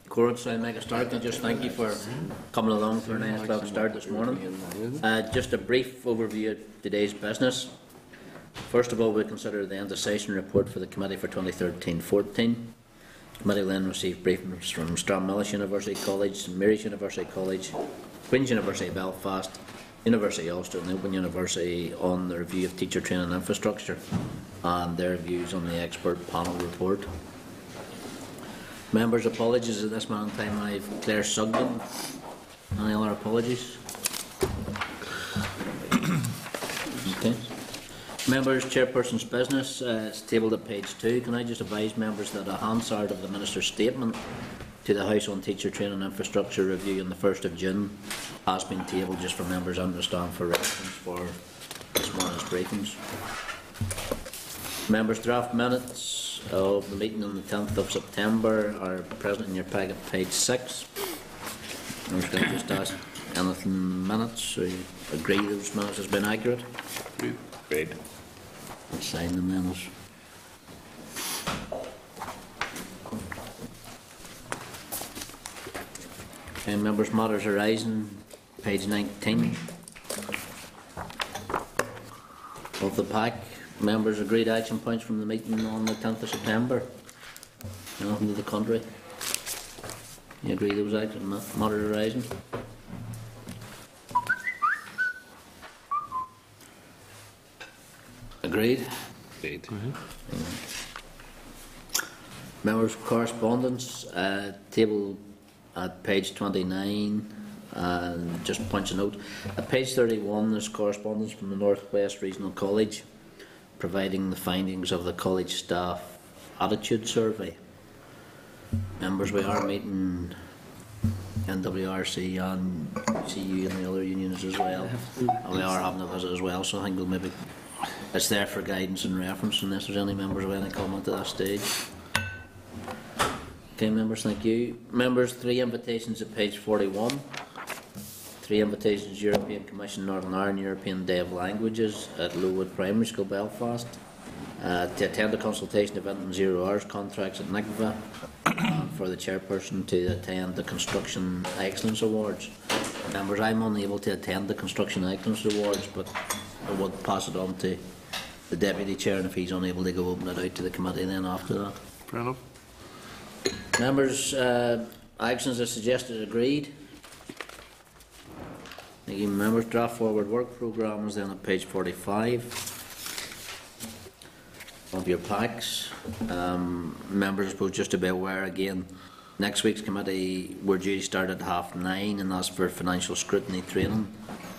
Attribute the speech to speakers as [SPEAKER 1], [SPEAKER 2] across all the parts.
[SPEAKER 1] Corrad, so I make a start and just thank you for coming along for a nice 12 start this morning. Just a brief overview of today's business. First of all, we consider the end of session report for the committee for 2013-14. The committee then received briefings from Stranmillis University College, Mary's University College, Queen's University Belfast, University of Ulster and Open University on the review of teacher training infrastructure and their views on the expert panel report. Members' apologies at this moment in time. I have Claire Sugden. Any other apologies? Okay. Members' chairperson's business is tabled at page 2. Can I just advise members that a Hansard of the Minister's statement to the House on Teacher Training Infrastructure Review on the 1st of June has been tabled just for members to understand for reference for this morning's briefings. Members' draft minutes of the meeting on the 10th of September are present in your packet, page 6. I was going to just ask anything minutes, so you agree those minutes has been accurate?
[SPEAKER 2] Agreed.
[SPEAKER 1] I'll sign the minutes. Okay, members' matters arising, page 19 of the pack. Members' agreed action points from the meeting on the 10th of September. Anything to the contrary? You agree those matters arising? Agreed?
[SPEAKER 2] Agreed.
[SPEAKER 1] Members' correspondence, table at page 29, and just punch a note. At page 31 there's correspondence from the North West Regional College providing the findings of the college staff attitude survey. Members, we are meeting NWRC and CU and the other unions as well, and we are having a visit as well, so I think we'll maybe it's there for guidance and reference unless there's any members with any comment at that stage. Okay, members, thank you. Members, 3 invitations at page 41. 3 invitations: European Commission Northern Ireland European Day of Languages at Lowood Primary School, Belfast, to attend a consultation event on 0 hours contracts at NICVA, and for the chairperson to attend the Construction Excellence Awards. Members, I'm unable to attend the Construction Excellence Awards, but I would pass it on to the Deputy Chair, and if he's unable to go, open it out to the committee then after that.
[SPEAKER 2] Fair enough.
[SPEAKER 1] Members, actions are suggested agreed. Thank you, members. Draft forward work programme is then at page 45 of your packs. Members, I suppose just to be aware again, next week's committee we're due to start at 9:30, and that's for financial scrutiny training.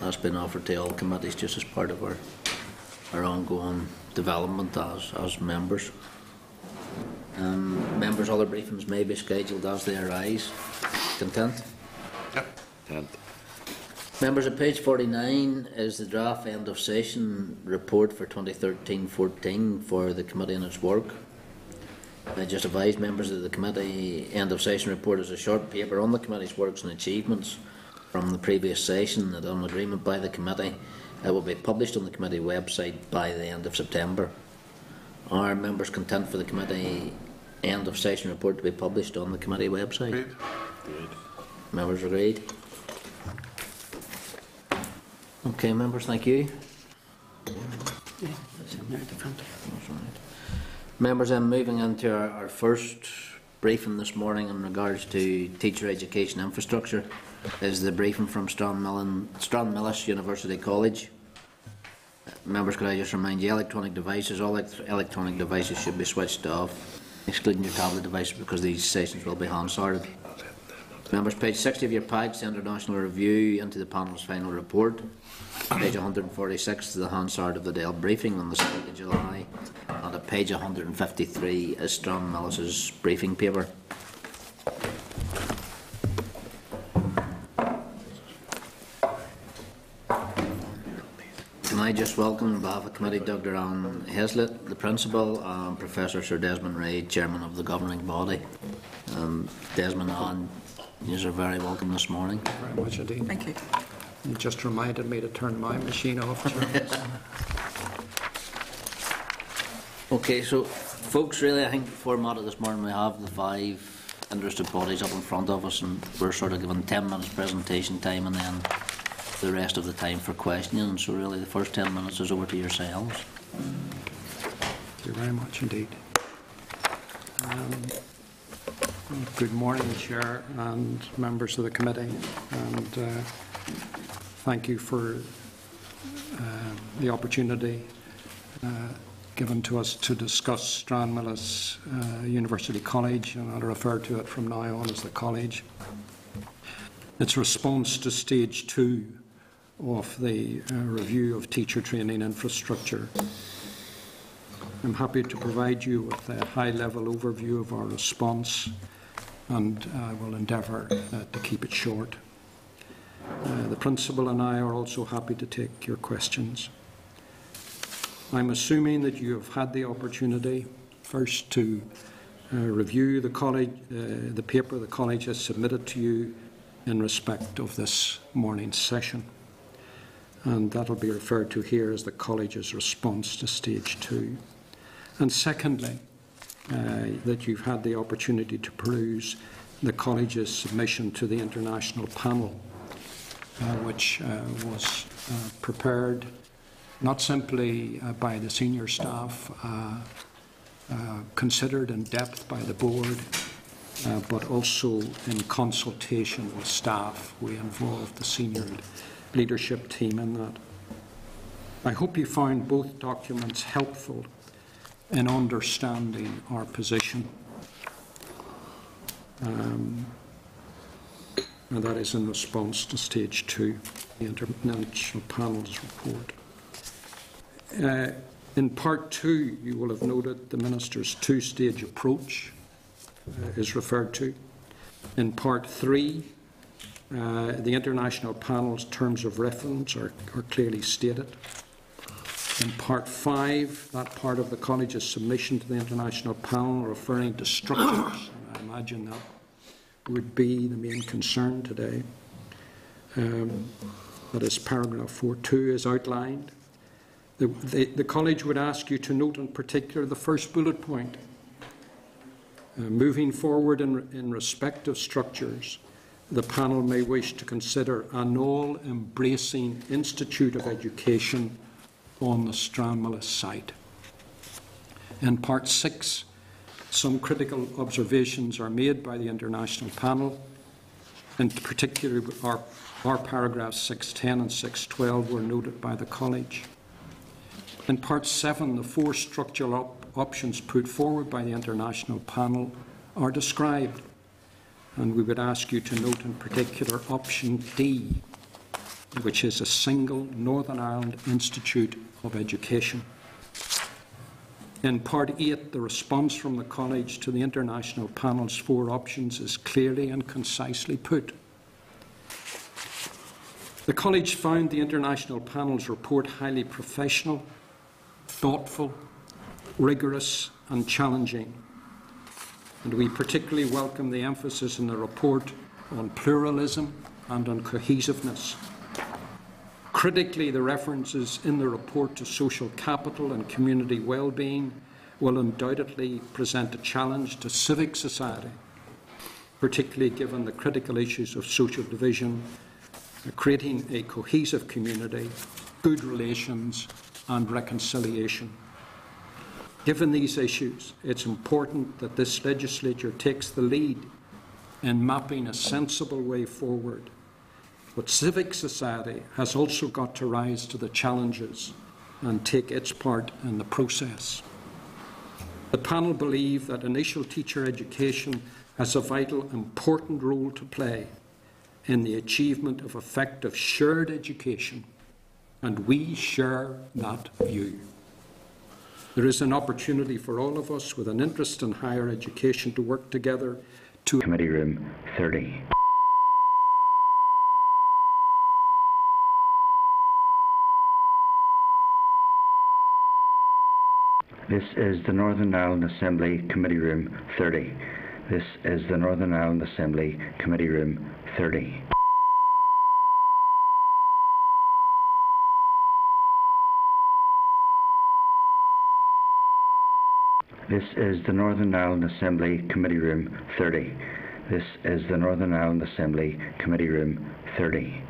[SPEAKER 1] That's been offered to all committees just as part of our ongoing development as members. Members, other briefings may be scheduled as they arise. Content?
[SPEAKER 2] Yep. Content.
[SPEAKER 1] Members, at page 49 is the draft end of session report for 2013-14 for the committee and its work. I just advise members that the committee end of session report is a short paper on the committee's works and achievements from the previous session, that on agreement by the committee it will be published on the committee website by the end of September. Are members content for the committee end of session report to be published on the committee website?
[SPEAKER 2] Agreed.
[SPEAKER 1] Members agreed? Okay, members, thank you. Members, I'm moving into our first briefing this morning in regards to teacher education infrastructure. Is the briefing from Stranmillis University College. Members, could I just remind you, electronic devices, all electronic devices should be switched off, excluding your tablet devices, because these sessions will be Hansarded. Members, page 60 of your packs, the international review into the panel's final report. Page 146 is the Hansard of the Dale briefing on the 2nd of July. And at page 153 is Stranmillis's briefing paper. Can I just welcome on behalf of the committee Dr. Alan Heslett, the principal, and Professor Sir Desmond Ray, chairman of the governing body. Desmond and Alan, you are very welcome this morning.
[SPEAKER 3] Very much indeed.
[SPEAKER 4] Thank you.
[SPEAKER 3] You just reminded me to turn my machine off.
[SPEAKER 1] Okay, so folks, really I think the format of this morning we have the 5 interested bodies up in front of us, and we're sort of given 10 minutes presentation time and then the rest of the time for questioning. So really the first 10 minutes is over to yourselves.
[SPEAKER 3] Thank you very much indeed. Good morning, Chair and members of the committee, and thank you for the opportunity given to us to discuss Stranmillis University College, and I'll refer to it from now on as the college. Its response to stage 2 of the review of teacher training infrastructure. I'm happy to provide you with a high-level overview of our response, and I will endeavour to keep it short. The Principal and I are also happy to take your questions. I'm assuming that you have had the opportunity first to review the college, the paper the college has submitted to you in respect of this morning's session, and that will be referred to here as the college's response to stage 2. And secondly, that you've had the opportunity to peruse the college's submission to the international panel, which was prepared not simply by the senior staff, considered in depth by the board, but also in consultation with staff. We involved the senior leadership team in that. I hope you found both documents helpful in understanding our position. And that is in response to stage 2, the international panel's report. In part 2, you will have noted the Minister's 2-stage approach is referred to. In part 3, the international panel's terms of reference are clearly stated. In part 5, that part of the college's submission to the international panel referring to structures, and I imagine that would be the main concern today. That is paragraph 4.2 is outlined. The college would ask you to note in particular the first bullet point. Moving forward in respect of structures, the panel may wish to consider an all-embracing institute of education on the Stranmillis site. In part 6, some critical observations are made by the international panel. In particular, our paragraphs 6.10 and 6.12 were noted by the college. In part 7, the 4 structural options put forward by the international panel are described, and we would ask you to note in particular option D, which is a single Northern Ireland Institute of Education. In part 8, the response from the college to the international panel's 4 options is clearly and concisely put. The college found the international panel's report highly professional, thoughtful, rigorous and challenging, and we particularly welcome the emphasis in the report on pluralism and on cohesiveness. Critically, the references in the report to social capital and community well-being will undoubtedly present a challenge to civic society, particularly given the critical issues of social division, creating a cohesive community, good relations and reconciliation. Given these issues, it's important that this legislature takes the lead in mapping a sensible way forward. But civic society has also got to rise to the challenges and take its part in the process. The panel believe that initial teacher education has a vital, important role to play in the achievement of effective shared education, and we share that view. There is an opportunity for all of us with an interest in higher education to work together to
[SPEAKER 4] Committee Room 30. This is the Northern Ireland Assembly Committee Room 30. This is the Northern Ireland Assembly Committee Room 30. This is the Northern Ireland Assembly Committee Room 30. This is the Northern Ireland Assembly Committee Room 30.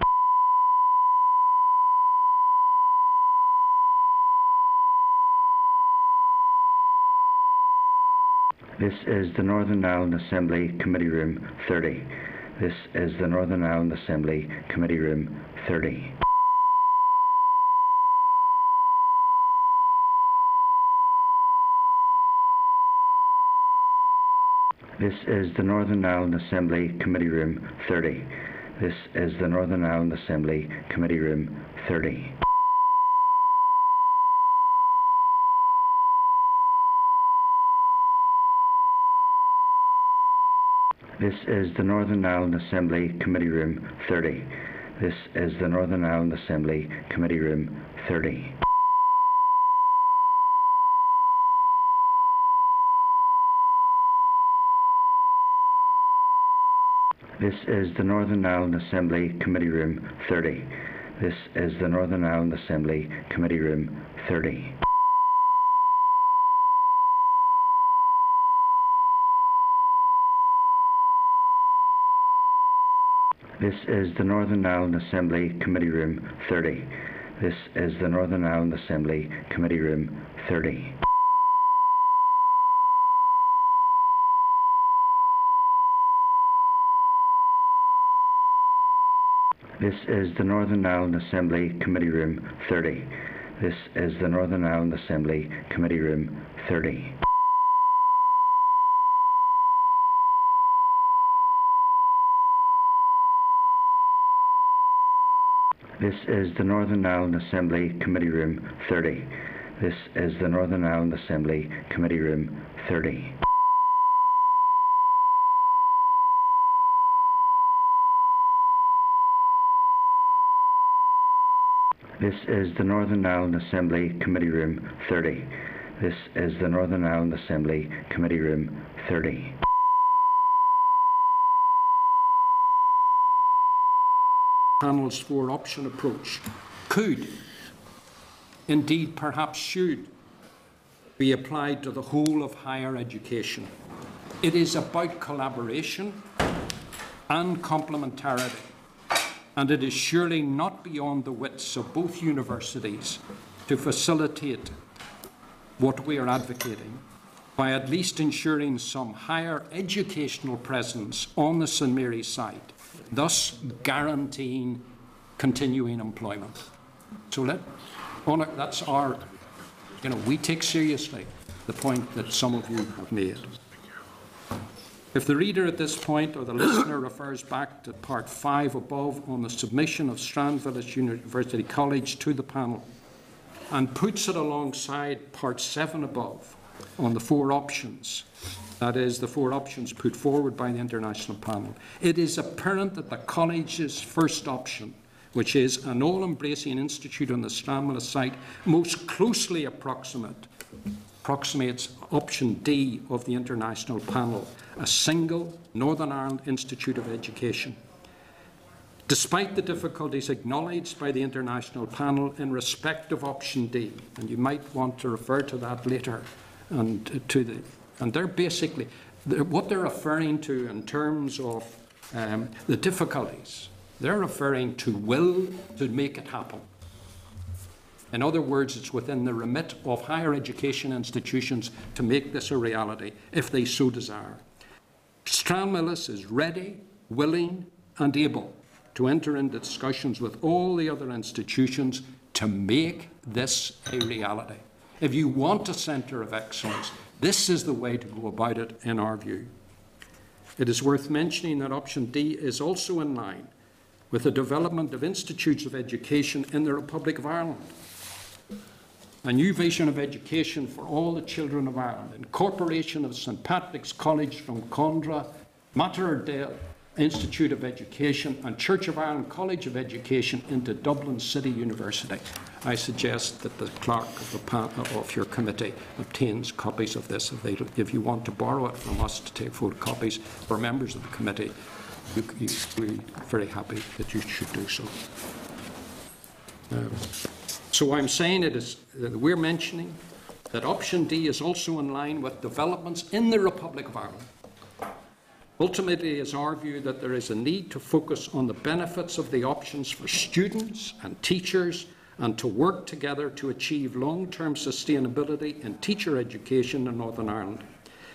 [SPEAKER 4] This is the Northern Ireland Assembly Committee Room 30. This is the Northern Ireland Assembly Committee Room 30. This is the Northern Ireland Assembly Committee Room 30. This is the Northern Ireland Assembly Committee Room 30. This is the Northern Ireland Assembly Committee Room 30. This is the Northern Ireland Assembly Committee Room 30. This is the Northern Ireland Assembly Committee Room 30. This is the Northern Ireland Assembly Committee Room 30. This is the Northern Ireland Assembly Committee Room 30. This is the Northern Ireland Assembly Committee Room 30. This is the Northern Ireland Assembly Committee Room 30. This is the Northern Ireland Assembly Committee Room 30. This is the Northern Ireland Assembly Committee Room 30. This is the Northern Ireland Assembly Committee Room 30. This is the Northern Ireland Assembly Committee Room 30. This is the Northern Ireland Assembly Committee Room 30.
[SPEAKER 3] Panel's four-option approach could, indeed perhaps should, be applied to the whole of higher education. It is about collaboration and complementarity, and it is surely not beyond the wits of both universities to facilitate what we are advocating by at least ensuring some higher educational presence on the St Mary's side, thus guaranteeing continuing employment. So that's our, we take seriously the point that some of you have made. If the reader at this point or the listener refers back to part 5 above on the submission of Strandvillage University College to the panel and puts it alongside part 7 above on the four options, that is, the four options put forward by the international panel, it is apparent that the college's first option, which is an all-embracing institute on the Stranmillis site, most closely approximates option D of the international panel, a single Northern Ireland Institute of Education. Despite the difficulties acknowledged by the international panel in respect of option D, and you might want to refer to that later, and they're basically, what they're referring to in terms of the difficulties, they're referring to will to make it happen. In other words, it's within the remit of higher education institutions to make this a reality, if they so desire. Stranmillis is ready, willing, and able to enter into discussions with all the other institutions to make this a reality. If you want a centre of excellence, this is the way to go about it, in our view. It is worth mentioning that option D is also in line with the development of institutes of education in the Republic of Ireland. A new vision of education for all the children of Ireland, incorporation of St Patrick's College from Condra, Mater Dei Institute of Education and Church of Ireland College of Education into Dublin City University. I suggest that the clerk of your committee obtains copies of this. If you want to borrow it from us to take photocopies for members of the committee, we're very happy that you should do so. So I'm saying it is that we're mentioning that option D is also in line with developments in the Republic of Ireland. Ultimately, it is our view that there is a need to focus on the benefits of the options for students and teachers and to work together to achieve long-term sustainability in teacher education in Northern Ireland.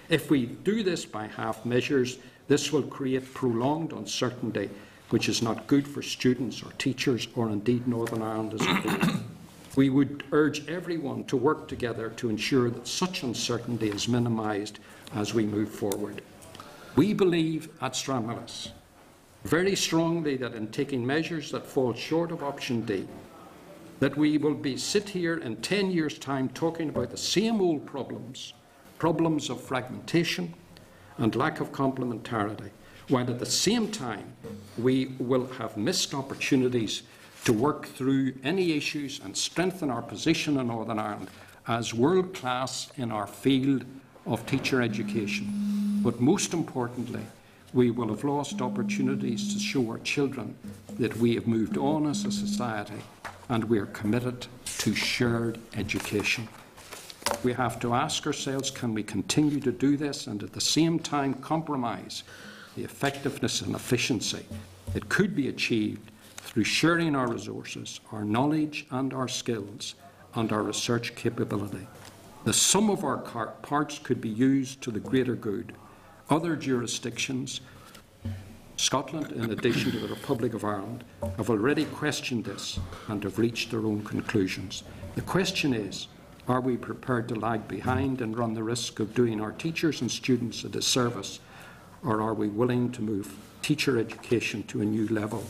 [SPEAKER 3] If we do this by half measures, this will create prolonged uncertainty, which is not good for students or teachers or indeed Northern Ireland as a whole. We would urge everyone to work together to ensure that such uncertainty is minimised as we move forward. We believe at Stranmillis very strongly that in taking measures that fall short of option D, that we will sit here in 10 years' time talking about the same old problems of fragmentation and lack of complementarity, while at the same time we will have missed opportunities to work through any issues and strengthen our position in Northern Ireland as world-class in our field of teacher education. But most importantly, we will have lost opportunities to show our children that we have moved on as a society and we are committed to shared education. We have to ask ourselves, can we continue to do this and at the same time compromise the effectiveness and efficiency that could be achieved through sharing our resources, our knowledge and our skills and our research capability. The sum of our parts could be used to the greater good. Other jurisdictions, Scotland in addition to the Republic of Ireland, have already questioned this and have reached their own conclusions. The question is, are we prepared to lag behind and run the risk of doing our teachers and students a disservice, or are we willing to move teacher education to a new level,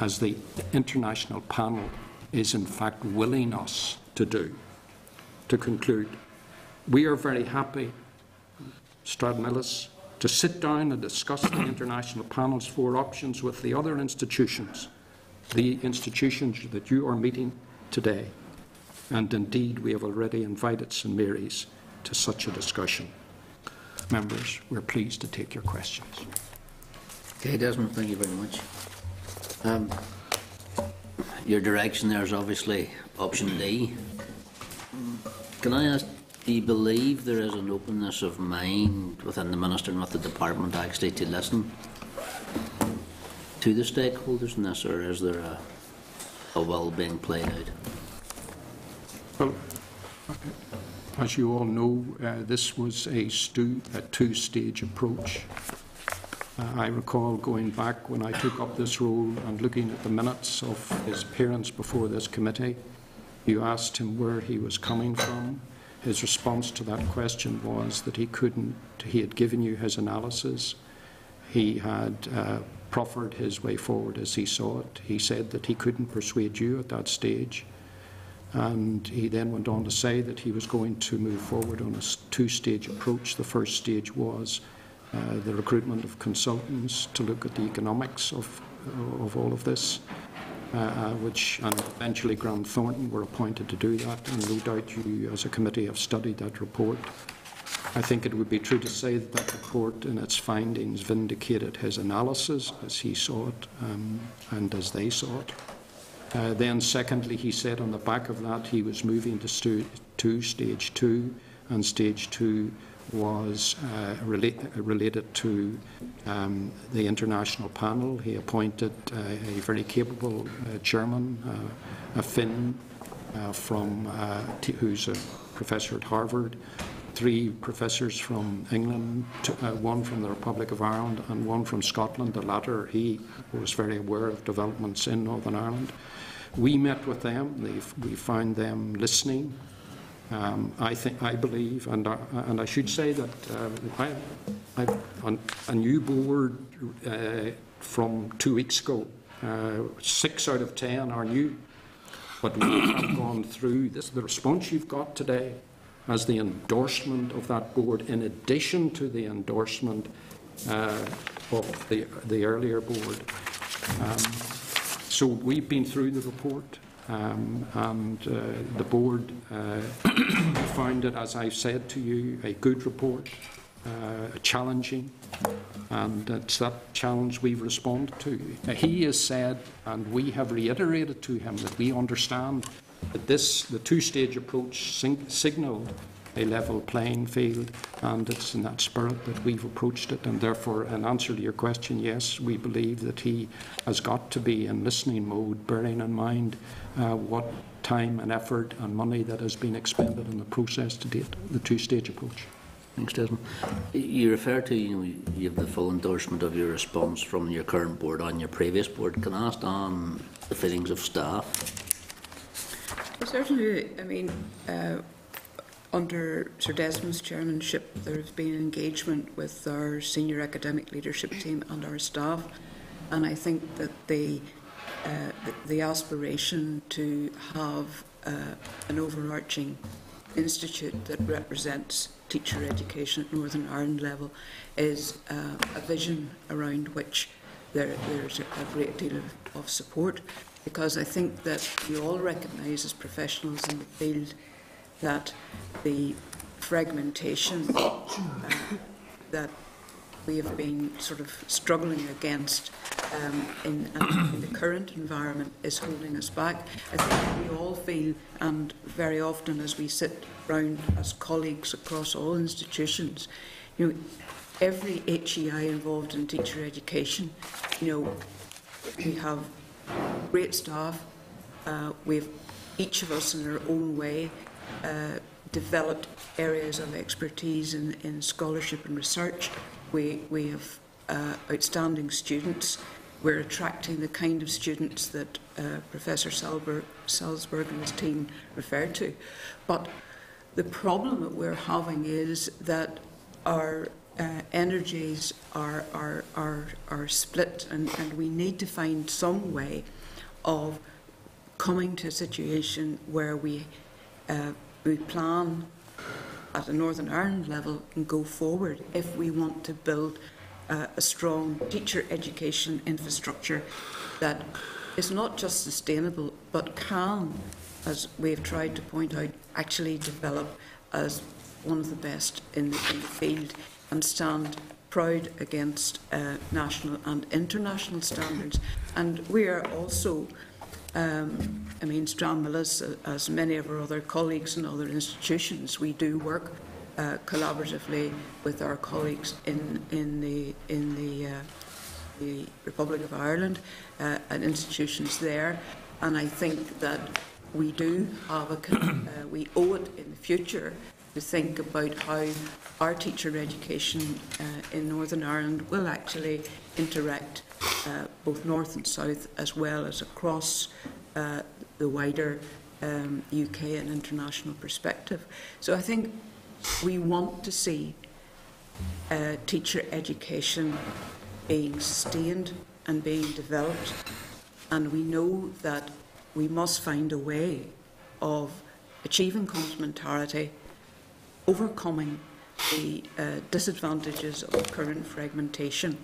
[SPEAKER 3] as the international panel is in fact willing us to do? To conclude, we are very happy, Stranmillis, to sit down and discuss the international panel's 4 options with the other institutions, the institutions that you are meeting today. And indeed, we have already invited St Mary's to such a discussion. Members, we're pleased to take your questions.
[SPEAKER 1] Okay, Desmond, thank you very much. Your direction there is obviously option D. Can I ask, do you believe there is an openness of mind within the Minister and with the Department actually to listen to the stakeholders in this, or is there a will being played out?
[SPEAKER 3] Well, as you all know, this was a two-stage approach. I recall going back when I took up this role and looking at the minutes of his appearance before this committee. You asked him where he was coming from. His response to that question was that he had given you his analysis. He had proffered his way forward as he saw it. He said that he couldn't persuade you at that stage. And he then went on to say that he was going to move forward on a two-stage approach. The first stage was the recruitment of consultants to look at the economics of all of this, and eventually Grant Thornton were appointed to do that, and no doubt you as a committee have studied that report. I think it would be true to say that that report in its findings vindicated his analysis as he saw it and as they saw it. Then secondly, he said on the back of that he was moving to stage 2, and stage 2 was related to the international panel. He appointed a very capable chairman, a Finn, who's a professor at Harvard, 3 professors from England, 1 from the Republic of Ireland and 1 from Scotland. The latter, he was very aware of developments in Northern Ireland. We met with them. We found them listening. I believe, and I should say that on a new board from 2 weeks ago, 6 out of 10 are new. But we have gone through this. The response you've got today as the endorsement of that board, in addition to the endorsement of the earlier board. So we've been through the report, and the board found it, as I've said to you, a good report, challenging, and it's that challenge we've responded to. He has said, and we have reiterated to him, that we understand that the two-stage approach signalled a level playing field, and it's in that spirit that we've approached it. And therefore, in answer to your question, yes, we believe that he has got to be in listening mode, bearing in mind what time and effort and money that has been expended in the process to date, the two-stage approach.
[SPEAKER 1] Thanks, Desmond. You refer to, you have the full endorsement of your response from your current board on your previous board. Can I ask on the feelings of staff?
[SPEAKER 5] Well, certainly, I mean, under Sir Desmond's chairmanship, there has been engagement with our senior academic leadership team and our staff, and I think that the aspiration to have an overarching institute that represents teacher education at Northern Ireland level is a vision around which there's a great deal of support, because I think that we all recognise as professionals in the field that the fragmentation that we have been sort of struggling against in the current environment is holding us back. I think we all feel, and very often as we sit round as colleagues across all institutions, you know, every HEI involved in teacher education, you know, we have great staff. We've each of us in our own way developed areas of expertise in scholarship and research. We have outstanding students. We're attracting the kind of students that Professor Salzberg and his team referred to. But the problem that we're having is that our energies are split, and we need to find some way of coming to a situation where we plan at a Northern Ireland level and go forward if we want to build a strong teacher education infrastructure that is not just sustainable but can, as we've tried to point out, actually develop as one of the best in the field and stand proud against national and international standards. And we are also, I mean, Stranmillis, as many of our other colleagues in other institutions, we do work collaboratively with our colleagues in the Republic of Ireland and institutions there. And I think that we do have we owe it in the future to think about how our teacher education in Northern Ireland will actually interact both north and south, as well as across the wider UK and international perspective. So I think we want to see teacher education being sustained and being developed, and we know that we must find a way of achieving complementarity, overcoming the disadvantages of current fragmentation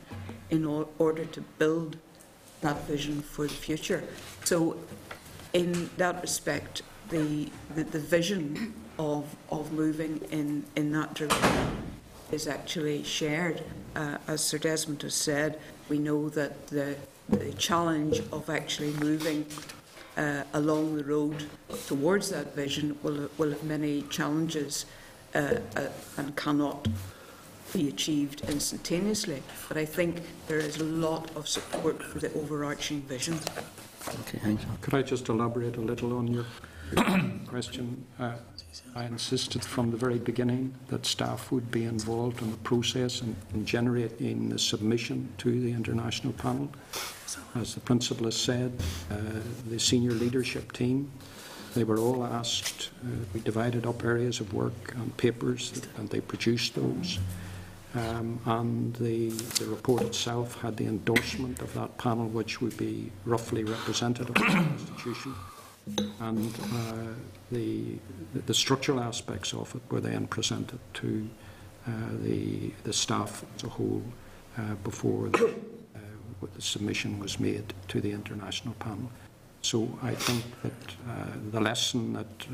[SPEAKER 5] in order to build that vision for the future. So in that respect, the vision of moving in that direction is actually shared. As Sir Desmond has said, we know that the challenge of actually moving along the road towards that vision will have many challenges and cannot be achieved instantaneously. But I think there is a lot of support for the overarching vision.
[SPEAKER 1] Okay, thanks.
[SPEAKER 3] Could I just elaborate a little on your question? I insisted from the very beginning that staff would be involved in the process in generating the submission to the international panel. As the principal has said, the senior leadership team, they were all asked, we divided up areas of work and papers, and they produced those. And the report itself had the endorsement of that panel, which would be roughly representative of the institution. And the structural aspects of it were then presented to the staff as a whole before the submission was made to the international panel. So I think that the lesson that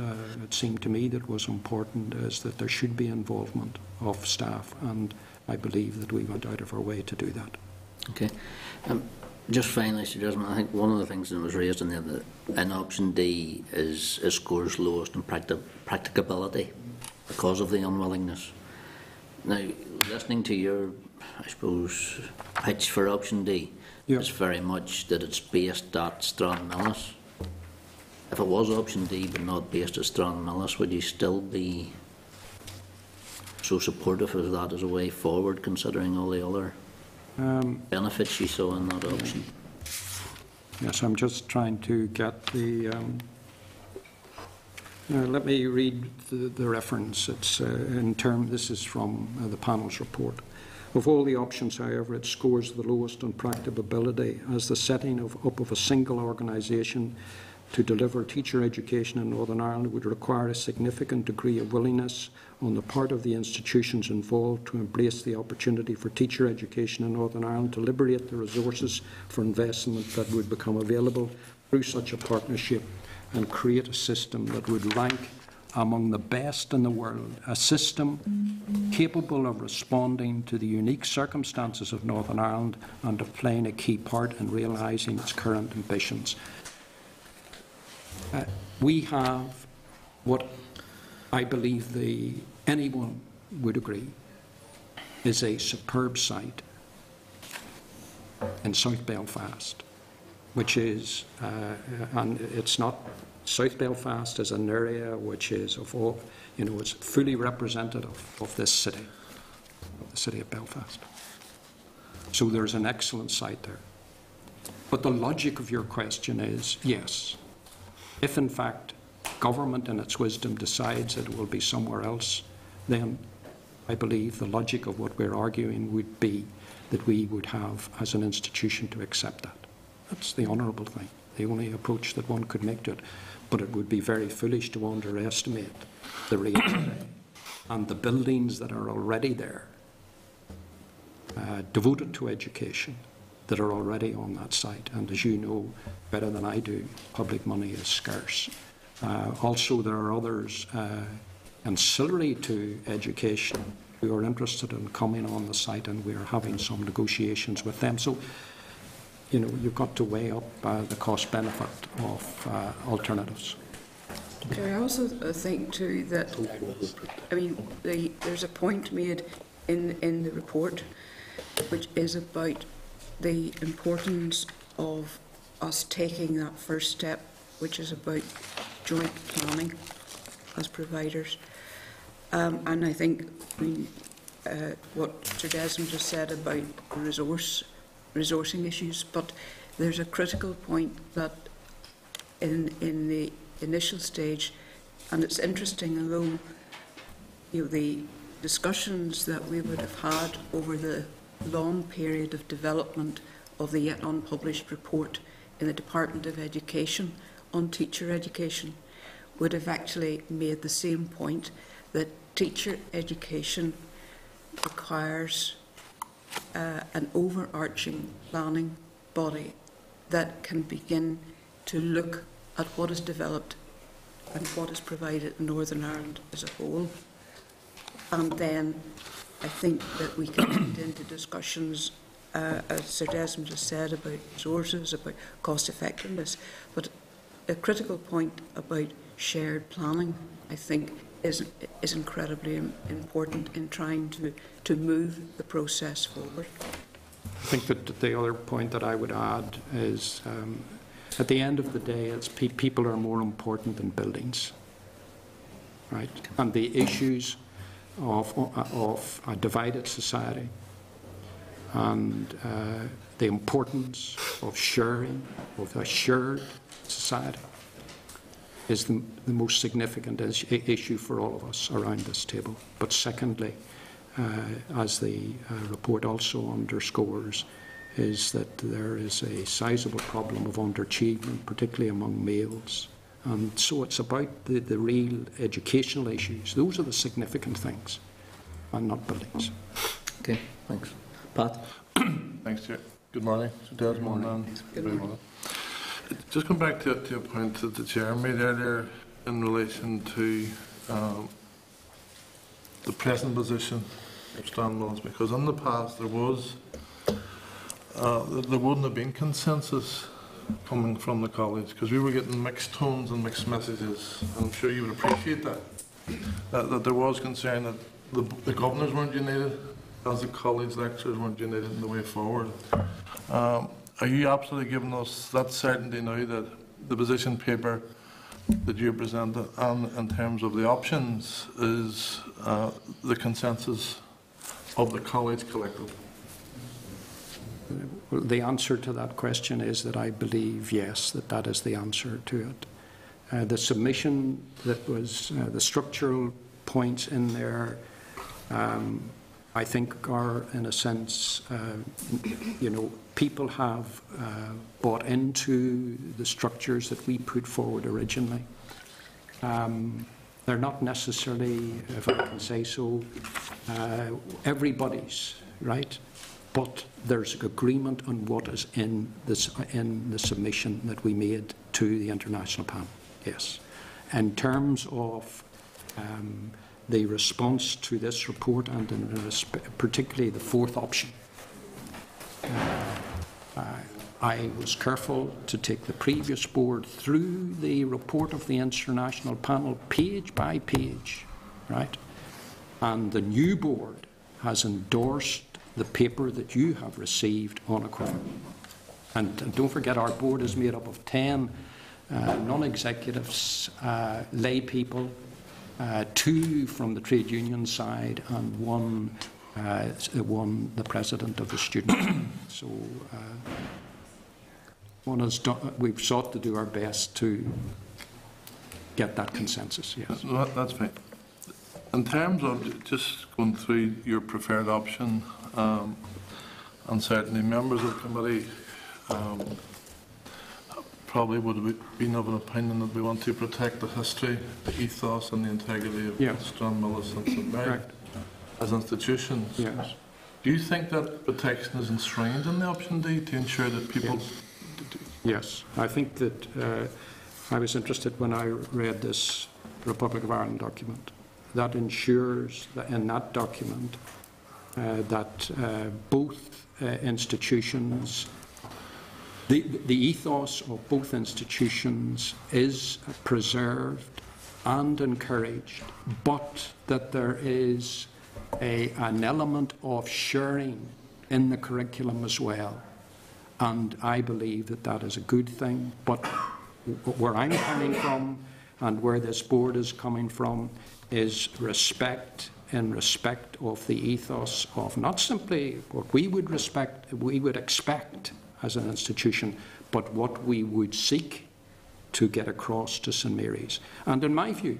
[SPEAKER 3] it seemed to me that was important is that there should be involvement of staff, and I believe that we went out of our way to do that.
[SPEAKER 1] Okay. Just finally, Sir Desmond, I think one of the things that was raised in option D is scores lowest in practicability because of the unwillingness. Now, listening to your, I suppose, pitch for option D,
[SPEAKER 3] Yeah.
[SPEAKER 1] is very much that it's based at Stranmillis. If it was option D but not based at Stranmillis, would you still be so supportive of that as a way forward, considering all the other benefits you saw in that option?
[SPEAKER 3] Yes, I'm just trying to get the... let me read the reference. It's this is from the panel's report. Of all the options, however, it scores the lowest on practicability as the setting up of a single organisation to deliver teacher education in Northern Ireland would require a significant degree of willingness on the part of the institutions involved to embrace the opportunity for teacher education in Northern Ireland, to liberate the resources for investment that would become available through such a partnership, and create a system that would rank among the best in the world, a system capable of responding to the unique circumstances of Northern Ireland and of playing a key part in realising its current ambitions. We have what I believe anyone would agree is a superb site in South Belfast, which is, and it's not, South Belfast is an area which is of all, it's fully representative of this city, of the city of Belfast. So there's an excellent site there. But the logic of your question is, yes, if in fact government in its wisdom decides it will be somewhere else, then I believe the logic of what we're arguing would be that we would have as an institution to accept that. That's the honourable thing, the only approach that one could make to it. But it would be very foolish to underestimate the reality and the buildings that are already there, devoted to education, that are already on that site. And as you know better than I do, public money is scarce. Also, there are others ancillary to education who are interested in coming on the site, and we're having some negotiations with them. So, you've got to weigh up the cost-benefit of alternatives.
[SPEAKER 5] I also think too that, there's a point made in the report which is about the importance of us taking that first step, which is about joint planning as providers. And I think what Sir Desmond just said about resourcing issues, but there's a critical point that in the initial stage, and it's interesting, although the discussions that we would have had over the long period of development of the yet unpublished report in the Department of Education on teacher education would have actually made the same point, that teacher education requires an overarching planning body that can begin to look at what is developed and what is provided in Northern Ireland as a whole. And then I think that we can get into discussions, as Sir Desmond just said, about resources, about cost effectiveness. But a critical point about shared planning, I think, is incredibly important in trying to move the process forward.
[SPEAKER 3] I think that the other point that I would add is, at the end of the day, it's people are more important than buildings, right? And the issues of a divided society and the importance of sharing, of a shared society, is the most significant issue for all of us around this table. But secondly, as the report also underscores, is that there is a sizable problem of underachievement, particularly among males. And so it's about the real educational issues. Those are the significant things, and not buildings.
[SPEAKER 1] Okay, thanks. Pat?
[SPEAKER 6] Thanks, Chair. Good morning. Good morning.
[SPEAKER 5] Good morning.
[SPEAKER 6] Just come back to a point that the Chair made earlier in relation to the present position of Stranmillis, because in the past there was there wouldn't have been consensus coming from the college, because we were getting mixed tones and mixed messages. I'm sure you would appreciate that. That there was concern that the governors weren't united, as the college lecturers weren't united in the way forward. Are you absolutely giving us that certainty now that the position paper that you presented, and in terms of the options, is the consensus of the college collective?
[SPEAKER 3] Well, the answer to that question is that I believe, yes, that is the answer to it. The submission that was, the structural points in there, I think are, in a sense, people have bought into the structures that we put forward originally. They're not necessarily, if I can say so, everybody's, right? But there's agreement on what is in the submission that we made to the international panel, yes. In terms of the response to this report, and particularly the fourth option, I was careful to take the previous board through the report of the international panel page by page, right? And the new board has endorsed the paper that you have received unequivocally. And don't forget, our board is made up of 10 non-executives, lay people, 2 from the trade union side, and one the president of the student. So we've sought to do our best to get that consensus, yes.
[SPEAKER 6] That's fine. In terms of just going through your preferred option, and certainly members of the committee probably would have been of an opinion that we want to protect the history, the ethos and the integrity of Stranmillis and St Mary as institutions.
[SPEAKER 3] Yes.
[SPEAKER 6] Do you think that protection is enshrined in the option D to ensure that people...
[SPEAKER 3] Yes, I think that I was interested when I read this Republic of Ireland document. That ensures that in that document that both institutions, the ethos of both institutions is preserved and encouraged, but that there is an element of sharing in the curriculum as well. And I believe that that is a good thing. But where I'm coming from and where this board is coming from is respect, in respect of the ethos of not simply what we would expect as an institution, but what we would seek to get across to St Mary's. And in my view,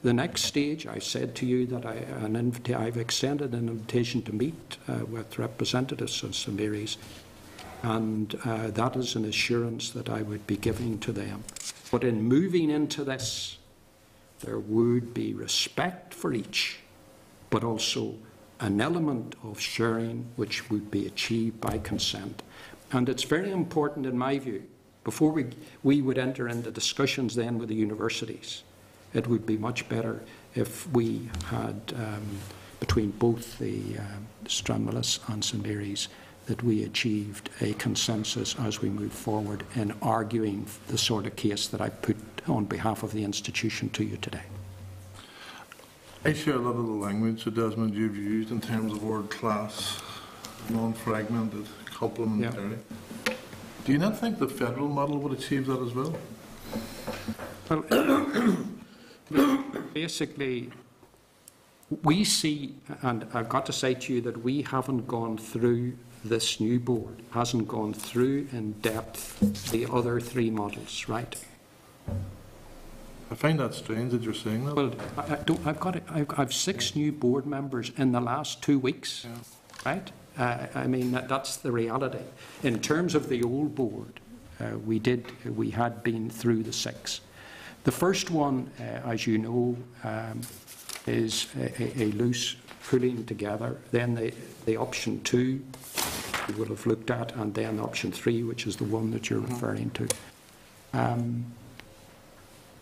[SPEAKER 3] the next stage, I said to you that I've extended an invitation to meet with representatives of St Mary's, and that is an assurance that I would be giving to them. But in moving into this, there would be respect for each, but also an element of sharing which would be achieved by consent. And it's very important, in my view, before we would enter into discussions then with the universities, it would be much better if we had, between both the Stranmillis and St Mary's, that we achieved a consensus as we move forward in arguing the sort of case that I put on behalf of the institution to you today.
[SPEAKER 6] I share a lot of the language, so Desmond, you've used in terms of word class, non-fragmented, complementary. Yeah. Do you not think the federal model would achieve that as well?
[SPEAKER 3] Well, basically, we see, and I've got to say to you that we haven't gone through, this new board hasn't gone through in depth the other 3 models, right?
[SPEAKER 6] I find that strange that you're saying that.
[SPEAKER 3] Well, I've 6 new board members in the last 2 weeks, right? I mean, that's the reality. In terms of the old board, we had been through the 6. The first one, as you know, is a loose pulling together. Then the option 2 we will have looked at, and then option 3, which is the one that you're referring to.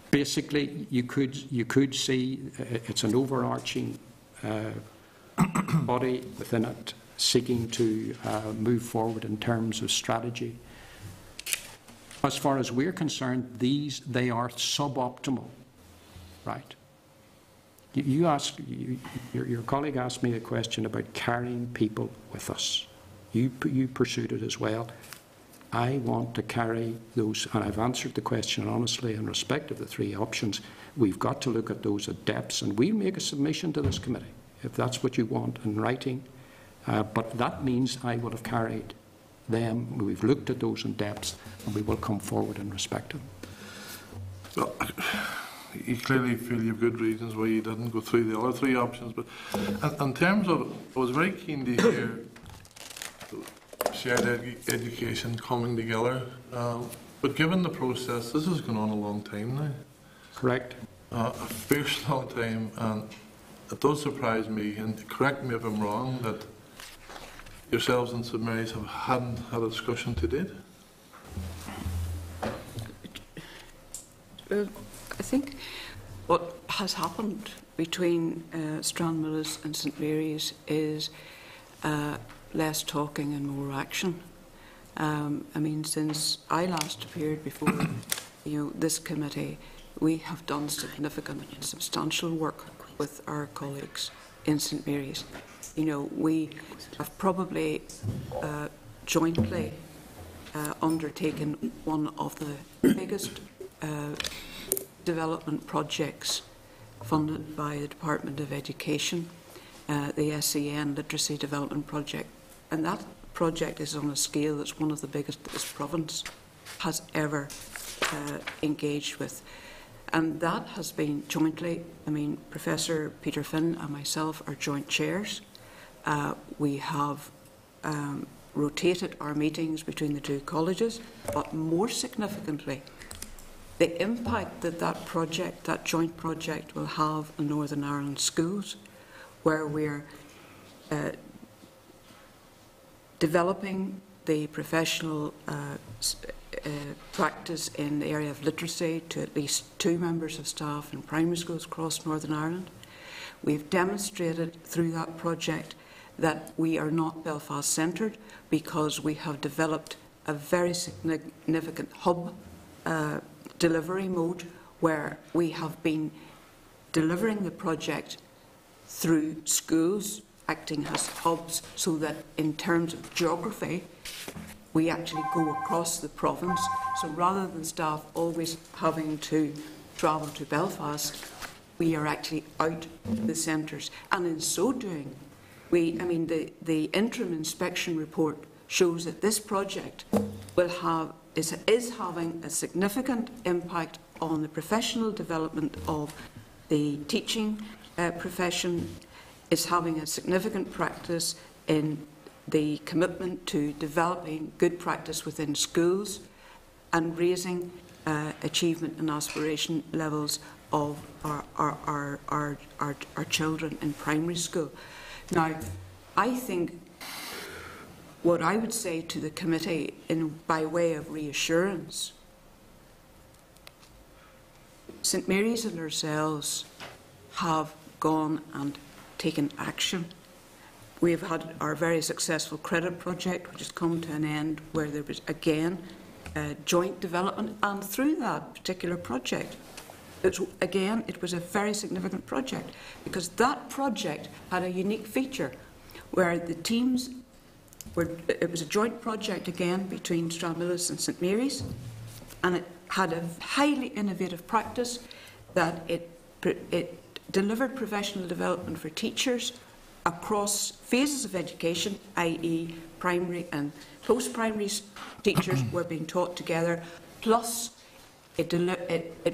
[SPEAKER 3] Basically, you could see it's an overarching body within it. seeking to move forward in terms of strategy. As far as we're concerned, they are suboptimal, right? Your colleague asked me a question about carrying people with us. You pursued it as well. I want to carry those, and I've answered the question honestly in respect of the three options. We've got to look at those at depths, and we'll make a submission to this committee if that's what you want in writing. But that means I will have carried them. We've looked at those in depths, and we will come forward in respect of them.
[SPEAKER 6] Well, you clearly feel you have good reasons why you didn't go through the other three options, but in terms of, I was very keen to hear shared education coming together, but given the process, this has gone on a long time now.
[SPEAKER 3] Correct.
[SPEAKER 6] A fierce long time, and it does surprise me, and correct me if I'm wrong, that yourselves and St Mary's hadn't had a discussion to date.
[SPEAKER 5] I think what has happened between Stranmillis and St Mary's is less talking and more action. I mean, since I last appeared before this committee, we have done significant and substantial work with our colleagues in St Mary's. We have probably jointly undertaken one of the biggest development projects funded by the Department of Education, the SEN Literacy Development Project. And that project is on a scale that's one of the biggest that this province has ever engaged with. And that has been jointly, Professor Peter Finn and myself are joint chairs. We have rotated our meetings between the two colleges, but more significantly, the impact that that joint project will have in Northern Ireland schools, where we're developing the professional practice in the area of literacy to at least 2 members of staff in primary schools across Northern Ireland. We've demonstrated through that project that we are not Belfast-centred, because we have developed a very significant hub delivery mode, where we have been delivering the project through schools, acting as hubs, so that in terms of geography, we actually go across the province. So rather than staff always having to travel to Belfast, we are actually out the centres. And in so doing, the interim inspection report shows that this project is having a significant impact on the professional development of the teaching profession, is having a significant practice in the commitment to developing good practice within schools and raising achievement and aspiration levels of our children in primary school. Now, I think what I would say to the committee by way of reassurance, St Mary's and ourselves have gone and taken action. We have had our very successful credit project, which has come to an end, where there was again joint development, and through that particular project, it was a very significant project, because that project had a unique feature where the teams it was a joint project again between Stranmillis and St Mary's, and it had a highly innovative practice that it delivered professional development for teachers across phases of education, i.e. primary and post-primary teachers were being taught together, plus it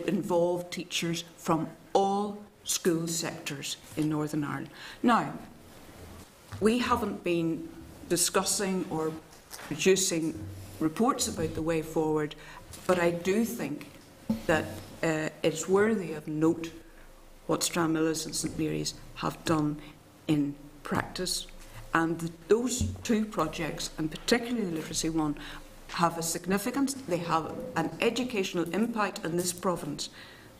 [SPEAKER 5] involved teachers from all school sectors in Northern Ireland. Now, we haven't been discussing or producing reports about the way forward, but I do think that it's worthy of note what Stranmillis and St Mary's have done in practice, and those two projects, and particularly the literacy one, have a significance. They have an educational impact in this province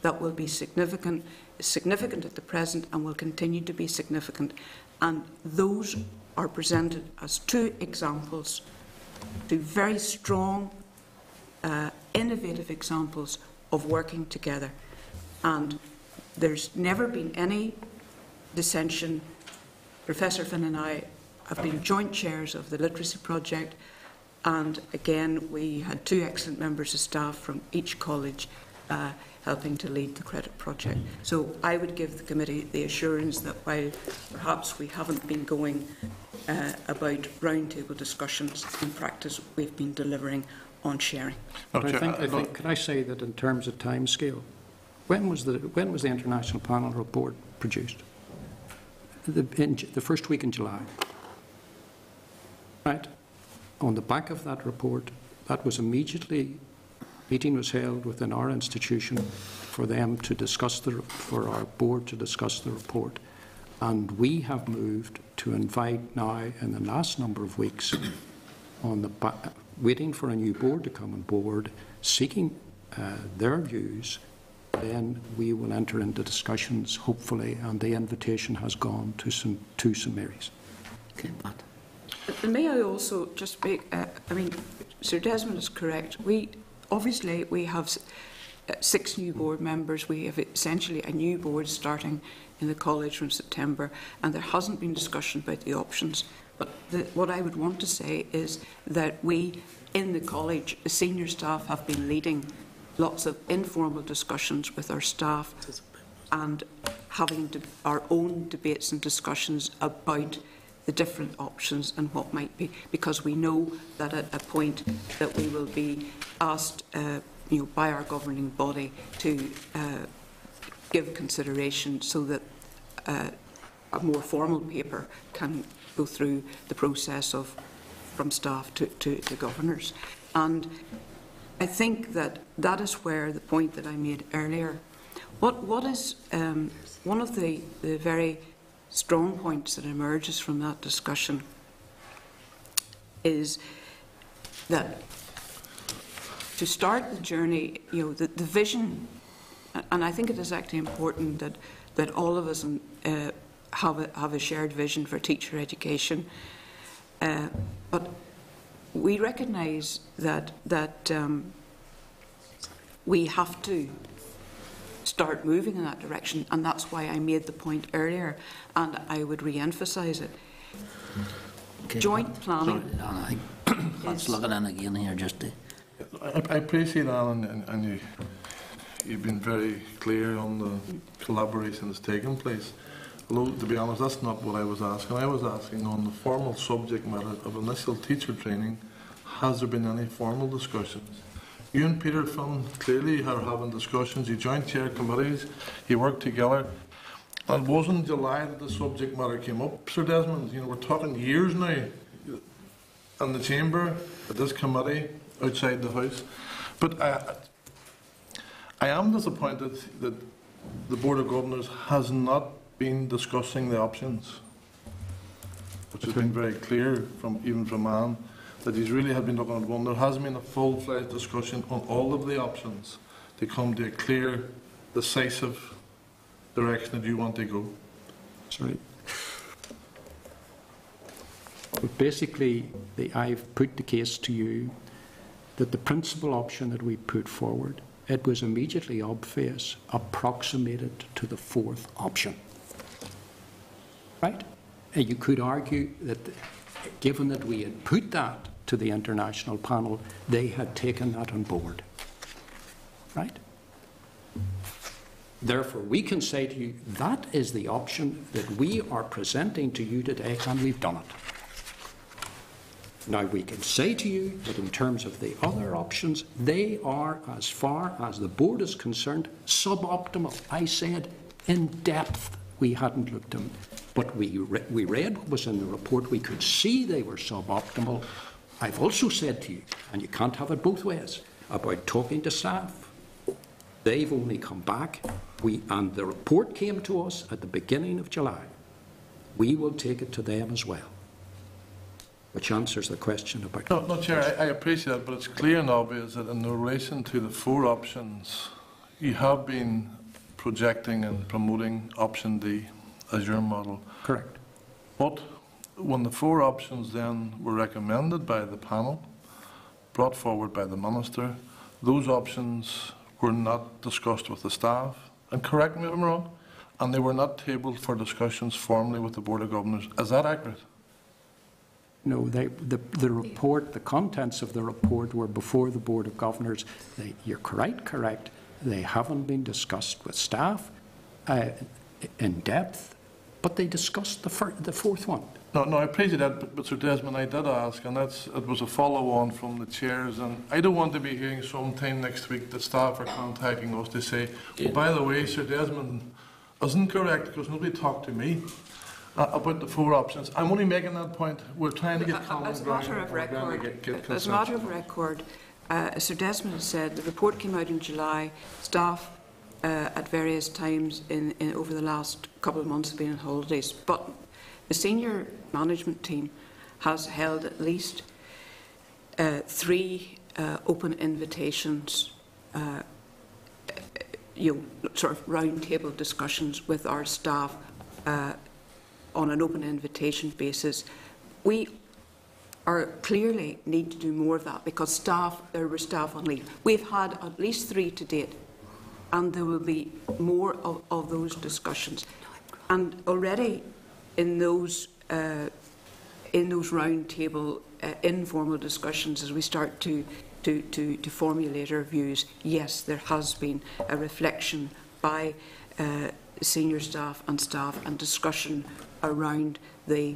[SPEAKER 5] that will be significant at the present and will continue to be significant. And those are presented as two examples, two very strong, innovative examples of working together. And there's never been any dissension. Professor Finn and I have been joint chairs of the Literacy Project, and again we had two excellent members of staff from each college helping to lead the credit project. So I would give the committee the assurance that while perhaps we haven't been going about roundtable discussions, in practice we've been delivering on sharing.
[SPEAKER 3] But I think, can I say that in terms of timescale, when was the International Panel report produced? The first week in July, right? On the back of that report, that was immediately, meeting was held within our institution for them to discuss for our board to discuss the report, and we have moved to invite now in the last number of weeks waiting for a new board to come on board, seeking their views. Then we will enter into discussions, hopefully, and the invitation has gone to St Mary's.
[SPEAKER 1] Okay, Matt.
[SPEAKER 5] May I also just make, I mean, Sir Desmond is correct. Obviously we have 6 new board members. We have essentially a new board starting in the college from September, and there hasn't been discussion about the options. But what I would want to say is that we, in the college, the senior staff have been leading lots of informal discussions with our staff and having our own debates and discussions about the different options and what might be, because we know that at a point that we will be asked by our governing body to give consideration so that a more formal paper can go through the process from staff to the governors. And I think that is where the point that I made earlier. What is one of the very strong points that emerges from that discussion is that to start the journey, the vision, and I think it is actually important that all of us have a shared vision for teacher education, but we recognise that we have to start moving in that direction, and that's why I made the point earlier, and I would re-emphasise it.
[SPEAKER 1] Okay.
[SPEAKER 5] Joint planning.
[SPEAKER 1] Sorry, Anna, let's look at it again here just to...
[SPEAKER 6] I appreciate, Alan, and you've been very clear on the collaboration that's taken place. Although, to be honest, that's not what I was asking. I was asking on the formal subject matter of initial teacher training, has there been any formal discussions? You and Peter Finn clearly are having discussions, you joint chair committees, you work together. It wasn't in July that the subject matter came up, Sir Desmond. We're talking years now in the chamber, at this committee, outside the House. But I am disappointed that the Board of Governors has not been discussing the options, which has been very clear even from Anne, that he's really have been looking at one. There hasn't been a full-fledged discussion on all of the options to come to a clear, decisive direction that you want to go.
[SPEAKER 3] Sorry. But basically, I've put the case to you that the principal option that we put forward, it was immediately obvious, approximated to the 4th option. Right? And you could argue that given that we had put that to the International Panel, they had taken that on board. Right? Therefore, we can say to you, that is the option that we are presenting to you today, and we've done it. Now, we can say to you that in terms of the other options, they are, as far as the board is concerned, suboptimal. I said in depth we hadn't looked at them, but we read what was in the report. We could see they were suboptimal. I've also said to you, and you can't have it both ways, about talking to staff. They've only come back, and the report came to us at the beginning of July. We will take it to them as well, which answers the question about...
[SPEAKER 6] No, Chair, I appreciate that, but it's clear and obvious that in relation to the 4 options, you have been projecting and promoting option D as your model.
[SPEAKER 3] Correct.
[SPEAKER 6] What when the 4 options then were recommended by the panel, brought forward by the Minister, those options were not discussed with the staff, and correct me if I'm wrong, and they were not tabled for discussions formally with the Board of Governors. Is that accurate?
[SPEAKER 3] No, the report, the contents of the report were before the Board of Governors. You're correct. They haven't been discussed with staff in depth, but they discussed the 4th one.
[SPEAKER 6] No, I appreciate that, but Sir Desmond, I did ask, and it was a follow-on from the chairs, and I don't want to be hearing sometime next week that staff are contacting us to say, oh, by the way, Sir Desmond isn't correct because nobody talked to me about the 4 options. I'm only making that point. We're trying to get common ground.
[SPEAKER 5] As a matter of record, Sir Desmond has said the report came out in July. Staff at various times over the last couple of months have been on holidays, but the senior management team has held at least 3 open invitations, sort of round-table discussions with our staff on an open invitation basis. We are clearly need to do more of that because there were staff on leave. We've had at least 3 to date, and there will be more of those discussions. And already in those round-table informal discussions, as we start to formulate our views, yes, there has been a reflection by senior staff and discussion around the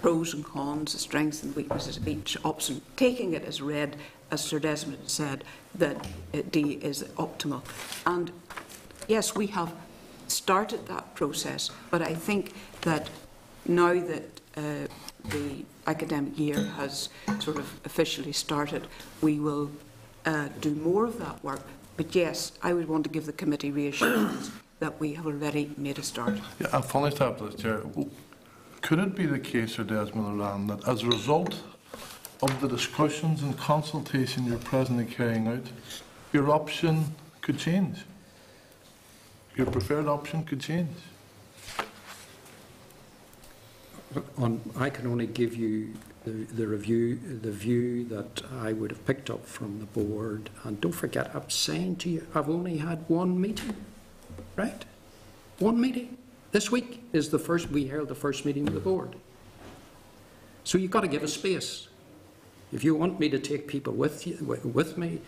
[SPEAKER 5] pros and cons, the strengths and weaknesses of each option, taking it as read, as Sir Desmond said, that D is optimal. And yes, we have started that process, but I think that now that the academic year has sort of officially started, we will do more of that work. But yes, I would want to give the committee reassurance that we have already made a start.
[SPEAKER 6] Yeah, I'll finish that, Mr. Chair. Could it be the case, Sir Desmond O'Lan, that as a result of the discussions and consultation you're presently carrying out, your option could change? Your preferred option could change?
[SPEAKER 3] I can only give you the view that I would have picked up from the board. And don't forget, I'm saying to you, I've only had 1 meeting, right? 1 meeting. This week is we held the first meeting with the board. So you've got to give us space. If you want me to take people with me,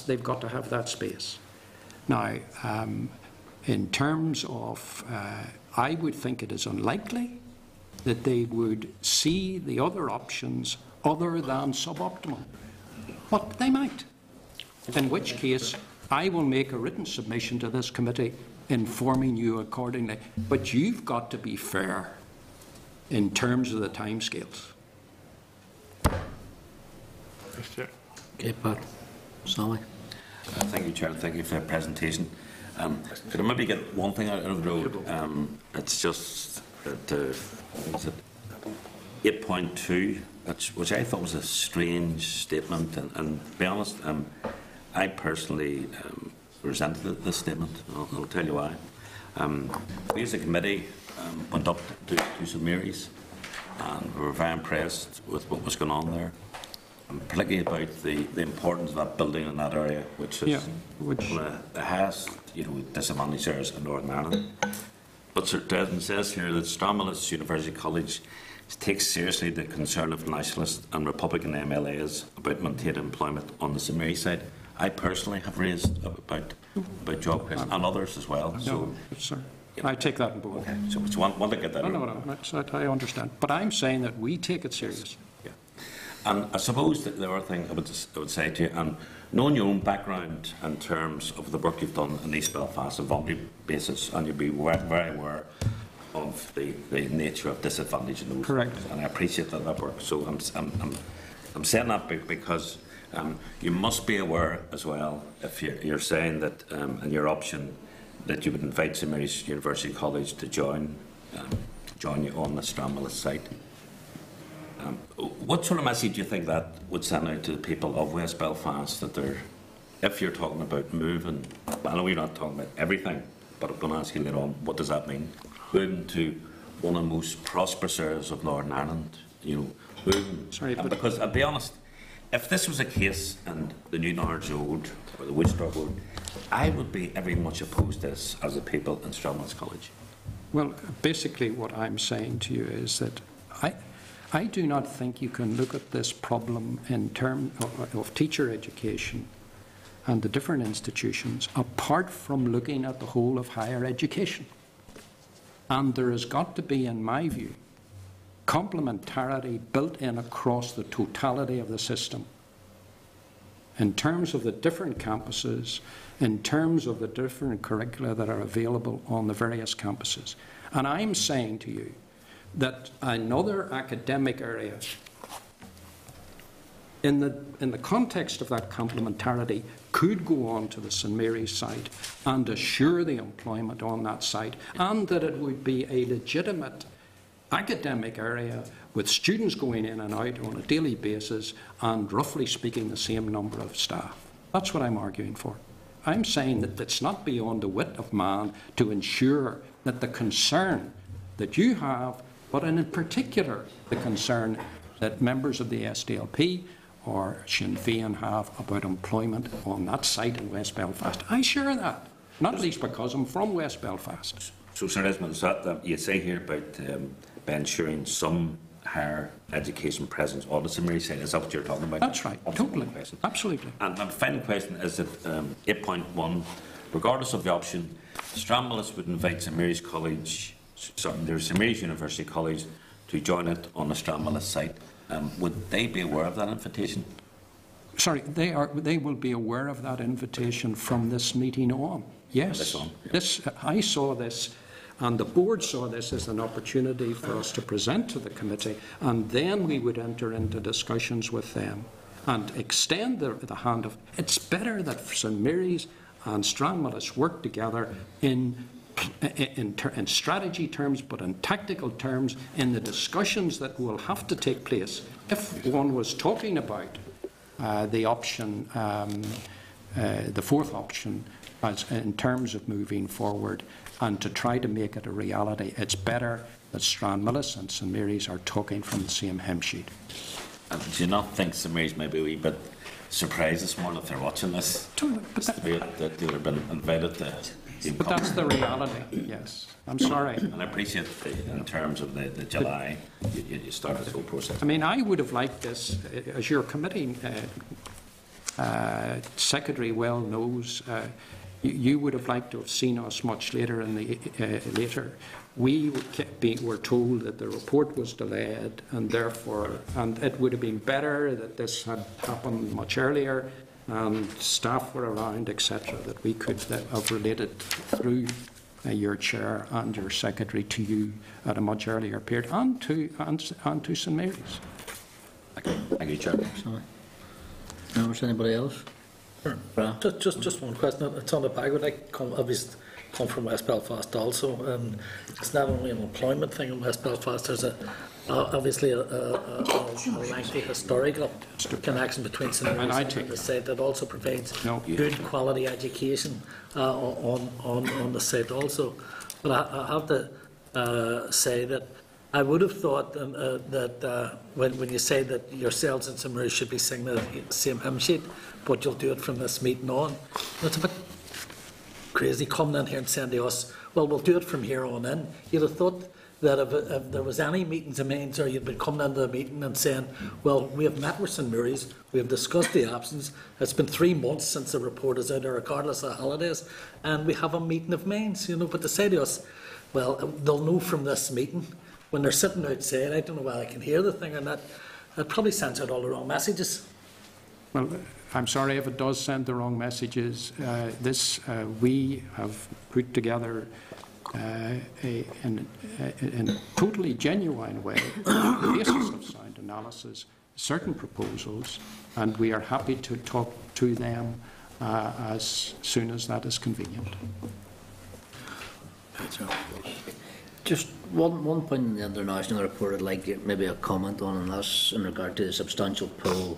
[SPEAKER 3] they've got to have that space. Now, in terms of, I would think it is unlikely that they would see the other options other than suboptimal. But they might. In which case, I will make a written submission to this committee informing you accordingly. But you've got to be fair in terms of the timescales.
[SPEAKER 1] Okay, Pat. Sally.
[SPEAKER 2] Thank you, Chair. Thank you for the presentation. Could I maybe get one thing out of the road? It's just that, 8.2, which I thought was a strange statement, and to be honest, I personally resented this statement. I'll tell you why. We as a committee went up to St Mary's, and we were very impressed with what was going on there, and particularly about the importance of that building in that area, which is one of the highest disadvantaged areas in Northern Ireland. But Sir Desmond says here that Stranmillis University College takes seriously the concern of nationalist and Republican MLAs about maintaining employment on the St Mary's side. I personally have raised about job creation, and others as well.
[SPEAKER 3] No, sir. I take that on board.
[SPEAKER 2] Okay, so want to get that.
[SPEAKER 3] No, I understand. But I'm saying that we take it seriously.
[SPEAKER 2] Yeah. And I suppose that the other thing I would say to you, and knowing your own background in terms of the work you've done in East Belfast on a voluntary basis, and you'll be very aware of the nature of disadvantage in those.
[SPEAKER 3] Correct.
[SPEAKER 2] Areas, and I appreciate that work. So I'm saying that because you must be aware as well, if you're saying that in your option that you would invite St Mary's University College to join you on the Stranmillis site. What sort of message do you think that would send out to the people of West Belfast, that if you're talking about moving, I know you're not talking about everything, but I'm going to ask you later on, what does that mean? Moving to one of the most prosperous areas of Northern Ireland. You know,
[SPEAKER 3] Sorry,
[SPEAKER 2] and
[SPEAKER 3] but-
[SPEAKER 2] because I'll be honest, if this was a case and the New Norwich Road or the Woodstock Road, I would be very much opposed to this as the people in Stromness College.
[SPEAKER 3] Well, basically what I'm saying to you is that I do not think you can look at this problem in terms of teacher education and the different institutions apart from looking at the whole of higher education. And there has got to be, in my view, complementarity built in across the totality of the system in terms of the different campuses, in terms of the different curricula that are available on the various campuses. And I'm saying to you that another academic area in the context of that complementarity could go on to the St Mary's site and assure the employment on that site, and that it would be a legitimate academic area with students going in and out on a daily basis and, roughly speaking, the same number of staff. That's what I'm arguing for. I'm saying that it's not beyond the wit of man to ensure that the concern that you have, but in particular the concern that members of the SDLP or Sinn Féin have about employment on that site in West Belfast. I share that, not least because I'm from West Belfast.
[SPEAKER 2] So, Sir Desmond, is that you say here about by ensuring some higher education presence on the St Mary's site? Is that what you're talking about?
[SPEAKER 3] That's right,
[SPEAKER 2] That's
[SPEAKER 3] totally,
[SPEAKER 2] one question.
[SPEAKER 3] absolutely.
[SPEAKER 2] And my final question is that 8.1, regardless of the option, Stranmillis would invite St Mary's College, there's St Mary's University College, to join it on the Stranmillis site. Would they be aware of that invitation?
[SPEAKER 3] Sorry, they will be aware of that invitation from this meeting on. Yes.
[SPEAKER 2] This on, yeah.
[SPEAKER 3] I saw this, and the board saw this as an opportunity for us to present to the committee, and then we would enter into discussions with them and extend the hand of. It's better that St Mary's and Stranmillis work together in strategy terms, but in tactical terms, in the discussions that will have to take place. If one was talking about the option, the fourth option, as in terms of moving forward and to try to make it a reality, it's better that Stranmillis and St Mary's are talking from the same hymn sheet.
[SPEAKER 2] And do you not think St Mary's may be a wee bit surprised this morning if they're watching this? That they would have been invited to.
[SPEAKER 3] But that's the reality, yes. I'm sorry.
[SPEAKER 2] And I appreciate in terms of the July, you started the whole process.
[SPEAKER 3] I mean, I would have liked this, as your committee secretary well knows, you would have liked to have seen us much later in the later. We were told that the report was delayed, and therefore, and it would have been better that this had happened much earlier, and staff were around, etc., that we could have related through your chair and your secretary to you at a much earlier period, and to St Mary's.
[SPEAKER 2] Thank you, Chair.
[SPEAKER 1] Sorry. No, is anybody else?
[SPEAKER 7] Sure.
[SPEAKER 1] Bra?
[SPEAKER 7] Just one question. It's on the back. I obviously come from West Belfast also, and it's not only an employment thing in West Belfast. There's obviously a lengthy historical connection between St Mary's and the site that also provides good quality education on the site also. But I have to say that I would have thought that when you say that yourselves and St Mary's should be singing the same hymn sheet, but you'll do it from this meeting on, it's a bit crazy coming in here and saying to us, well, we'll do it from here on in. You'd have thought that if there was any meetings of minds, or you'd been coming into the meeting and saying, well, we have met with St Mary's, we have discussed the absence, it's been 3 months since the report is out, regardless of holidays, and we have a meeting of minds, but to say to us, well, they'll know from this meeting, when they're sitting outside, I don't know whether I can hear the thing or not, it probably sends out all the wrong messages.
[SPEAKER 3] Well, I'm sorry if it does send the wrong messages. We have put together in a totally genuine way, on the basis of sound analysis, certain proposals, and we are happy to talk to them as soon as that is convenient.
[SPEAKER 1] Just one point in the international report I'd like maybe a comment on, and that's in regard to the substantial pool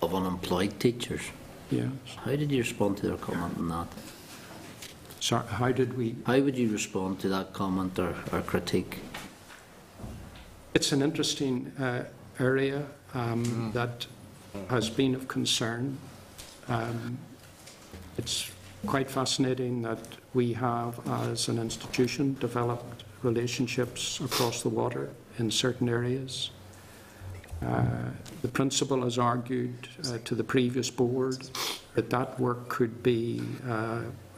[SPEAKER 1] of unemployed teachers.
[SPEAKER 3] Yes.
[SPEAKER 1] How did you respond to their comment on that?
[SPEAKER 3] Sorry, how did we?
[SPEAKER 1] How would you respond to that comment or critique?
[SPEAKER 3] It's an interesting area that has been of concern. It's quite fascinating that we have, as an institution, developed relationships across the water in certain areas. The principal has argued to the previous board that that work could be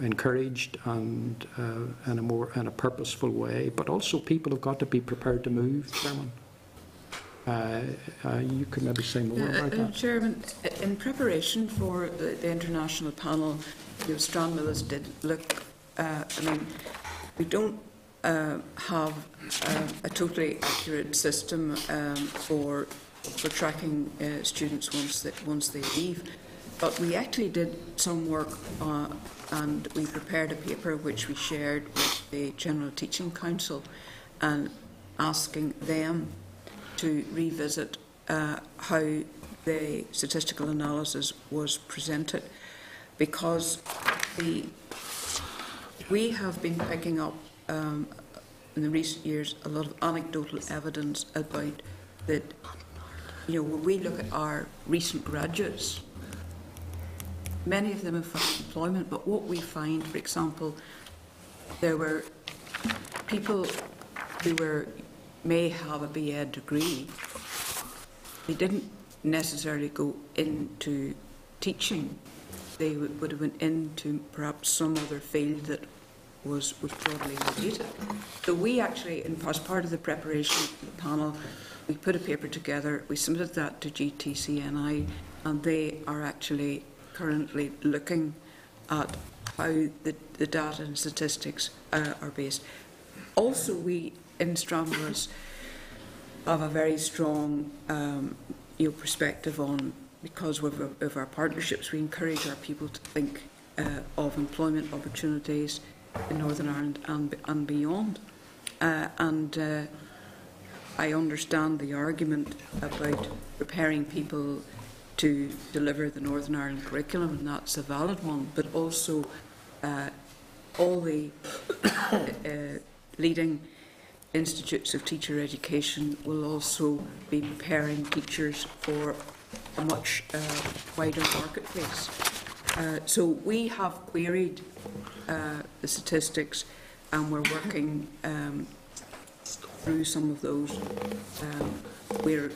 [SPEAKER 3] encouraged and in a purposeful way, but also people have got to be prepared to move, Chairman. You could maybe say more about that.
[SPEAKER 5] Chairman, in preparation for the international panel, Stranmillis did look, I mean, we don't have a totally accurate system for tracking students once they leave, but we actually did some work and we prepared a paper which we shared with the General Teaching Council and asking them to revisit how the statistical analysis was presented, because we have been picking up in the recent years a lot of anecdotal evidence about that. When we look at our recent graduates, many of them have found employment, but what we find, for example, there were people who may have a BA degree. They didn't necessarily go into teaching. They would have went into perhaps some other field that was broadly related. So we actually, as part of the preparation of the panel, we put a paper together, we submitted that to GTCNI, and they are actually currently looking at how the data and statistics are based. Also, we in Stranmillis have a very strong perspective on, because of our partnerships, we encourage our people to think of employment opportunities in Northern Ireland and beyond. I understand the argument about preparing people to deliver the Northern Ireland curriculum, and that's a valid one, but also all the leading institutes of teacher education will also be preparing teachers for a much wider marketplace. So we have queried the statistics, and we're working through some of those. We've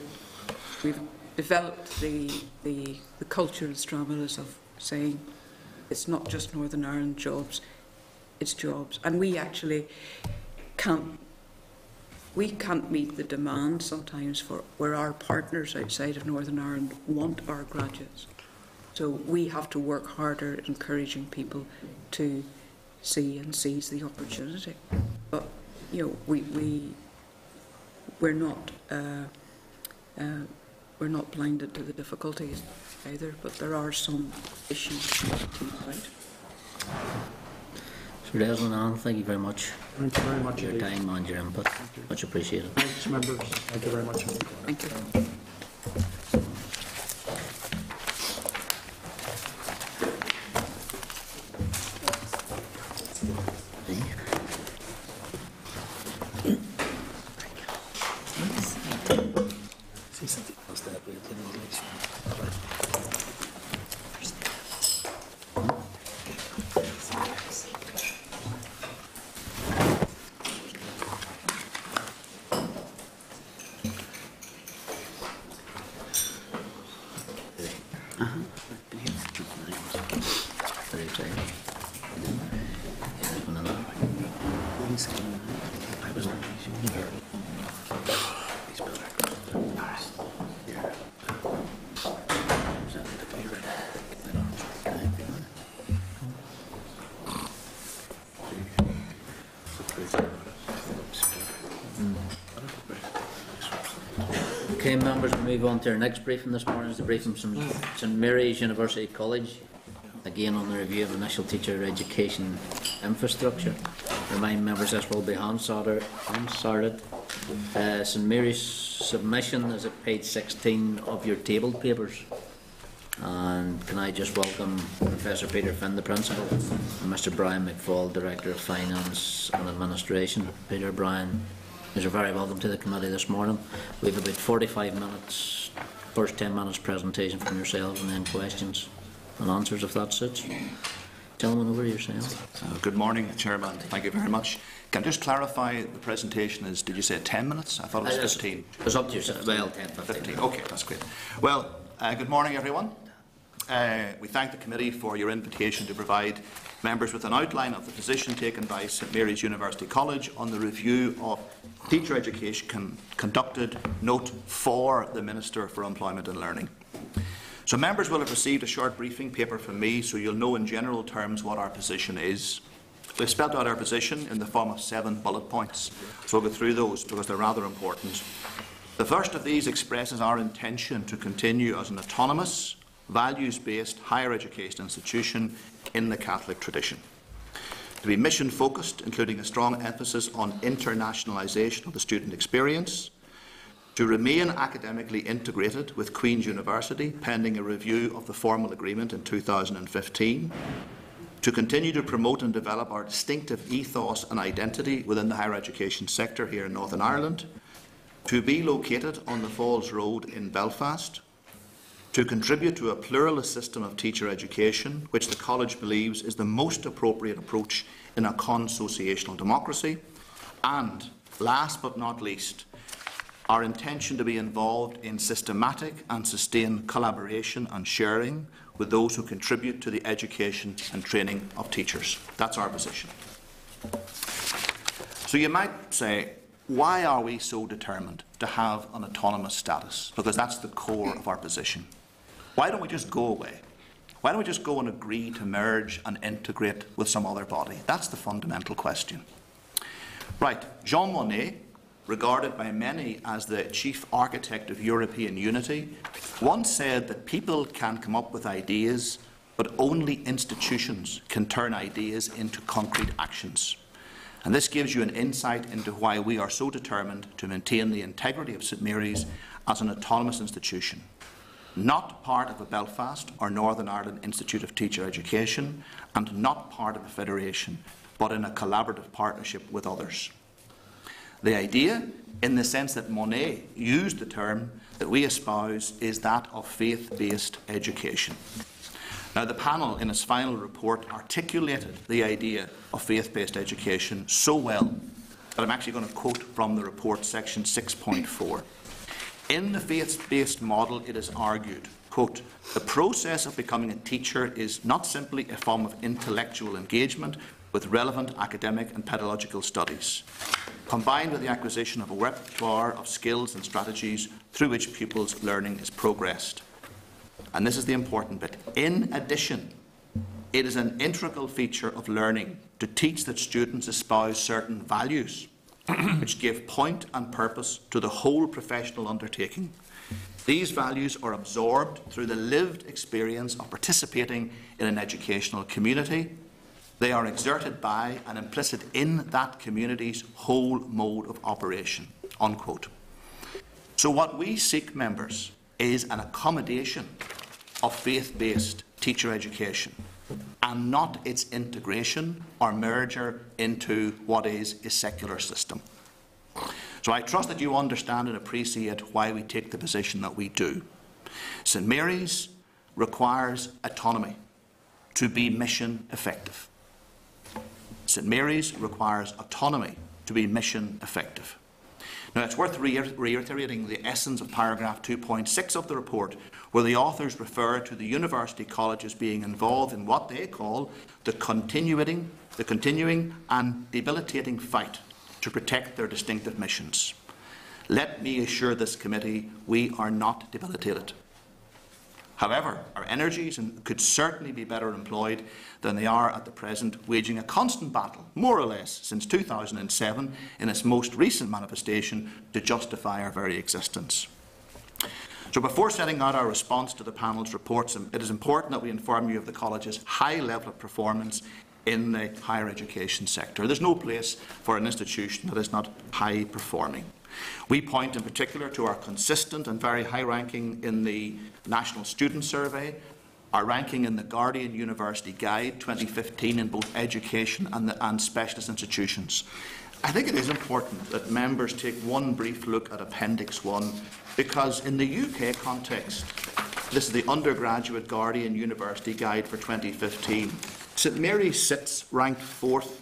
[SPEAKER 5] developed the culture of Stranmillis of saying it's not just Northern Ireland jobs, it's jobs, and we actually can't meet the demand sometimes for where our partners outside of Northern Ireland want our graduates. So we have to work harder at encouraging people to see and seize the opportunity. But we're not blinded to the difficulties either, but there are some issues to keep out.
[SPEAKER 1] Sir Desmond Allen, thank you very much.
[SPEAKER 3] Thank you very much
[SPEAKER 1] for your time and your input. Much appreciated.
[SPEAKER 3] Thanks, members. Thank you very much.
[SPEAKER 5] Thank you.
[SPEAKER 1] Okay, members, we move on to our next briefing this morning. Is the briefing from St Mary's University College, again on the review of initial teacher education infrastructure. Remind members this will be hand-sorted. St Mary's submission is at page 16 of your tabled papers. And can I just welcome Professor Peter Finn, the Principal, and Mr Brian McFall, Director of Finance and Administration. Peter, Brian, You're very welcome to the committee this morning. We have about 45 minutes, first 10 minutes presentation from yourselves and then questions and answers if that suits. Gentlemen, over to yourselves.
[SPEAKER 8] Good morning, Chairman. Thank you very much. Can I just clarify, the presentation is, did you say 10 minutes? I thought it was 15.
[SPEAKER 1] It's up to yourself. Well, 10, 15.
[SPEAKER 8] 15. Okay, that's great. Well, good morning, everyone. We thank the committee for your invitation to provide members with an outline of the position taken by St Mary's University College on the review of teacher education conducted, note, for the Minister for Employment and Learning. So members will have received a short briefing paper from me, so you'll know in general terms what our position is. We've spelled out our position in the form of 7 bullet points, so I'll go through those because they're rather important. The first of these expresses our intention to continue as an autonomous, values-based higher education institution in the Catholic tradition. To be mission-focused, including a strong emphasis on internationalisation of the student experience. To remain academically integrated with Queen's University, pending a review of the formal agreement in 2015. To continue to promote and develop our distinctive ethos and identity within the higher education sector here in Northern Ireland. To be located on the Falls Road in Belfast. To contribute to a pluralist system of teacher education, which the College believes is the most appropriate approach in a consociational democracy. And, last but not least, our intention to be involved in systematic and sustained collaboration and sharing with those who contribute to the education and training of teachers. That's our position. So you might say, why are we so determined to have an autonomous status? Because that's the core of our position. Why don't we just go away? Why don't we just go and agree to merge and integrate with some other body? That's the fundamental question. Right, Jean Monnet, regarded by many as the chief architect of European unity, once said that people can come up with ideas, but only institutions can turn ideas into concrete actions. And this gives you an insight into why we are so determined to maintain the integrity of St Mary's as an autonomous institution, not part of a Belfast or Northern Ireland Institute of Teacher Education, and not part of a federation, but in a collaborative partnership with others. The idea, in the sense that Monnet used the term that we espouse, is that of faith-based education. Now, the panel, in its final report, articulated the idea of faith-based education so well that I'm actually going to quote from the report, section 6.4. In the faith-based model, it is argued, quote, the process of becoming a teacher is not simply a form of intellectual engagement with relevant academic and pedagogical studies, combined with the acquisition of a repertoire of skills and strategies through which pupils' learning is progressed. And this is the important bit. In addition, it is an integral feature of learning to teach that students espouse certain values which give point and purpose to the whole professional undertaking. These values are absorbed through the lived experience of participating in an educational community. They are exerted by and implicit in that community's whole mode of operation, unquote. So what we seek, members, is an accommodation of faith-based teacher education and not its integration or merger into what is a secular system. So I trust that you understand and appreciate why we take the position that we do. St Mary's requires autonomy to be mission effective. St Mary's requires autonomy to be mission effective. Now, it's worth reiterating the essence of paragraph 2.6 of the report, where the authors refer to the university colleges being involved in what they call the continuing and debilitating fight to protect their distinctive missions. Let me assure this committee we are not debilitated. However, our energies could certainly be better employed than they are at the present, waging a constant battle, more or less, since 2007, in its most recent manifestation, to justify our very existence. So before setting out our response to the panel's reports, it is important that we inform you of the college's high level of performance in the higher education sector. There's no place for an institution that is not high performing. We point in particular to our consistent and very high ranking in the National Student Survey, our ranking in the Guardian University Guide 2015 in both education and specialist institutions, I think it is important that members take one brief look at Appendix 1, because in the UK context, this is the Undergraduate Guardian University Guide for 2015. St Mary's sits ranked 4th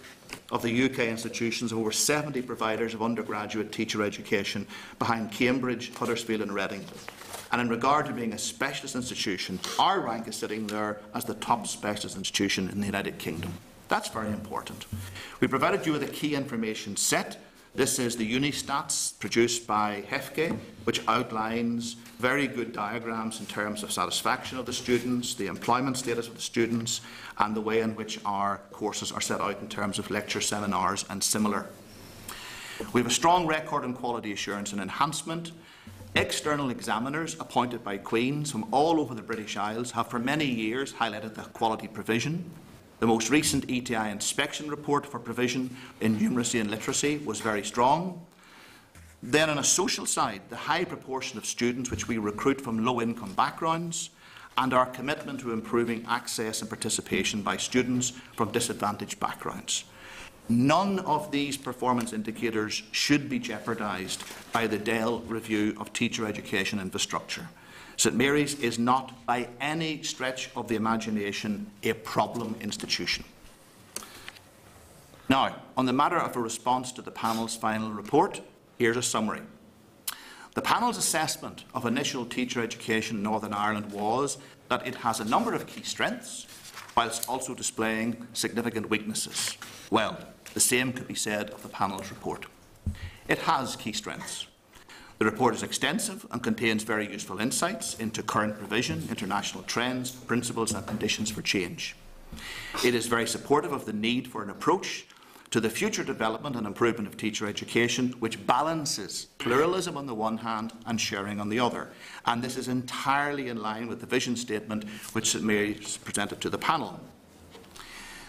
[SPEAKER 8] of the UK institutions of over 70 providers of undergraduate teacher education, behind Cambridge, Huddersfield and Reading. And in regard to being a specialist institution, our rank is sitting there as the top specialist institution in the United Kingdom. That's very important. We provided you with a key information set. This is the Unistats produced by HEFGE, which outlines very good diagrams in terms of satisfaction of the students, the employment status of the students, and the way in which our courses are set out in terms of lecture seminars and similar. We have a strong record in quality assurance and enhancement. External examiners appointed by Queen's from all over the British Isles have for many years highlighted the quality provision. The most recent ETI inspection report for provision in numeracy and literacy was very strong. Then on a social side, the high proportion of students which we recruit from low-income backgrounds, and our commitment to improving access and participation by students from disadvantaged backgrounds. None of these performance indicators should be jeopardised by the Dell review of teacher education infrastructure. St Mary's is not, by any stretch of the imagination, a problem institution. Now, on the matter of a response to the panel's final report, here's a summary. The panel's assessment of initial teacher education in Northern Ireland was that it has a number of key strengths, whilst also displaying significant weaknesses. Well, the same could be said of the panel's report. It has key strengths. The report is extensive and contains very useful insights into current provision, international trends, principles and conditions for change. It is very supportive of the need for an approach to the future development and improvement of teacher education which balances pluralism on the one hand and sharing on the other. And this is entirely in line with the vision statement which St Mary's presented to the panel.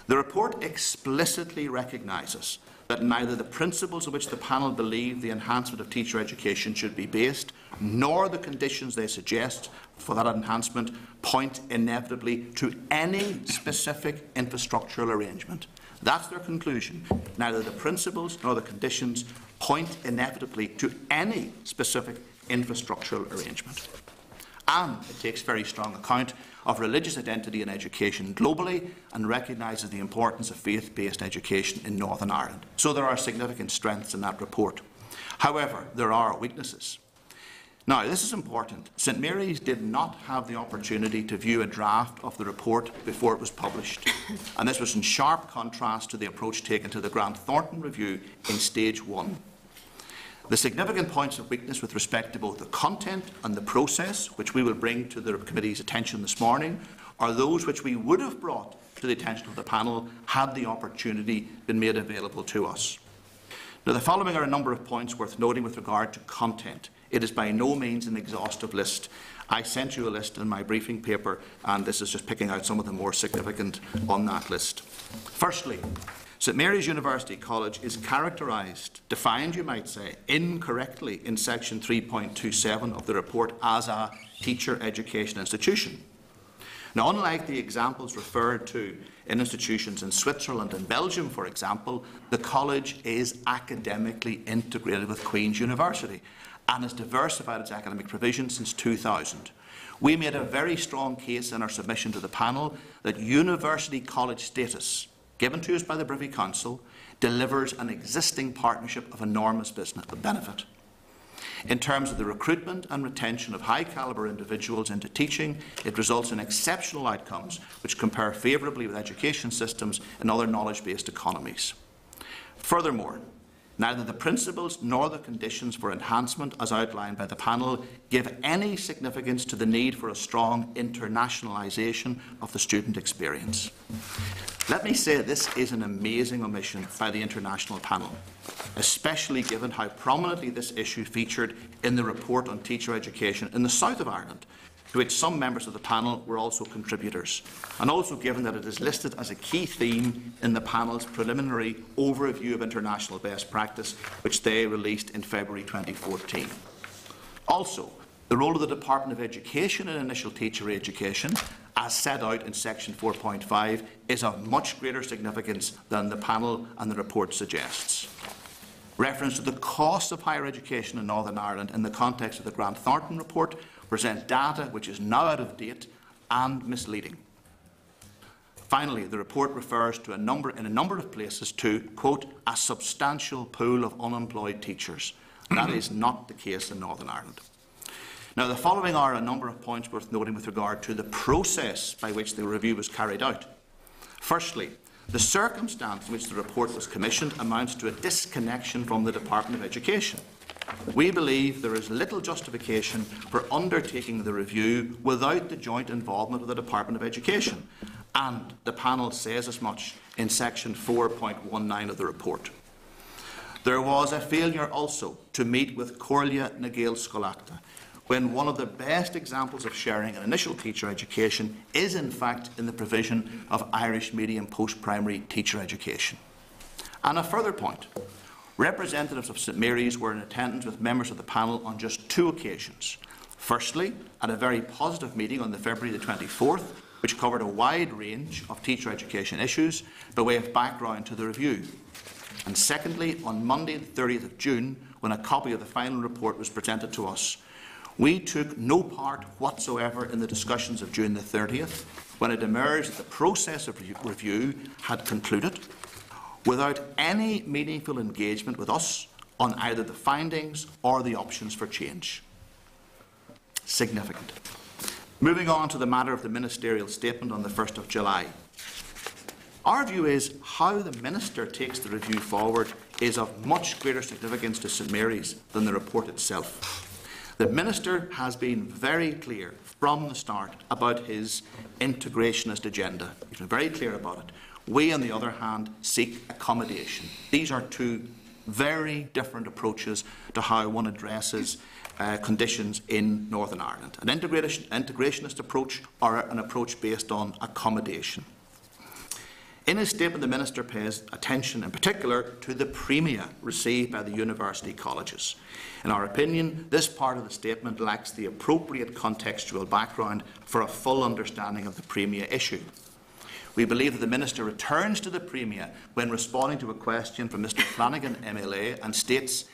[SPEAKER 8] The report explicitly recognises that neither the principles on which the panel believe the enhancement of teacher education should be based, nor the conditions they suggest for that enhancement point inevitably to any specific infrastructural arrangement. That's their conclusion. Neither the principles nor the conditions point inevitably to any specific infrastructural arrangement. And it takes very strong account of religious identity in education globally and recognises the importance of faith-based education in Northern Ireland. So there are significant strengths in that report. However, there are weaknesses. Now, this is important. St Mary's did not have the opportunity to view a draft of the report before it was published, and this was in sharp contrast to the approach taken to the Grant Thornton review in Stage 1. The significant points of weakness with respect to both the content and the process, which we will bring to the committee's attention this morning, are those which we would have brought to the attention of the panel had the opportunity been made available to us. Now, the following are a number of points worth noting with regard to content. It is by no means an exhaustive list. I sent you a list in my briefing paper, and this is just picking out some of the more significant on that list. Firstly, St Mary's University College is characterised, defined you might say, incorrectly in section 3.27 of the report as a teacher education institution. Now, unlike the examples referred to in institutions in Switzerland and Belgium, for example, the college is academically integrated with Queen's University and has diversified its academic provision since 2000. We made a very strong case in our submission to the panel that university college status, given to us by the Privy Council, delivers an existing partnership of enormous benefit. In terms of the recruitment and retention of high-calibre individuals into teaching, it results in exceptional outcomes which compare favourably with education systems in other knowledge-based economies. Furthermore, neither the principles nor the conditions for enhancement, as outlined by the panel, give any significance to the need for a strong internationalisation of the student experience. Let me say this is an amazing omission by the international panel, especially given how prominently this issue featured in the report on teacher education in the south of Ireland, to which some members of the panel were also contributors, and also given that it is listed as a key theme in the panel's preliminary overview of international best practice, which they released in February 2014. Also, the role of the Department of Education in initial teacher education, as set out in section 4.5, is of much greater significance than the panel and the report suggests. Reference to the cost of higher education in Northern Ireland in the context of the Grant Thornton report present data which is now out of date and misleading. Finally, the report refers to in a number of places to, quote, a substantial pool of unemployed teachers. That is not the case in Northern Ireland. Now, the following are a number of points worth noting with regard to the process by which the review was carried out. Firstly, the circumstance in which the report was commissioned amounts to a disconnection from the Department of Education. We believe there is little justification for undertaking the review without the joint involvement of the Department of Education, and the panel says as much in section 4.19 of the report. There was a failure also to meet with Corlia na Gael Scoilachta, when one of the best examples of sharing an initial teacher education is in fact in the provision of Irish medium post-primary teacher education. And a further point, representatives of St Mary's were in attendance with members of the panel on just 2 occasions. Firstly, at a very positive meeting on the February the 24th, which covered a wide range of teacher education issues by way of background to the review. And secondly, on Monday the 30th of June, when a copy of the final report was presented to us. We took no part whatsoever in the discussions of June the 30th, when it emerged that the process of review had concluded, without any meaningful engagement with us on either the findings or the options for change. Significant. Moving on to the matter of the ministerial statement on the 1st of July. Our view is how the Minister takes the review forward is of much greater significance to St Mary's than the report itself. The Minister has been very clear from the start about his integrationist agenda. He's been very clear about it. We, on the other hand, seek accommodation. These are 2 very different approaches to how one addresses conditions in Northern Ireland. An integrationist approach or an approach based on accommodation. In his statement, the Minister pays attention in particular to the premia received by the university colleges. In our opinion, this part of the statement lacks the appropriate contextual background for a full understanding of the premia issue. We believe that the Minister returns to the premia when responding to a question from Mr Flanagan MLA and states,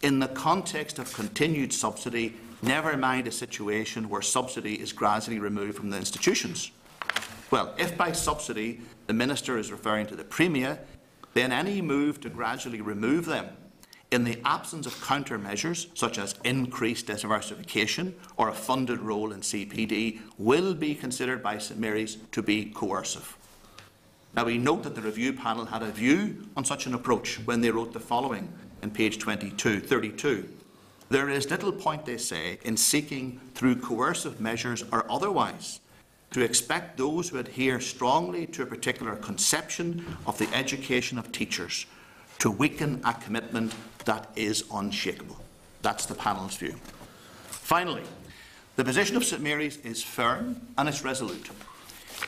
[SPEAKER 8] in the context of continued subsidy, never mind a situation where subsidy is gradually removed from the institutions. Well, if by subsidy the Minister is referring to the premia, then any move to gradually remove them in the absence of countermeasures such as increased diversification or a funded role in CPD will be considered by St Mary's to be coercive. Now, we note that the review panel had a view on such an approach when they wrote the following in page 32. There is little point, they say, in seeking through coercive measures or otherwise to expect those who adhere strongly to a particular conception of the education of teachers to weaken a commitment that is unshakable. That's the panel's view. Finally, the position of St Mary's is firm and it's resolute.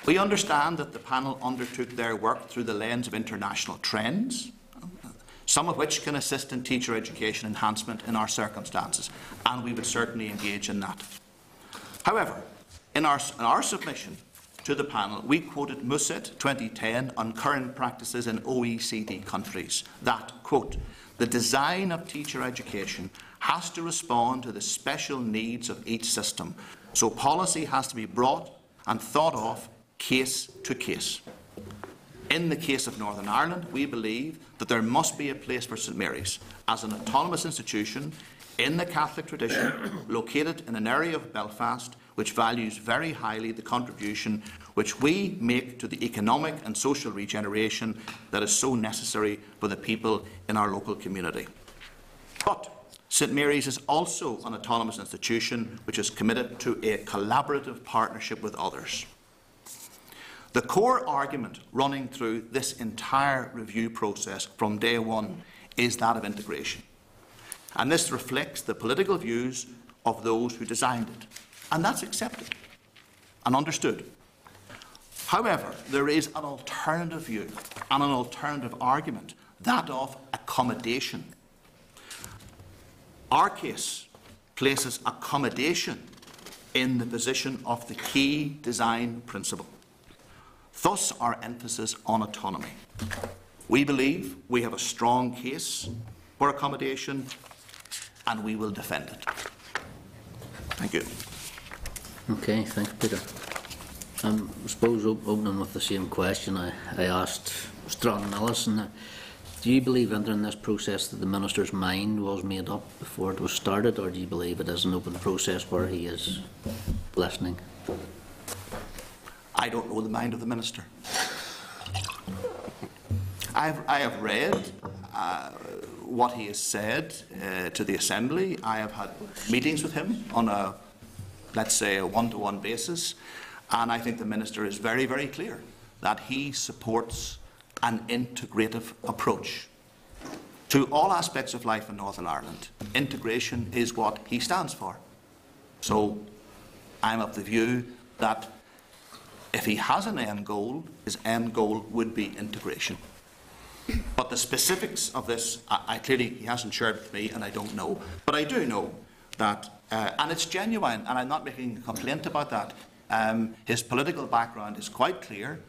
[SPEAKER 8] We understand that the panel undertook their work through the lens of international trends, some of which can assist in teacher education enhancement in our circumstances, and we would certainly engage in that. However, in our submission to the panel, we quoted MUSIT 2010 on current practices in OECD countries that, quote, the design of teacher education has to respond to the special needs of each system, so policy has to be brought and thought of case to case. In the case of Northern Ireland, we believe that there must be a place for St Mary's as an autonomous institution in the Catholic tradition, located in an area of Belfast which values very highly the contribution which we make to the economic and social regeneration that is so necessary for the people in our local community. But St Mary's is also an autonomous institution which is committed to a collaborative partnership with others. The core argument running through this entire review process from day one is that of integration. And this reflects the political views of those who designed it. And that's accepted and understood. However, there is an alternative view and an alternative argument, that of accommodation. Our case places accommodation in the position of the key design principle. Thus, our emphasis on autonomy. We believe we have a strong case for accommodation, and we will defend it. Thank you.
[SPEAKER 1] Okay, thanks, Peter. I suppose opening with the same question I asked Strachan Millison, do you believe entering this process that the Minister's mind was made up before it was started, or do you believe it is an open process where he is listening?
[SPEAKER 8] I don't know the mind of the Minister. I have read what he has said to the Assembly. I have had meetings with him on a, let's say, a one-to-one basis, and I think the Minister is very, very clear that he supports an integrative approach to all aspects of life in Northern Ireland. Integration is what he stands for. So I'm of the view that if he has an end goal, his end goal would be integration. But the specifics of this, clearly he hasn't shared with me, and I don't know. But I do know that, and it's genuine, and I'm not making a complaint about that. His political background is quite clear.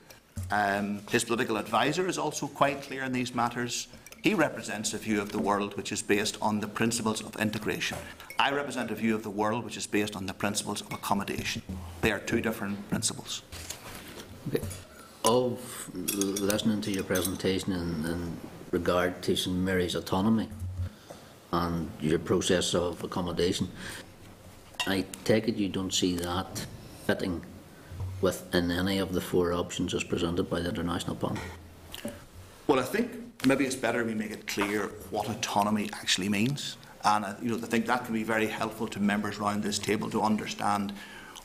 [SPEAKER 8] His political advisor is also quite clear in these matters. He represents a view of the world which is based on the principles of integration. I represent a view of the world which is based on the principles of accommodation. They are two different principles.
[SPEAKER 1] Okay. Of listening to your presentation in regard to St Mary's autonomy and your process of accommodation, I take it you don't see that fitting within any of the four options as presented by the International Panel?
[SPEAKER 8] Well, I think maybe it's better we make it clear what autonomy actually means. And I think that can be very helpful to members around this table to understand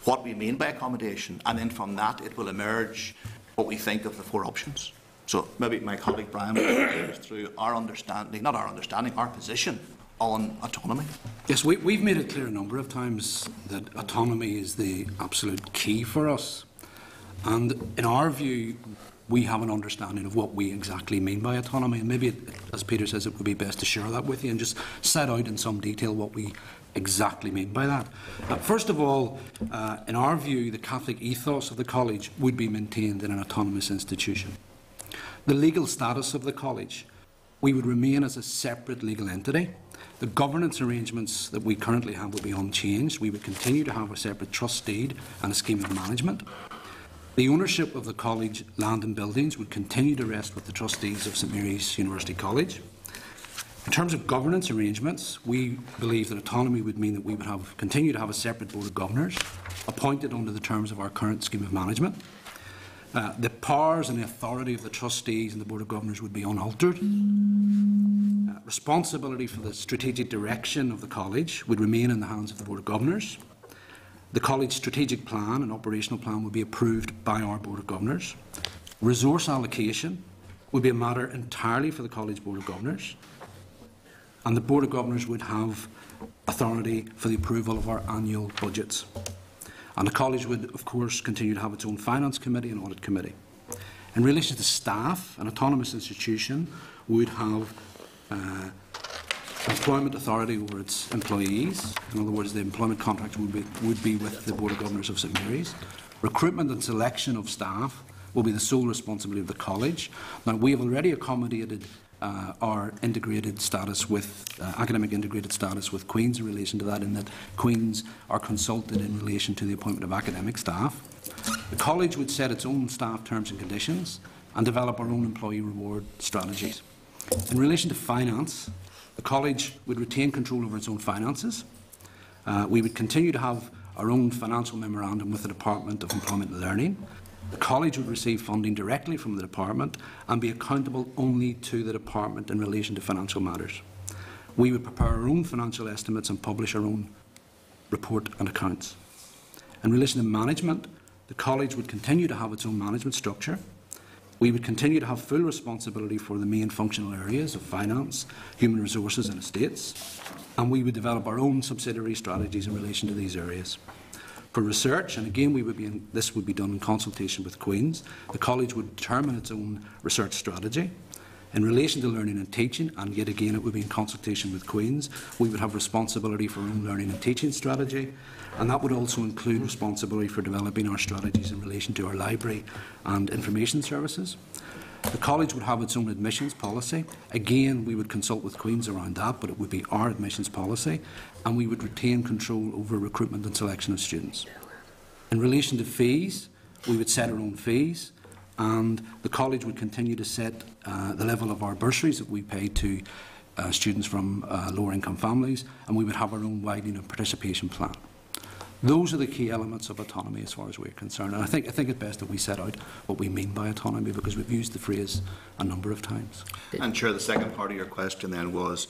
[SPEAKER 8] what we mean by accommodation. And then from that, it will emerge what we think of the four options. So maybe my colleague Brian will take us through our understanding, not our understanding, our position on autonomy.
[SPEAKER 9] Yes, we've made it clear a number of times that autonomy is the absolute key for us. And in our view, we have an understanding of what we exactly mean by autonomy. And maybe, as Peter says, it would be best to share that with you and just set out in some detail what we exactly mean by that. First of all, in our view, the Catholic ethos of the college would be maintained in an autonomous institution. The legal status of the college, we would remain as a separate legal entity. The governance arrangements that we currently have would be unchanged. We would continue to have a separate trust deed and a scheme of management. The ownership of the college land and buildings would continue to rest with the trustees of St Mary's University College. In terms of governance arrangements, we believe that autonomy would mean that we would continue to have a separate board of governors appointed under the terms of our current scheme of management. The powers and the authority of the trustees and the board of governors would be unaltered. Responsibility for the strategic direction of the college would remain in the hands of the board of governors. The college strategic plan and operational plan would be approved by our board of governors. Resource allocation would be a matter entirely for the college board of governors. And the board of governors would have authority for the approval of our annual budgets. And the college would, of course, continue to have its own finance committee and audit committee. In relation to staff, an autonomous institution would have employment authority over its employees. In other words, the employment contract would be with the Board of Governors of St Mary's. Recruitment and selection of staff will be the sole responsibility of the college. Now, we have already accommodated our integrated status with academic integrated status with Queen's in relation to that, in that Queen's are consulted in relation to the appointment of academic staff. The college would set its own staff terms and conditions and develop our own employee reward strategies. In relation to finance, the college would retain control over its own finances. We would continue to have our own financial memorandum with the Department of Employment and Learning. The college would receive funding directly from the department and be accountable only to the department in relation to financial matters. We would prepare our own financial estimates and publish our own report and accounts. In relation to management, the college would continue to have its own management structure. We would continue to have full responsibility for the main functional areas of finance, human resources and estates, and we would develop our own subsidiary strategies in relation to these areas. For research, and again this would be done in consultation with Queen's, the college would determine its own research strategy. In relation to learning and teaching, and yet again it would be in consultation with Queen's, we would have responsibility for our own learning and teaching strategy, and that would also include responsibility for developing our strategies in relation to our library and information services. The college would have its own admissions policy. Again, we would consult with Queen's around that, but it would be our admissions policy, and we would retain control over recruitment and selection of students. In relation to fees, we would set our own fees, and the college would continue to set the level of our bursaries that we pay to students from lower income families, and we would have our own widening and participation plan. Those are the key elements of autonomy as far as we're concerned. And I think it's best that we set out what we mean by autonomy, because we've used the phrase a number of times.
[SPEAKER 8] And Chair, the second part of your question then was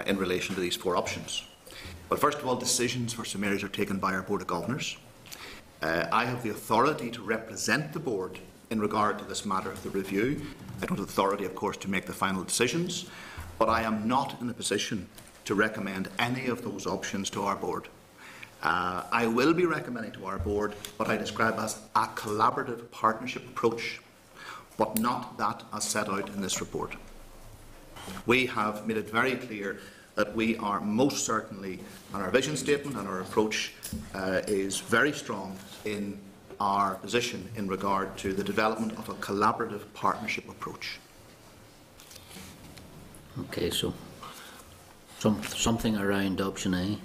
[SPEAKER 8] in relation to these 4 options. Well, first of all, decisions for St Mary's are taken by our Board of Governors. I have the authority to represent the Board in regard to this matter of the review. I don't have the authority, of course, to make the final decisions, but I am not in a position to recommend any of those options to our Board. I will be recommending to our Board what I describe as a collaborative partnership approach, but not that as set out in this report. We have made it very clear that we are most certainly, and our vision statement and our approach is very strong in our position in regard to the development of a collaborative partnership approach.
[SPEAKER 1] Okay, so something around option A.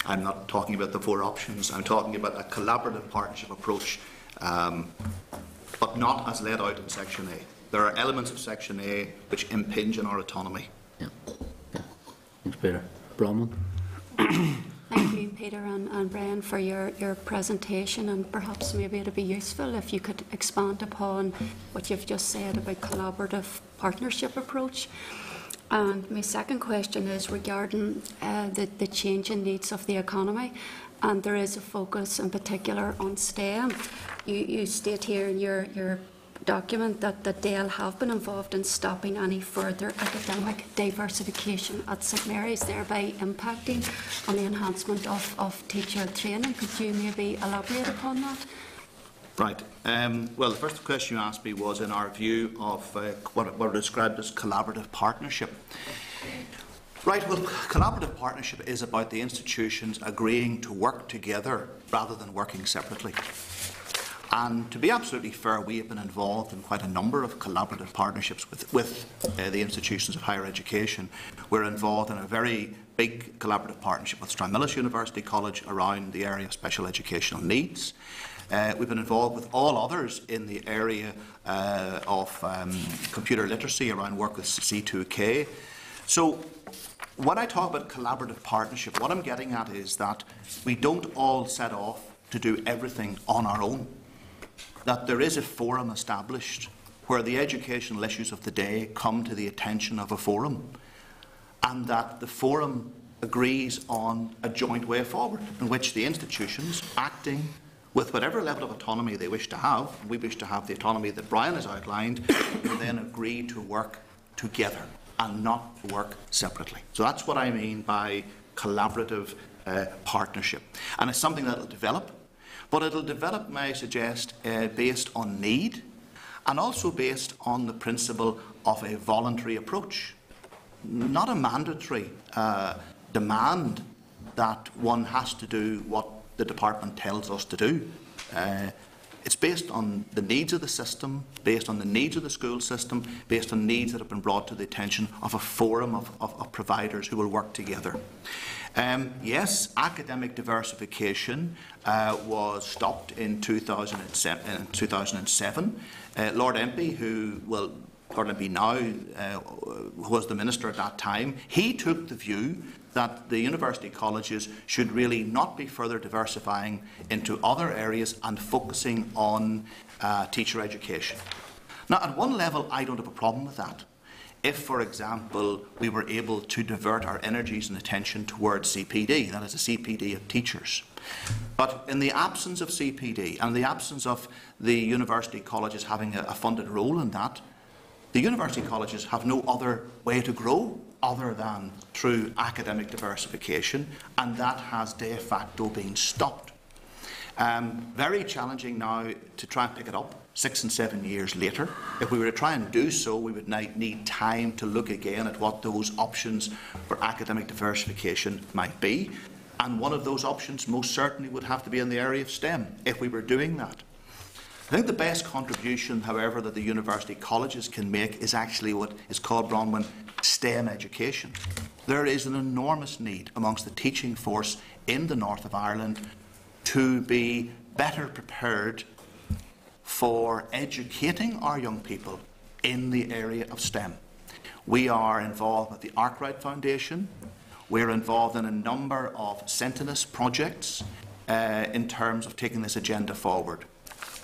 [SPEAKER 8] I'm not talking about the 4 options. I'm talking about a collaborative partnership approach, but not as laid out in Section A. There are elements of Section A which impinge on our autonomy.
[SPEAKER 1] Yeah. Thanks, Peter. Bronwyn?
[SPEAKER 10] Thank you, Peter and Brian, for your presentation, and perhaps maybe it would be useful if you could expand upon what you've just said about collaborative partnership approach. And my second question is regarding the changing needs of the economy, and there is a focus in particular on STEM. You state here in your document that DEL have been involved in stopping any further academic diversification at St Mary's, thereby impacting on the enhancement of teacher training. Could you maybe elaborate upon that?
[SPEAKER 8] Right. Well, the first question you asked me was in our view of what are described as collaborative partnership. Right, well, collaborative partnership is about the institutions agreeing to work together rather than working separately. And to be absolutely fair, we have been involved in quite a number of collaborative partnerships with the institutions of higher education. We're involved in a very big collaborative partnership with Stranmillis University College around the area of special educational needs. We've been involved with all others in the area of computer literacy around work with C2K. So when I talk about collaborative partnership, what I'm getting at is that we don't all set off to do everything on our own. That there is a forum established where the educational issues of the day come to the attention of a forum, and that the forum agrees on a joint way forward in which the institutions acting with whatever level of autonomy they wish to have, and we wish to have the autonomy that Brian has outlined, will then agree to work together and not work separately. So that's what I mean by collaborative partnership. And it's something that will develop, but it will develop, may I suggest, based on need and also based on the principle of a voluntary approach, not a mandatory demand that one has to do what the department tells us to do. It's based on the needs of the system, based on the needs of the school system, based on needs that have been brought to the attention of a forum of providers who will work together. Yes, academic diversification was stopped in 2007. Lord Empey, who will Lord Empey now was the minister at that time, he took the view that the university colleges should really not be further diversifying into other areas and focusing on teacher education. Now, at one level, I don't have a problem with that. If, for example, we were able to divert our energies and attention towards CPD, that is a CPD of teachers. But in the absence of CPD and the absence of the university colleges having a funded role in that, the university colleges have no other way to grow other than through academic diversification, and that has de facto been stopped. Very challenging now to try and pick it up 6 and 7 years later. If we were to try and do so, we would need time to look again at what those options for academic diversification might be. And one of those options most certainly would have to be in the area of STEM, if we were doing that. I think the best contribution, however, that the university colleges can make is actually what is called, Bronwyn, STEM education. There is an enormous need amongst the teaching force in the north of Ireland to be better prepared for educating our young people in the area of STEM. We are involved with the Arkwright Foundation. We're involved in a number of Sentinus projects in terms of taking this agenda forward.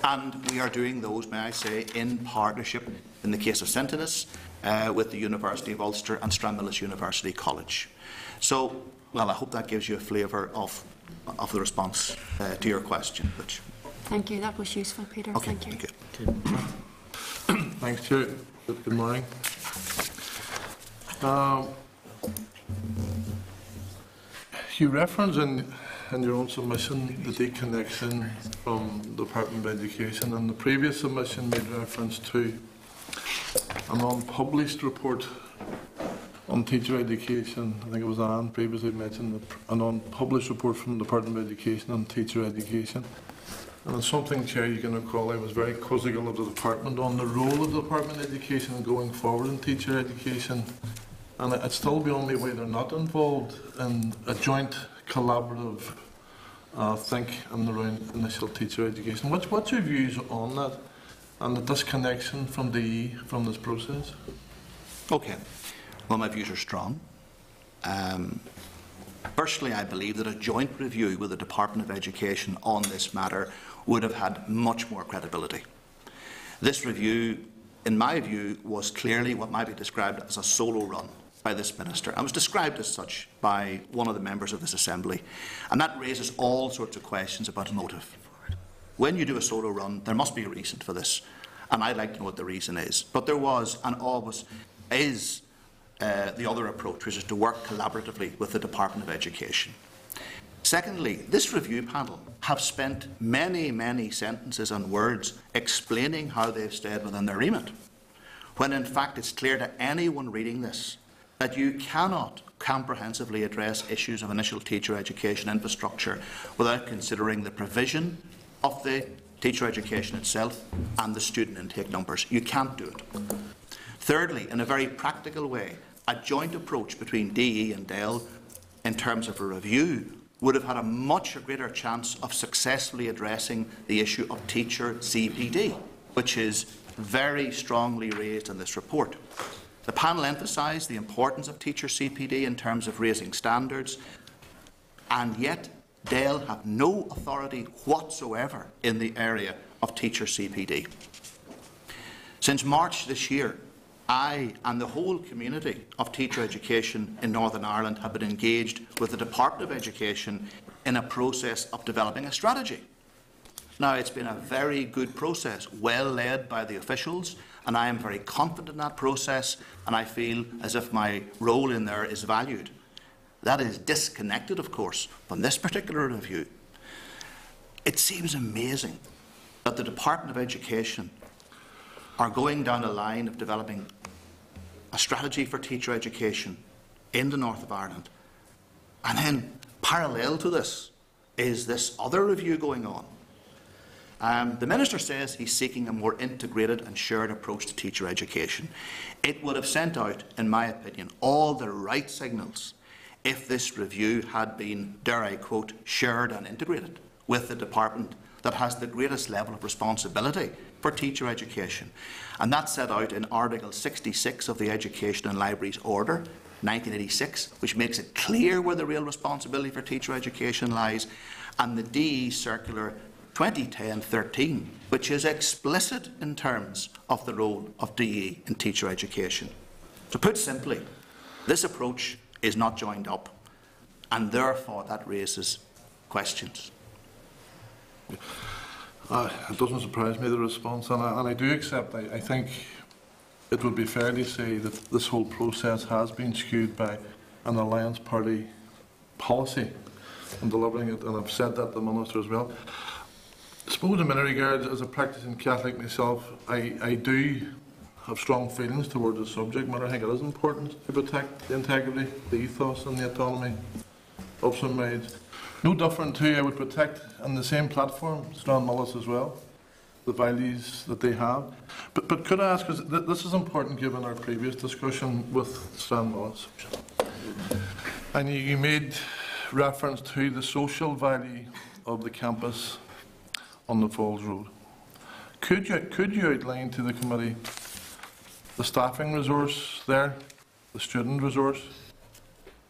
[SPEAKER 8] And we are doing those, may I say, in partnership, in the case of Sentinus, with the University of Ulster and Stranmillis University College. So, well, I hope that gives you a flavour of the response to your question.
[SPEAKER 10] Thank you. That was useful, Peter.
[SPEAKER 8] Okay,
[SPEAKER 10] thank you.
[SPEAKER 6] Thanks, Chair. Good morning. You reference in your own submission the deconnection from the Department of Education, and the previous submission made reference to an unpublished report on teacher education. I think it was Anne previously mentioned an unpublished report from the Department of Education on teacher education. And it's something, Chair, you can recall I was very critical of the department on the role of the Department of Education going forward in teacher education. And it's still beyond me why they're not involved in a joint collaborative think and around initial teacher education. What's your views on that and the disconnection from DE from this process?
[SPEAKER 8] Okay. Well, my views are strong. Personally, I believe that a joint review with the Department of Education on this matter would have had much more credibility. This review, in my view, was clearly what might be described as a solo run by this minister, and was described as such by one of the members of this assembly. And that raises all sorts of questions about motive. When you do a solo run, there must be a reason for this, and I'd like to know what the reason is. But there was, and always is, the other approach, which is to work collaboratively with the Department of Education. Secondly, this review panel have spent many, many sentences and words explaining how they've stayed within their remit, when in fact it's clear to anyone reading this that you cannot comprehensively address issues of initial teacher education infrastructure without considering the provision of the teacher education itself and the student intake numbers. You can't do it. Thirdly, in a very practical way, a joint approach between DE and DEL in terms of a review would have had a much greater chance of successfully addressing the issue of teacher CPD, which is very strongly raised in this report. The panel emphasised the importance of teacher CPD in terms of raising standards, and yet DEL have no authority whatsoever in the area of teacher CPD. Since March this year, I and the whole community of teacher education in Northern Ireland have been engaged with the Department of Education in a process of developing a strategy. Now, it's been a very good process, well led by the officials, and I am very confident in that process, and I feel as if my role in there is valued. That is disconnected, of course, from this particular review. It seems amazing that the Department of Education are going down a line of developing a strategy for teacher education in the north of Ireland. And then, parallel to this, is this other review going on. The Minister says he's seeking a more integrated and shared approach to teacher education. It would have sent out, in my opinion, all the right signals if this review had been, dare I quote, shared and integrated with the department that has the greatest level of responsibility for teacher education. And that's set out in Article 66 of the Education and Libraries Order, 1986, which makes it clear where the real responsibility for teacher education lies, and the DE Circular 2010-13, which is explicit in terms of the role of DE in teacher education. So put simply, this approach is not joined up, and therefore that raises questions.
[SPEAKER 6] It doesn't surprise me, the response, and I do accept. I think it would be fair to say that this whole process has been skewed by an Alliance Party policy in delivering it, and I've said that to the Minister as well. I suppose in many regards, as a practicing Catholic myself, I do have strong feelings towards the subject matter. I think it is important to protect the integrity, the ethos and the autonomy of St Mary's. No different to I would protect on the same platform Stranmillis as well. the values that they have. But could I ask, because this is important given our previous discussion with Stranmillis, and you made reference to the social value of the campus on the Falls Road. Could you outline to the committee the staffing resource there, the student resource?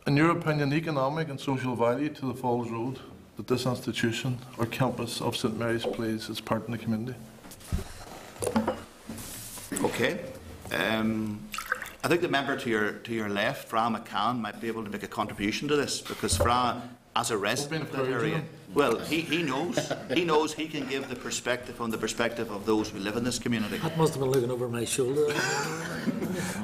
[SPEAKER 6] In your opinion, the economic and social value to the Falls Road that this institution or campus of St Mary's plays its part in the community?
[SPEAKER 8] Okay. I think the member to your left, Fra McCann, might be able to make a contribution to this, because Fra, as a resident of that area, well, he knows he can give the perspective from the perspective of those who live in this community.
[SPEAKER 7] That must have been looking over my shoulder.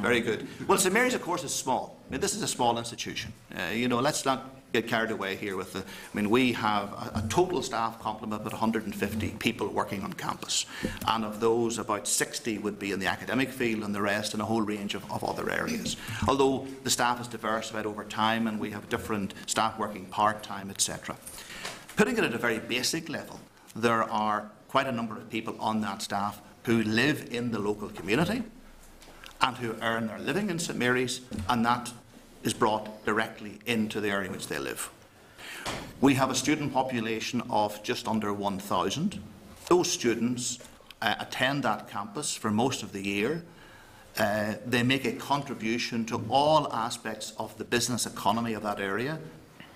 [SPEAKER 8] Very good. Well, St Mary's, of course, is small. I mean, this is a small institution. Let's not get carried away here with the... I mean, we have a total staff complement of 150 people working on campus. And of those, about 60 would be in the academic field and the rest in a whole range of other areas. Although the staff is diversified over time and we have different staff working part-time, etc. Putting it at a very basic level, there are quite a number of people on that staff who live in the local community and who earn their living in St Mary's, and that is brought directly into the area in which they live. We have a student population of just under 1,000. Those students attend that campus for most of the year. They make a contribution to all aspects of the business economy of that area,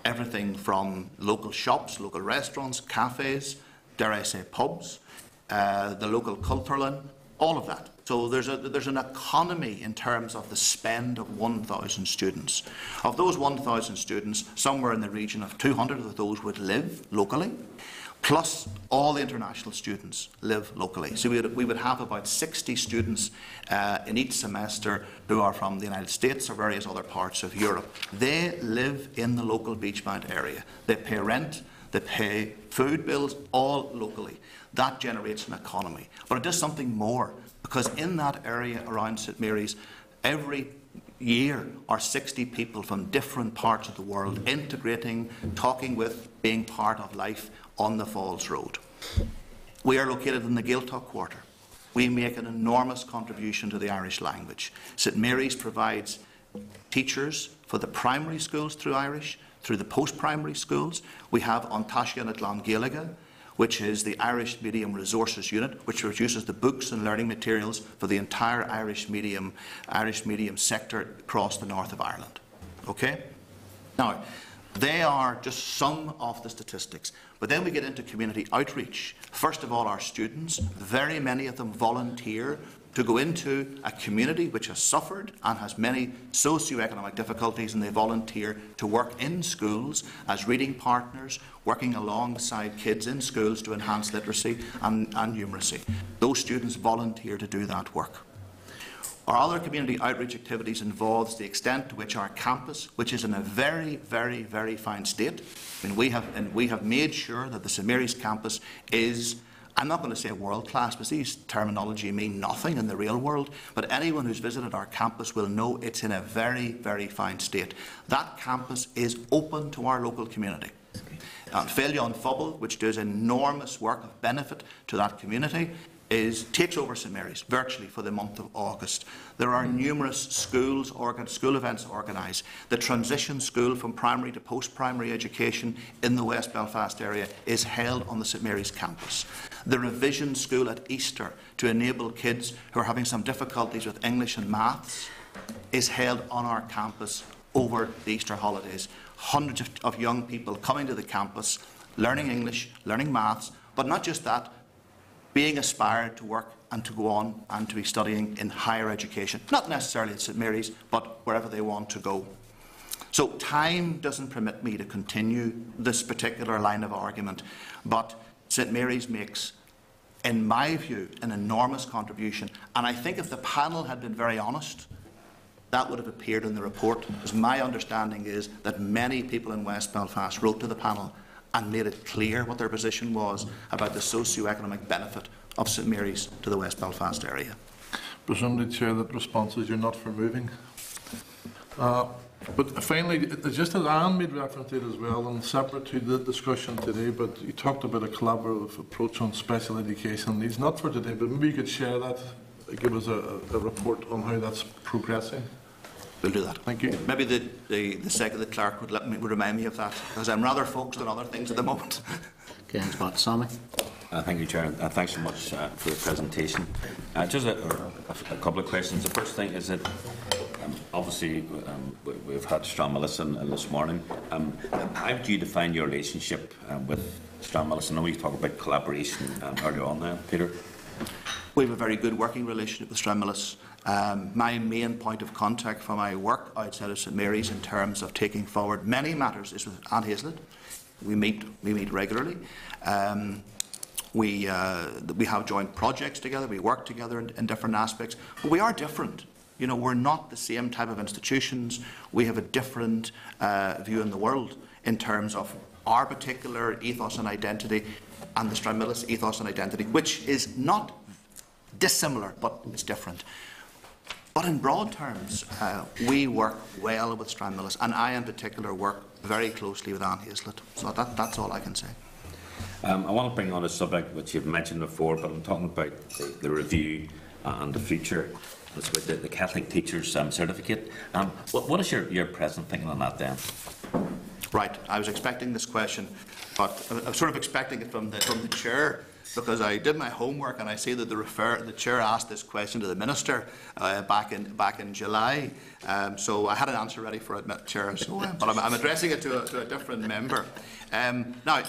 [SPEAKER 8] everything from local shops, local restaurants, cafes, dare I say pubs, the local cultural, all of that. So there's an economy in terms of the spend of 1,000 students. Of those 1,000 students, somewhere in the region of 200 of those would live locally, plus all the international students live locally. So we would have about 60 students in each semester who are from the United States or various other parts of Europe. They live in the local beachmount area. They pay rent, they pay food bills, all locally. That generates an economy. But it does something more, because in that area around St Mary's, every year are 60 people from different parts of the world integrating, talking with, being part of life on the Falls Road. We are located in the Gaeltacht Quarter. We make an enormous contribution to the Irish language. St Mary's provides teachers for the primary schools through Irish, through the post-primary schools. We have An Taisceann na Glan Gaeilge, which is the Irish Medium Resources Unit, which produces the books and learning materials for the entire Irish medium sector across the north of Ireland. Okay? Now, they are just some of the statistics. But then we get into community outreach. First of all, our students, very many of them volunteer to go into a community which has suffered and has many socio-economic difficulties, and they volunteer to work in schools as reading partners, working alongside kids in schools to enhance literacy and numeracy. Those students volunteer to do that work. Our other community outreach activities involves the extent to which our campus, which is in a very, very, very fine state, I mean, we have made sure that the St Mary's campus is, I'm not going to say world-class, because these terminology mean nothing in the real world, but anyone who's visited our campus will know it's in a very, very fine state. That campus is open to our local community. And Féile an Phobal, which does enormous work of benefit to that community, takes over St Mary's virtually for the month of August. There are numerous school events organised. The transition school from primary to post-primary education in the West Belfast area is held on the St Mary's campus. The revision school at Easter to enable kids who are having some difficulties with English and maths is held on our campus over the Easter holidays. Hundreds of young people coming to the campus, learning English, learning maths, but not just that, being aspired to work and to go on and to be studying in higher education, not necessarily at St Mary's, but wherever they want to go. So time doesn't permit me to continue this particular line of argument, but St Mary's makes, in my view, an enormous contribution. And I think if the panel had been very honest, that would have appeared in the report, because my understanding is that many people in West Belfast wrote to the panel and made it clear what their position was about the socio-economic benefit of St Mary's to the West Belfast area.
[SPEAKER 6] Presumably, Chair, that response is you're not for moving. But finally, just as Anne made reference to it as well, and separate to the discussion today, but you talked about a collaborative approach on special education needs, not for today, but maybe you could share that, give us a report on how that's progressing.
[SPEAKER 8] We'll do that.
[SPEAKER 6] Thank you.
[SPEAKER 8] Maybe the clerk would remind me of that, because I'm rather focused on other things at the moment.
[SPEAKER 1] Okay, thanks, Pat. Sammy?
[SPEAKER 2] Thank you, Chair. Thanks so much for the presentation. Just a couple of questions. The first thing is that obviously we've had Stranmillis in this morning. How do you define your relationship with Stranmillis? I know you talked about collaboration earlier on there, Peter.
[SPEAKER 8] We have a very good working relationship with Stranmillis. My main point of contact for my work outside of St Mary's in terms of taking forward many matters is with Anne Hazlett. We meet regularly. We have joint projects together. We work together in different aspects. But we are different. You know, we're not the same type of institutions. We have a different view in the world in terms of our particular ethos and identity and the Stranmillis ethos and identity, which is not dissimilar, but it's different. But in broad terms, we work well with Stranmillis, and I in particular work very closely with Anne Hazlett. So that's all I can say.
[SPEAKER 2] I want to bring on a subject which you've mentioned before, but I'm talking about the review and the future. It's about the Catholic Teachers Certificate. What is your present thinking on that then?
[SPEAKER 8] Right, I was expecting this question, but I was sort of expecting it from the chair, because I did my homework and I see that the chair asked this question to the minister back in July. So I had an answer ready for it, Chair. So, but I'm addressing it to a different member. Now,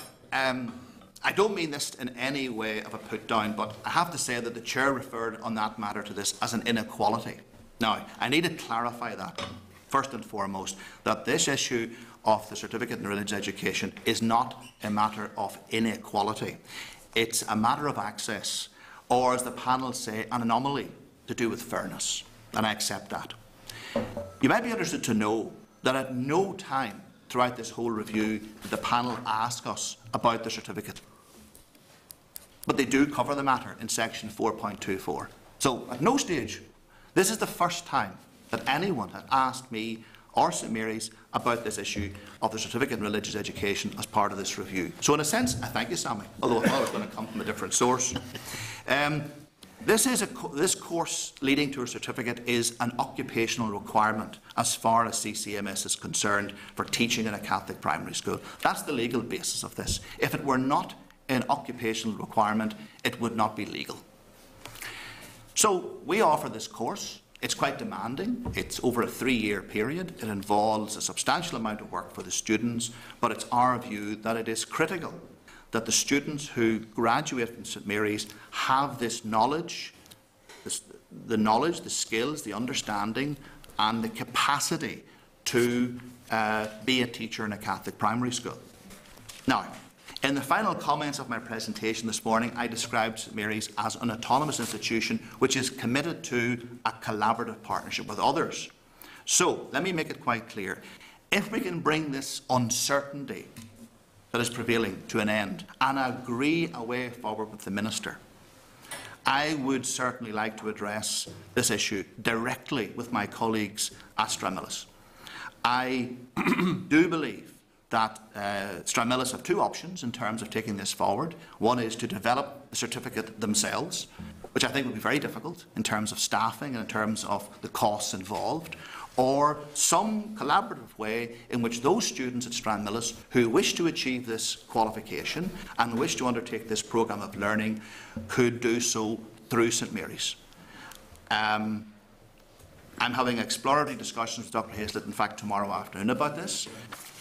[SPEAKER 8] I don't mean this in any way of a put down, but I have to say that the chair referred on that matter to this as an inequality. Now, I need to clarify that first and foremost, that this issue of the Certificate in Religious Education is not a matter of inequality. It's a matter of access, or as the panel say, an anomaly to do with fairness, and I accept that. You might be interested to know that at no time throughout this whole review did the panel ask us about the certificate. But they do cover the matter in section 4.24. So at no stage, this is the first time that anyone had asked me or St Mary's about this issue of the Certificate in Religious Education as part of this review. So in a sense, I thank you, Sammy, although I thought it was going to come from a different source. This course leading to a certificate is an occupational requirement as far as CCMS is concerned for teaching in a Catholic primary school. That's the legal basis of this. If it were not an occupational requirement, it would not be legal. So we offer this course. It's quite demanding. It's over a 3-year period. It involves a substantial amount of work for the students, but it's our view that it is critical that the students who graduate from St Mary's have this knowledge, the skills, the understanding and the capacity to be a teacher in a Catholic primary school. Now, in the final comments of my presentation this morning, I described St Mary's as an autonomous institution which is committed to a collaborative partnership with others. So, let me make it quite clear. If we can bring this uncertainty that is prevailing to an end and agree a way forward with the Minister, I would certainly like to address this issue directly with my colleagues at Stranmillis. I do believe that Stranmillis have two options in terms of taking this forward. One is to develop the certificate themselves, which I think would be very difficult in terms of staffing and in terms of the costs involved, or some collaborative way in which those students at Stranmillis who wish to achieve this qualification and wish to undertake this programme of learning could do so through St Mary's. I'm having exploratory discussions with Dr Hazlett, in fact, tomorrow afternoon about this.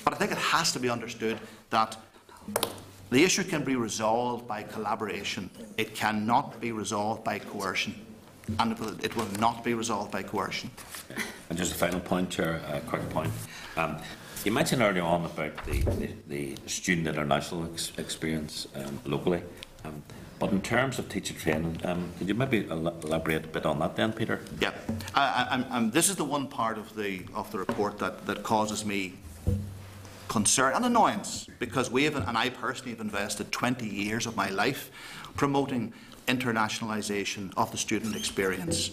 [SPEAKER 8] But I think it has to be understood that the issue can be resolved by collaboration. It cannot be resolved by coercion. And it will not be resolved by coercion.
[SPEAKER 2] And just a final point, Chair, a quick point. You mentioned earlier on about the student international experience locally. But in terms of teacher training, could you maybe elaborate a bit on that then, Peter?
[SPEAKER 8] Yeah. This is the one part of the report that causes me concern and annoyance, because and I personally have invested 20 years of my life promoting internationalisation of the student experience.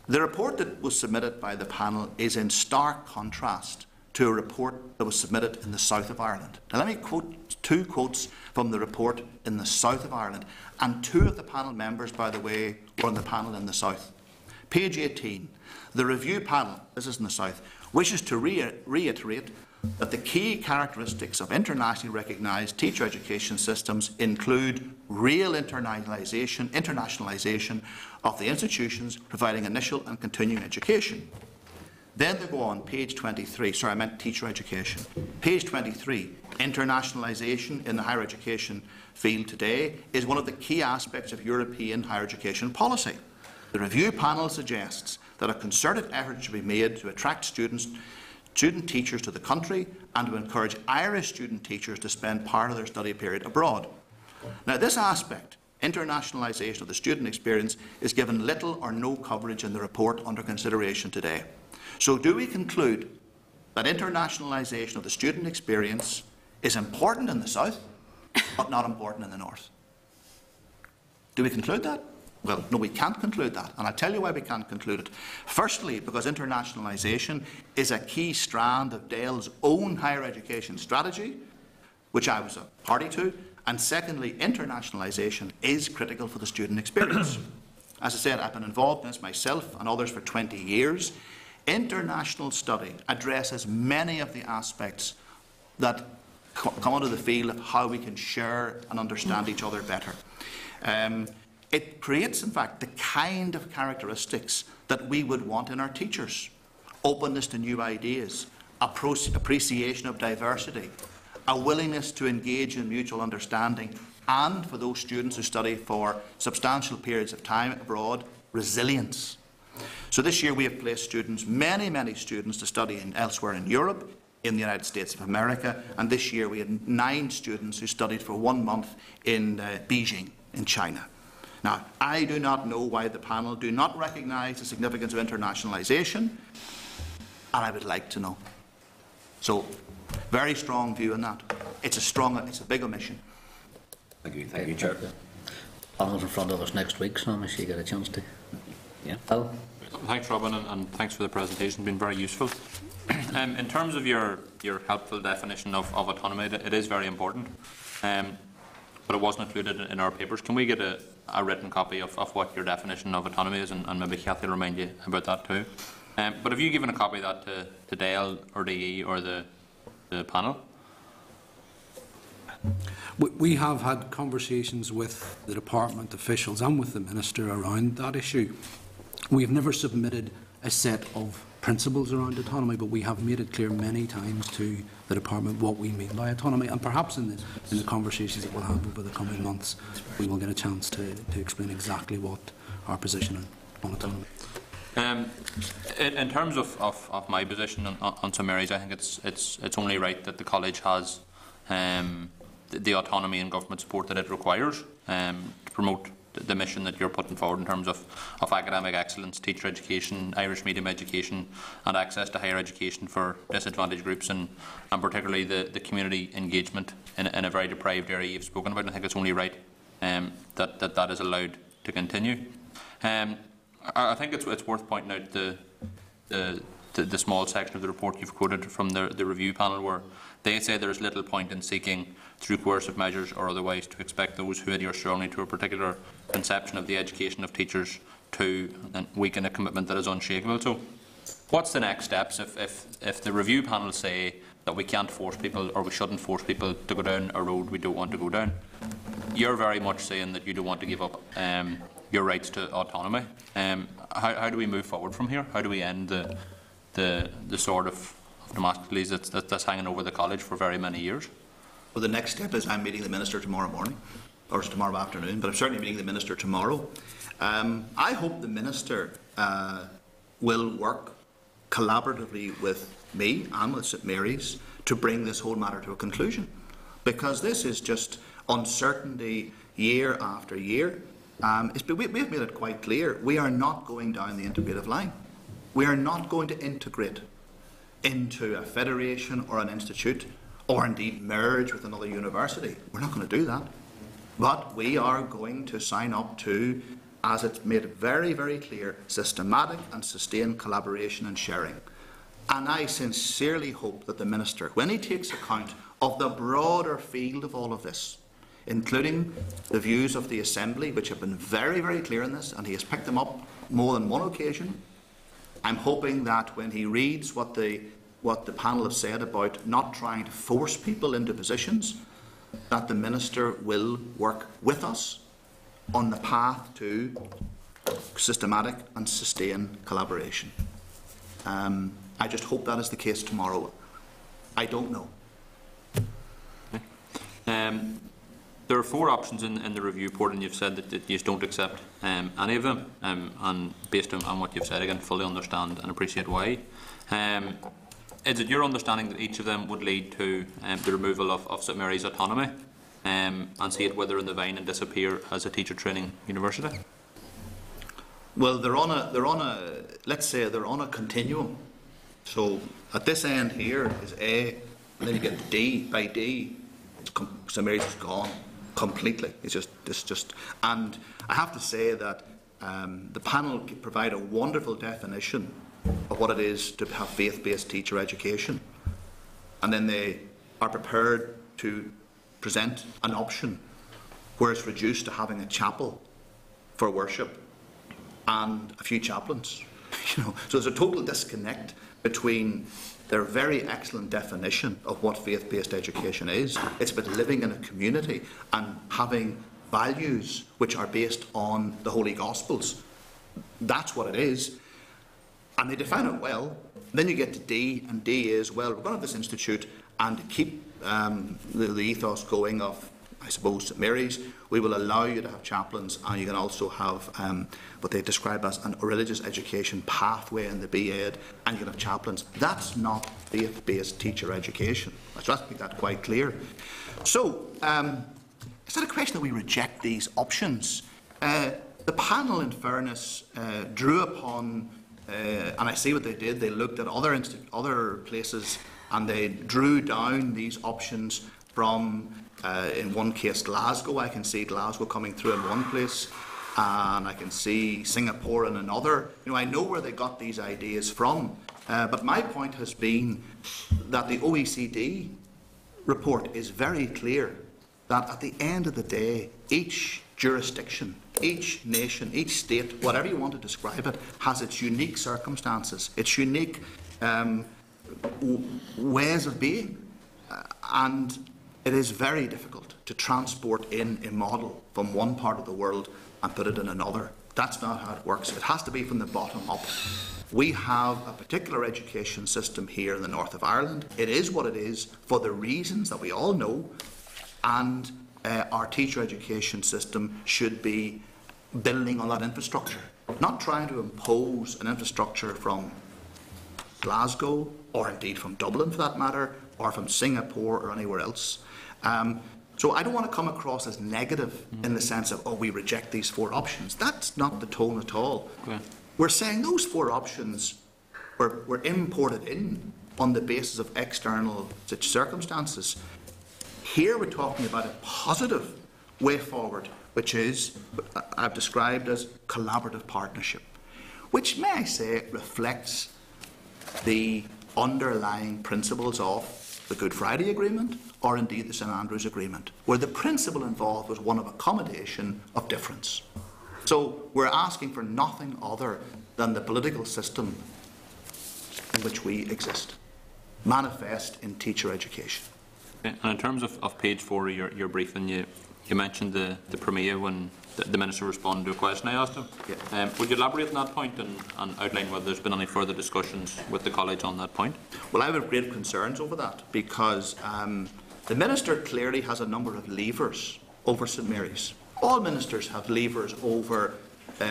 [SPEAKER 8] The report that was submitted by the panel is in stark contrast to a report that was submitted in the south of Ireland. Now let me quote 2 quotes from the report in the south of Ireland, and 2 of the panel members, by the way, were on the panel in the south. Page 18, the review panel, this is in the south, wishes to reiterate that the key characteristics of internationally recognised teacher education systems include real internationalisation of the institutions providing initial and continuing education. Then they go on, page 23, sorry, I meant teacher education. Page 23, internationalisation in the higher education field today is one of the key aspects of European higher education policy. The review panel suggests that a concerted effort should be made to attract student teachers to the country and to encourage Irish student teachers to spend part of their study period abroad. Now, this aspect, internationalisation of the student experience, is given little or no coverage in the report under consideration today. So do we conclude that internationalisation of the student experience is important in the south, but not important in the north? Do we conclude that? Well, no, we can't conclude that, and I'll tell you why we can't conclude it. Firstly, because internationalisation is a key strand of Dale's own higher education strategy, which I was a party to, and secondly, internationalisation is critical for the student experience. As I said, I've been involved in this myself and others for 20 years. International study addresses many of the aspects that come under the field of how we can share and understand each other better. It creates, in fact, the kind of characteristics that we would want in our teachers. Openness to new ideas, appreciation of diversity, a willingness to engage in mutual understanding, and for those students who study for substantial periods of time abroad, resilience. So this year we have placed students, many students, to study elsewhere in Europe, in the United States of America, and this year we had 9 students who studied for 1 month in Beijing, in China. Now, I do not know why the panel do not recognise the significance of internationalisation, and I would like to know. So, very strong view on that. It's a big omission.
[SPEAKER 2] Thank you, Chair.
[SPEAKER 1] Panel's in front of us next week, so if you get a chance to. Yeah. Phil?
[SPEAKER 11] Thanks, Robin, and thanks for the presentation. It's been very useful. In terms of your helpful definition of autonomy, it is very important, but it wasn't included in our papers. Can we get a written copy of what your definition of autonomy is, and maybe Cathy will remind you about that too. But have you given a copy of that to Dale or DE or the panel?
[SPEAKER 9] We have had conversations with the department officials and with the Minister around that issue. We have never submitted a set of principles around autonomy, but we have made it clear many times to the department what we mean by autonomy, and perhaps in the conversations that we'll have over the coming months, we will get a chance to explain exactly what our position on autonomy.
[SPEAKER 11] In terms of my position on some areas, I think it's only right that the college has the autonomy and government support that it requires to promote the mission that you're putting forward in terms of academic excellence, teacher education, Irish medium education, and access to higher education for disadvantaged groups, and particularly the community engagement in a very deprived area you've spoken about. And I think it's only right that is allowed to continue. I think it's worth pointing out the small section of the report you've quoted from the review panel, where they say there is little point in seeking, through coercive measures or otherwise, to expect those who adhere strongly to a particular conception of the education of teachers to weaken a commitment that is unshakable. So, what's the next steps if the review panel say that we can't force people, or we shouldn't force people to go down a road we don't want to go down? You're very much saying that you don't want to give up your rights to autonomy. How do we move forward from here? How do we end the sort of Damocles that's hanging over the college for very many years?
[SPEAKER 8] Well, the next step is I'm meeting the Minister tomorrow morning, or tomorrow afternoon, but I'm certainly meeting the Minister tomorrow. I hope the Minister will work collaboratively with me and with St Mary's to bring this whole matter to a conclusion, because this is just uncertainty year after year. We've made it quite clear we are not going down the integrative line. We are not going to integrate into a federation or an institute, or indeed merge with another university. We're not going to do that. But we are going to sign up to as it's made it very, very clear, systematic and sustained collaboration and sharing. And I sincerely hope that the Minister, when he takes account of the broader field of all of this, including the views of the Assembly, which have been very, very clear in this, and he has picked them up more than one occasion, I'm hoping that when he reads what the panel have said about not trying to force people into positions, that the Minister will work with us on the path to systematic and sustained collaboration. I just hope that is the case tomorrow. I don't know.
[SPEAKER 11] There are 4 options in the review report, and you've said that you don't accept any of them, and based on what you've said, I can fully understand and appreciate why. Is it your understanding that each of them would lead to the removal of St Mary's autonomy, and see it wither in the vine and disappear as a teacher training university?
[SPEAKER 8] Well, they're on a let's say they're on a continuum. So at this end here is A, and then you get D. By D, St Mary's is gone completely. It's just, and I have to say that the panel provide a wonderful definition of what it is to have faith-based teacher education, and then they are prepared to present an option where it's reduced to having a chapel for worship and a few chaplains. So there's a total disconnect between their very excellent definition of what faith-based education is. It's about living in a community and having values which are based on the Holy Gospels. That's what it is. And they define it well. Then you get to D, and D is, well, we're going to have this institute, and to keep the ethos going of, I suppose, St Mary's, we will allow you to have chaplains, and you can also have what they describe as a religious education pathway in the B.Ed, and you can have chaplains. That's not faith-based teacher education. Let's make that quite clear. So, it's not a question that we reject these options. The panel, in fairness, drew upon, and I see what they did, they looked at other places, and they drew down these options from, in one case, Glasgow. I can see Glasgow coming through in one place, and I can see Singapore in another. I know where they got these ideas from, but my point has been that the OECD report is very clear that at the end of the day, each jurisdiction, each nation, each state, whatever you want to describe it, has its unique circumstances, its unique ways of being, and it is very difficult to transport in a model from one part of the world and put it in another. That's not how it works. It has to be from the bottom up. We have a particular education system here in the north of Ireland. It is what it is for the reasons that we all know, and our teacher education system should be building on that infrastructure, not trying to impose an infrastructure from Glasgow, or indeed from Dublin for that matter, or from Singapore or anywhere else. So I don't want to come across as negative in the sense of, oh, we reject these 4 options. That's not the tone at all. Okay. We're saying those 4 options were imported in on the basis of external circumstances. Here we're talking about a positive way forward, which is, I've described as collaborative partnership, which, may I say, reflects the underlying principles of the Good Friday Agreement, or indeed the St Andrews Agreement, where the principle involved was one of accommodation of difference. So we're asking for nothing other than the political system in which we exist, manifest in teacher education.
[SPEAKER 11] Okay. And in terms of page 4 of your briefing, you mentioned the Premier when the Minister responded to a question I asked him. Yeah. Would you elaborate on that point and outline whether there's been any further discussions with the College on that point?
[SPEAKER 8] Well, I have great concerns over that, because the Minister clearly has a number of levers over St Mary's. All ministers have levers over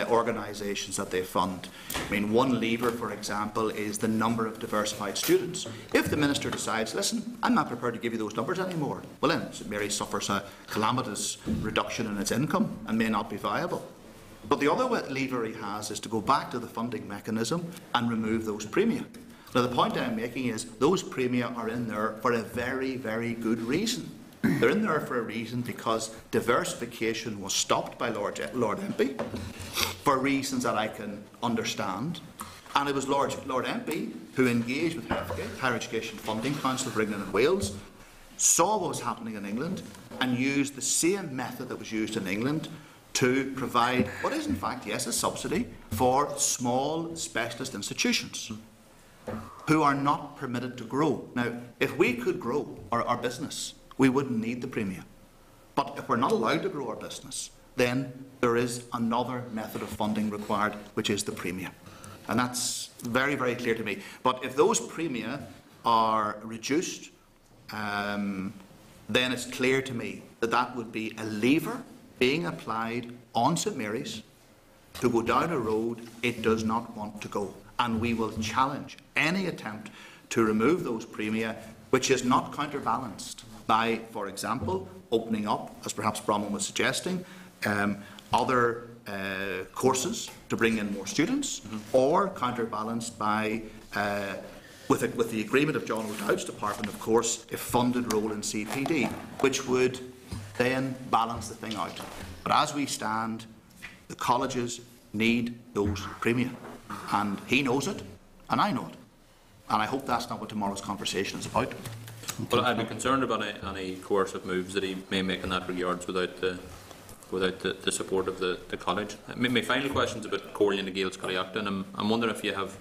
[SPEAKER 8] organisations that they fund. I mean, one lever, for example, is the number of diversified students. If the Minister decides, listen, I'm not prepared to give you those numbers anymore, well then St Mary's suffers a calamitous reduction in its income and may not be viable. But the other lever he has is to go back to the funding mechanism and remove those premia. Now, the point I'm making is those premia are in there for a very, very good reason. They're in there for a reason, because diversification was stopped by Lord Empey for reasons that I can understand. And it was Lord Empey who engaged with HEFGA, Higher Education Funding Council for England and Wales, saw what was happening in England and used the same method that was used in England to provide what is in fact, yes, a subsidy for small specialist institutions who are not permitted to grow. Now, if we could grow our business, we wouldn't need the premium. But if we're not allowed to grow our business, then there is another method of funding required, which is the premium. And that's very, very clear to me. But if those premia are reduced, then it's clear to me that that would be a lever being applied on St Mary's to go down a road it does not want to go. And we will challenge any attempt to remove those premia, which is not counterbalanced by, for example, opening up, as perhaps Bronwyn was suggesting, other courses to bring in more students, or counterbalanced by, with the agreement of John O'Dowd's department, of course, a funded role in CPD, which would then balance the thing out. But as we stand, the colleges need those premia, and he knows it, and I know it, and I hope that's not what tomorrow's conversation is about.
[SPEAKER 11] Well, I'd be concerned about any coercive moves that he may make in that regards without the support of the college. My final question is about Corley and the Gaels Coleachta, and I'm wondering if you have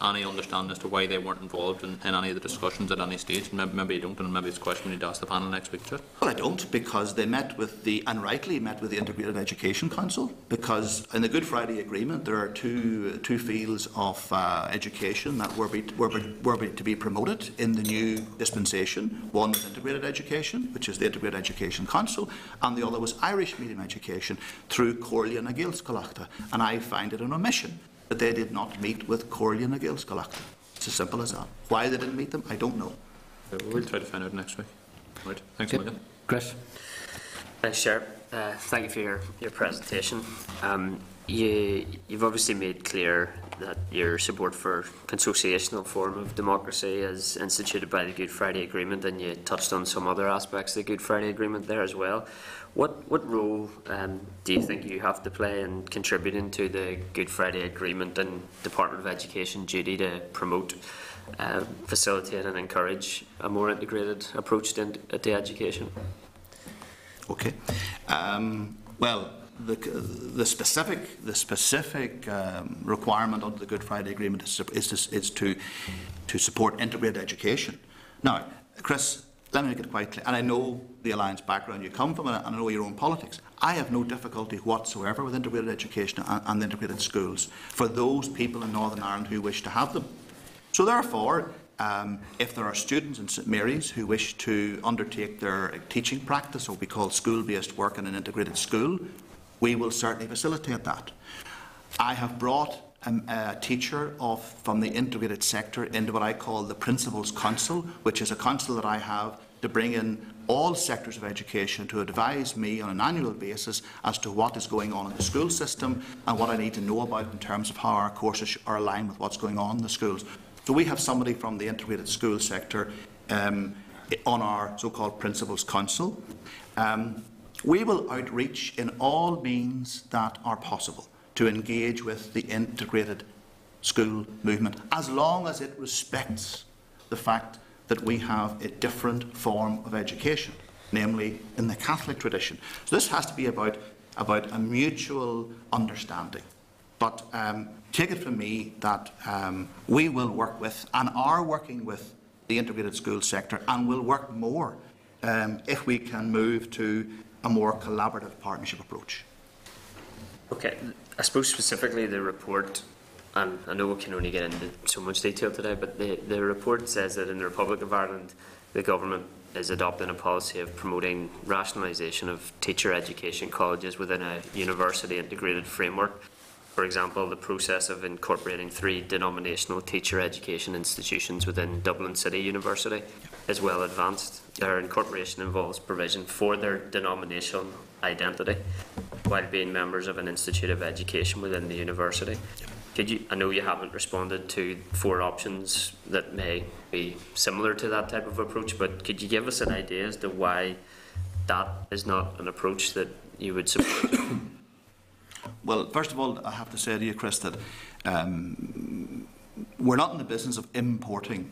[SPEAKER 11] any understanding as to why they weren't involved in any of the discussions at any stage. Maybe you don't, and maybe it's a question we need to ask the panel next week, Chair.
[SPEAKER 8] Well, I don't, because they met with and rightly met with the Integrated Education Council, because in the Good Friday Agreement there are two fields of education that were to be promoted in the new dispensation. One was integrated education, which is the Integrated Education Council, and the other was Irish medium education through Corley and the Gaels Coleachta. And I find it an omission that they did not meet with Corley and the Gaels Coleachta. It's as simple as that. Why they didn't meet them, I don't know.
[SPEAKER 11] We'll try to find out next week. Right. Thanks,
[SPEAKER 1] Yep.
[SPEAKER 11] Megan.
[SPEAKER 1] Chris?
[SPEAKER 12] Thanks, Chair. Thank you for your presentation. You've obviously made clear that your support for consociational form of democracy as instituted by the Good Friday Agreement, and you touched on some other aspects of the Good Friday Agreement there as well. What role do you think you have to play in contributing to the Good Friday Agreement and Department of Education duty to promote, facilitate and encourage a more integrated approach to education?
[SPEAKER 8] Okay. Well, the specific requirement under the Good Friday Agreement is to support integrated education. Now, Chris, let me make it quite clear, and I know the Alliance background you come from, and I know your own politics. I have no difficulty whatsoever with integrated education and integrated schools for those people in Northern Ireland who wish to have them. So therefore, if there are students in St Mary's who wish to undertake their teaching practice, or we call school-based work in an integrated school, we will certainly facilitate that. I have brought a teacher from the integrated sector into what I call the Principals Council, which is a council that I have to bring in all sectors of education to advise me on an annual basis as to what is going on in the school system and what I need to know about in terms of how our courses are aligned with what's going on in the schools. So we have somebody from the integrated school sector on our so-called Principals Council. We will outreach in all means that are possible to engage with the integrated school movement, as long as it respects the fact that we have a different form of education, namely in the Catholic tradition. So this has to be about a mutual understanding. But take it from me that we will work with and are working with the integrated school sector, and will work more if we can move to a more collaborative partnership approach.
[SPEAKER 12] Okay, I suppose specifically the report, and I know we can only get into so much detail today, but the report says that in the Republic of Ireland, the government is adopting a policy of promoting rationalisation of teacher education colleges within a university integrated framework. For example, the process of incorporating 3 denominational teacher education institutions within Dublin City University is well advanced. Their incorporation involves provision for their denominational identity while being members of an institute of education within the university. I know you haven't responded to 4 options that may be similar to that type of approach, but could you give us an idea as to why that is not an approach that you would support?
[SPEAKER 8] Well, first of all, I have to say to you, Chris, that we're not in the business of importing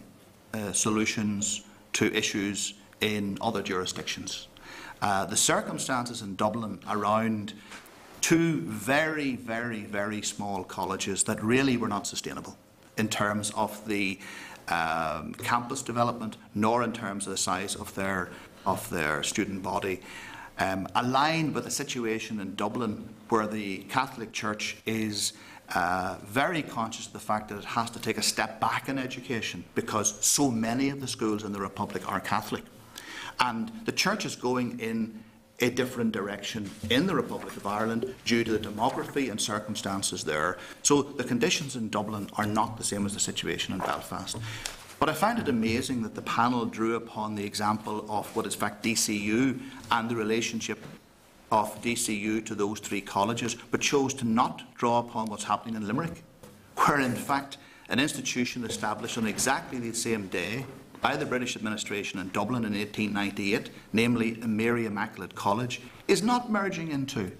[SPEAKER 8] solutions to issues in other jurisdictions. The circumstances in Dublin around 2 very, very, very small colleges that really were not sustainable in terms of the campus development, nor in terms of the size of their student body, aligned with the situation in Dublin, where the Catholic Church is very conscious of the fact that it has to take a step back in education because so many of the schools in the Republic are Catholic. And the Church is going in a different direction in the Republic of Ireland due to the demography and circumstances there. So the conditions in Dublin are not the same as the situation in Belfast. But I find it amazing that the panel drew upon the example of what is in fact DCU and the relationship of DCU to those 3 colleges, but chose to not draw upon what's happening in Limerick, where in fact an institution established on exactly the same day by the British administration in Dublin in 1898, namely Mary Immaculate College, is not merging into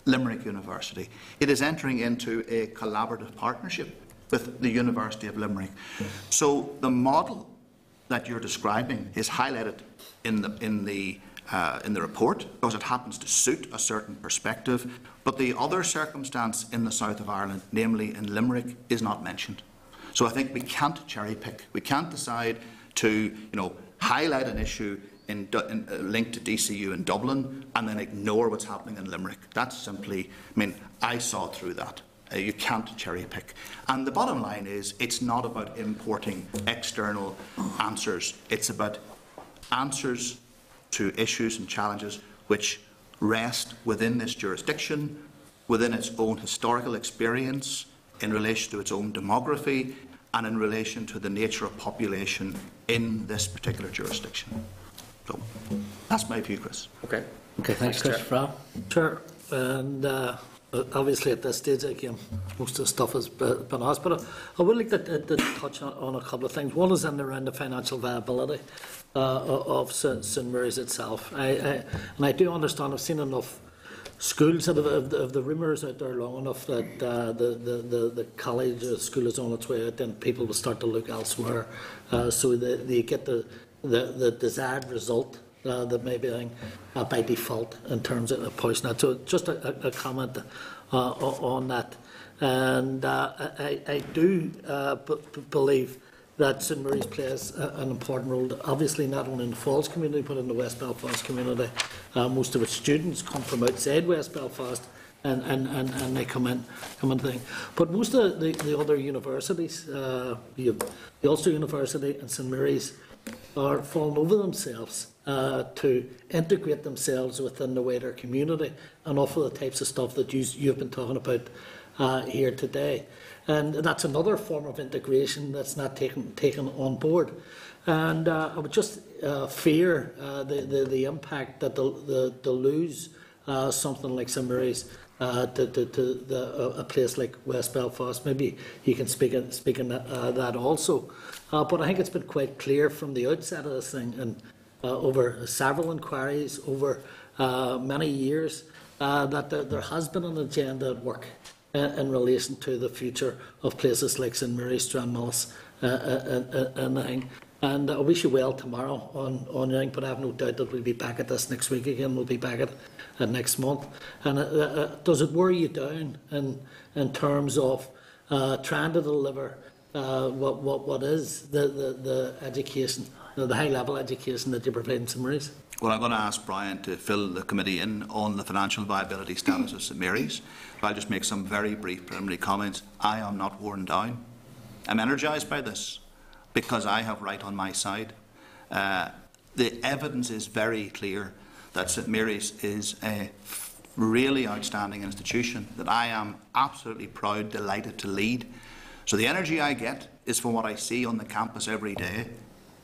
[SPEAKER 8] Limerick University. It is entering into a collaborative partnership with the University of Limerick. So the model that you're describing is highlighted in the report because it happens to suit a certain perspective, but the other circumstance in the south of Ireland, namely in Limerick, is not mentioned. So I think we can't cherry pick. We can't decide to highlight an issue linked to DCU in Dublin and then ignore what's happening in Limerick. That's simply, I saw through that. You can't cherry pick. And the bottom line is, it's not about importing external answers. It's about answers to issues and challenges which rest within this jurisdiction, within its own historical experience, in relation to its own demography, and in relation to the nature of population in this particular jurisdiction. So that's my view, Chris.
[SPEAKER 12] Okay.
[SPEAKER 7] Okay, thanks, Chris. Sure. And obviously at this stage, again, most of the stuff has been asked, but I would like to touch on a couple of things. One is around the financial viability of St Mary's itself. And I do understand, I've seen enough schools of the rumours out there long enough that the college school is on its way out, then people will start to look elsewhere. So they get the desired result that may be by default in terms of pushing that. So just a comment on that. And I do believe that St Mary's plays an important role, obviously not only in the Falls community but in the West Belfast community. Most of its students come from outside West Belfast and they come in thing. But most of the other universities, the Ulster University and St Mary's, are falling over themselves to integrate themselves within the wider community and offer the types of stuff that you've been talking about here today. And that's another form of integration that's not taken on board. And I would just fear the impact that they'll lose something like St Mary's to a place like West Belfast. Maybe you can speak on that also. But I think it's been quite clear from the outset of this thing, and over several inquiries over many years, that there has been an agenda at work in relation to the future of places like St Mary's, Stranmillis, and I wish you well tomorrow on Yang, but I have no doubt that we'll be back at this next week again. We'll be back at next month. And does it worry you down in terms of trying to deliver what is the education, the high level education that you provide in St Mary's?
[SPEAKER 8] Well, I'm going to ask Brian to fill the committee in on the financial viability status of St Mary's. But I'll just make some very brief preliminary comments. I am not worn down. I'm energised by this because I have right on my side. The evidence is very clear that St Mary's is a really outstanding institution that I am absolutely proud, delighted to lead. So the energy I get is from what I see on the campus every day.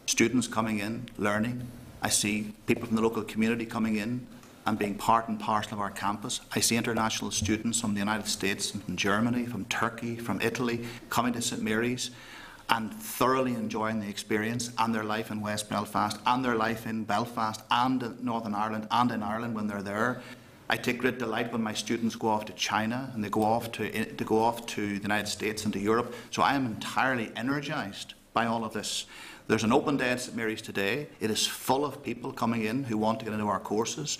[SPEAKER 8] Students coming in, learning. I see people from the local community coming in, and being part and parcel of our campus. I see international students from the United States, from Germany, from Turkey, from Italy, coming to St Mary's and thoroughly enjoying the experience and their life in West Belfast and their life in Belfast and in Northern Ireland and in Ireland when they're there. I take great delight when my students go off to China and they go off to the United States and to Europe. So I am entirely energised by all of this. There's an open day at St Mary's today. It is full of people coming in who want to get into our courses.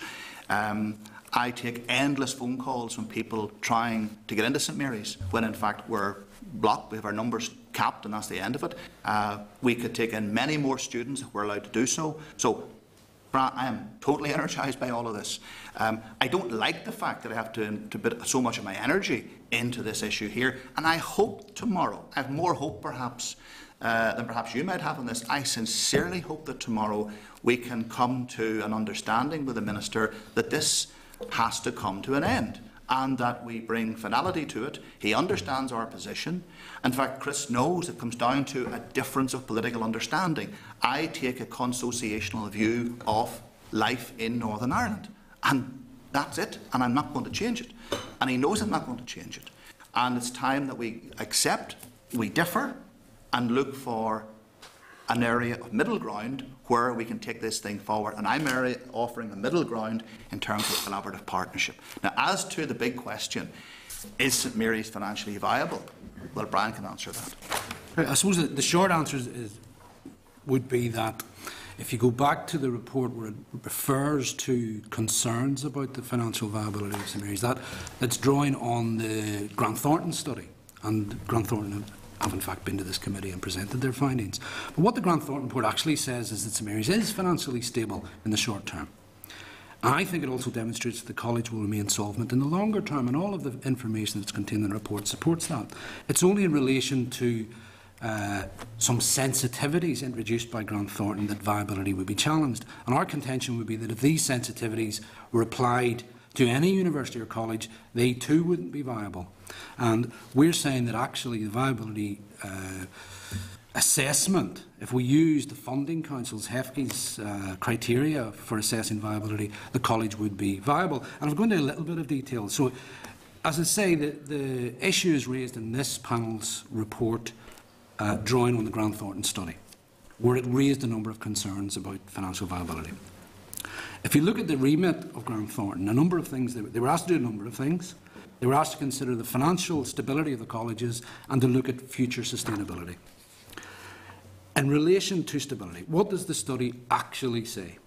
[SPEAKER 8] I take endless phone calls from people trying to get into St Mary's when in fact we're blocked. We have our numbers capped and that's the end of it. We could take in many more students if we're allowed to do so. So I am totally energised by all of this. I don't like the fact that I have to put so much of my energy into this issue here, and I hope tomorrow, I have more hope perhaps than perhaps you might have on this. I sincerely hope that tomorrow we can come to an understanding with the Minister that this has to come to an end and that we bring finality to it. He understands our position. In fact, Chris knows it comes down to a difference of political understanding. I take a consociational view of life in Northern Ireland, and that's it, and I'm not going to change it. And he knows I'm not going to change it. And it's time that we accept, we differ, and look for an area of middle ground where we can take this thing forward. And I'm offering a middle ground in terms of collaborative partnership. Now, as to the big question, is St Mary's financially viable? Well, Brian can answer that.
[SPEAKER 9] I suppose the short answer would be that if you go back to the report where it refers to concerns about the financial viability of St Mary's, that's drawing on the Grant Thornton study. And Grant Thornton have in fact been to this committee and presented their findings. But what the Grant Thornton report actually says is that St Mary's is financially stable in the short term. And I think it also demonstrates that the college will remain solvent in the longer term, and all of the information that's contained in the report supports that. It's only in relation to some sensitivities introduced by Grant Thornton that viability would be challenged. And our contention would be that if these sensitivities were applied to any university or college, they too wouldn't be viable. And we're saying that actually the viability assessment, if we use the Funding Council's HEFCI's criteria for assessing viability, the college would be viable. And I'll go into a little bit of detail. So, as I say, the issue is raised in this panel's report drawing on the Grant Thornton study, where it raised a number of concerns about financial viability. If you look at the remit of Grant Thornton, a number of things, they were asked to do a number of things. They were asked to consider the financial stability of the colleges and to look at future sustainability. In relation to stability, what does the study actually say?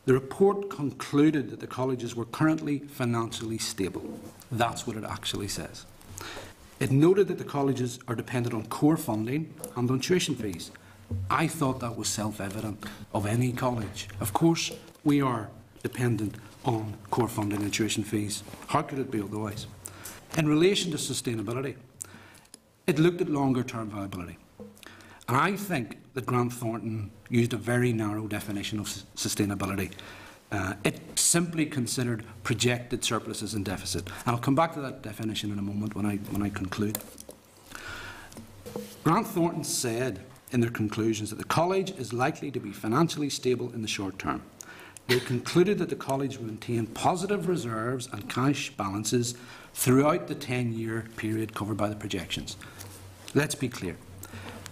[SPEAKER 9] The report concluded that the colleges were currently financially stable. That's what it actually says. It noted that the colleges are dependent on core funding and on tuition fees. I thought that was self-evident of any college. Of course, we are dependent on core funding and tuition fees. How could it be otherwise? In relation to sustainability, it looked at longer-term viability. And I think that Grant Thornton used a very narrow definition of sustainability. It simply considered projected surpluses and deficit. And I'll come back to that definition in a moment when I conclude. Grant Thornton said in their conclusions that the college is likely to be financially stable in the short term. They concluded that the college would maintain positive reserves and cash balances throughout the 10-year period covered by the projections. Let's be clear.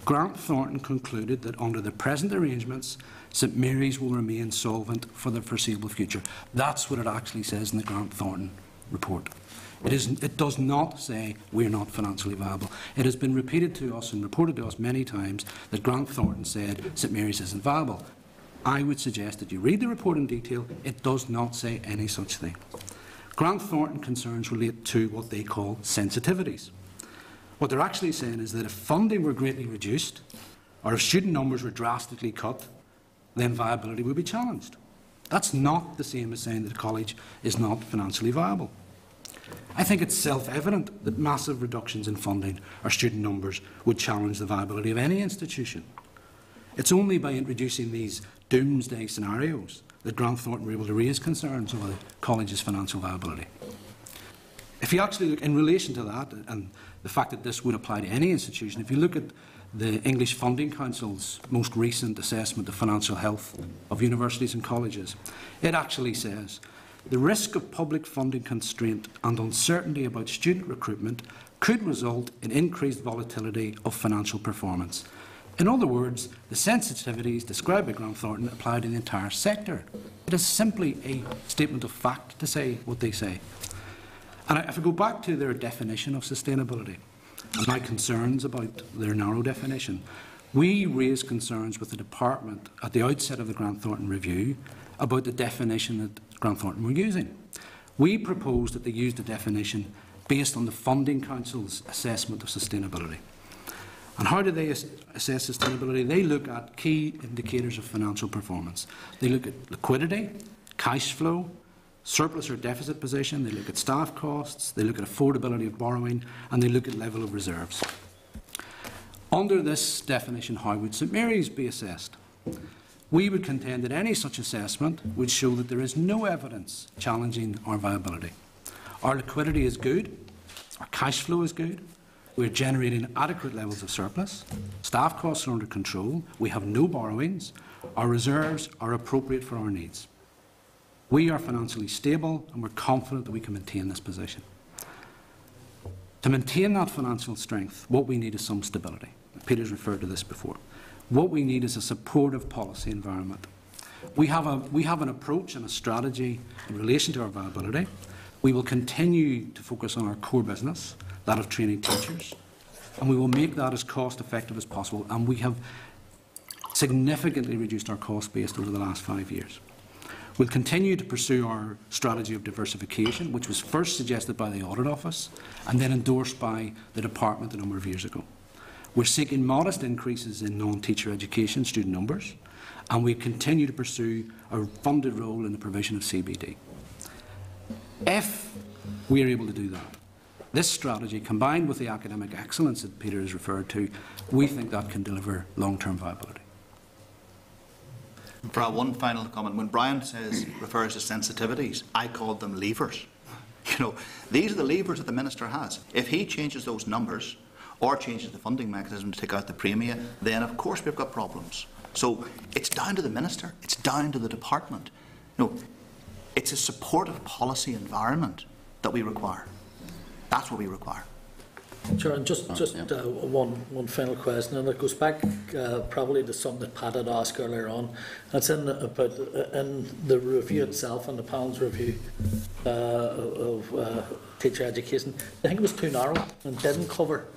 [SPEAKER 9] Grant Thornton concluded that under the present arrangements, St Mary's will remain solvent for the foreseeable future. That's what it actually says in the Grant Thornton report. It does not say we're not financially viable. It has been repeated to us and reported to us many times that Grant Thornton said St Mary's isn't viable. I would suggest that you read the report in detail. It does not say any such thing. Grant Thornton concerns relate to what they call sensitivities. What they're actually saying is that if funding were greatly reduced, or if student numbers were drastically cut, then viability would be challenged. That's not the same as saying that a college is not financially viable. I think it's self-evident that massive reductions in funding or student numbers would challenge the viability of any institution. It's only by introducing these doomsday scenarios that Grant Thornton were able to raise concerns over the college's financial viability. If you actually look in relation to that, and the fact that this would apply to any institution, if you look at the English Funding Council's most recent assessment of financial health of universities and colleges, it actually says the risk of public funding constraint and uncertainty about student recruitment could result in increased volatility of financial performance. In other words, the sensitivities described by Grant Thornton apply to the entire sector. It is simply a statement of fact to say what they say. And if I go back to their definition of sustainability and my concerns about their narrow definition, we raised concerns with the department at the outset of the Grant Thornton review about the definition that Grant Thornton were using. We proposed that they use the definition based on the Funding Council's assessment of sustainability. And how do they assess sustainability? They look at key indicators of financial performance. They look at liquidity, cash flow, surplus or deficit position, they look at staff costs, they look at affordability of borrowing, and they look at level of reserves. Under this definition, how would St Mary's be assessed? We would contend that any such assessment would show that there is no evidence challenging our viability. Our liquidity is good, our cash flow is good, we're generating adequate levels of surplus, staff costs are under control, we have no borrowings, our reserves are appropriate for our needs. We are financially stable and we're confident that we can maintain this position. To maintain that financial strength, what we need is some stability. Peter's referred to this before. What we need is a supportive policy environment. We have an approach and a strategy in relation to our viability. We will continue to focus on our core business, that of training teachers, and we will make that as cost effective as possible, and we have significantly reduced our cost base over the last 5 years. We'll continue to pursue our strategy of diversification, which was first suggested by the Audit Office and then endorsed by the Department a number of years ago. We're seeking modest increases in non-teacher education student numbers, and we continue to pursue a funded role in the provision of CBD. If we are able to do that, this strategy, combined with the academic excellence that Peter has referred to, we think that can deliver long-term viability.
[SPEAKER 8] For one final comment, when Brian refers to sensitivities, I called them levers. You know, these are the levers that the Minister has. If he changes those numbers or changes the funding mechanism to take out the premia, then of course we've got problems. So it's down to the Minister, it's down to the Department. You know, it's a supportive policy environment that we require. That's what we require.
[SPEAKER 7] Sure, and just one final question, and it goes back probably to something that Pat had asked earlier on. It's in the review itself, and the panel's review of teacher education. I think it was too narrow and didn't cover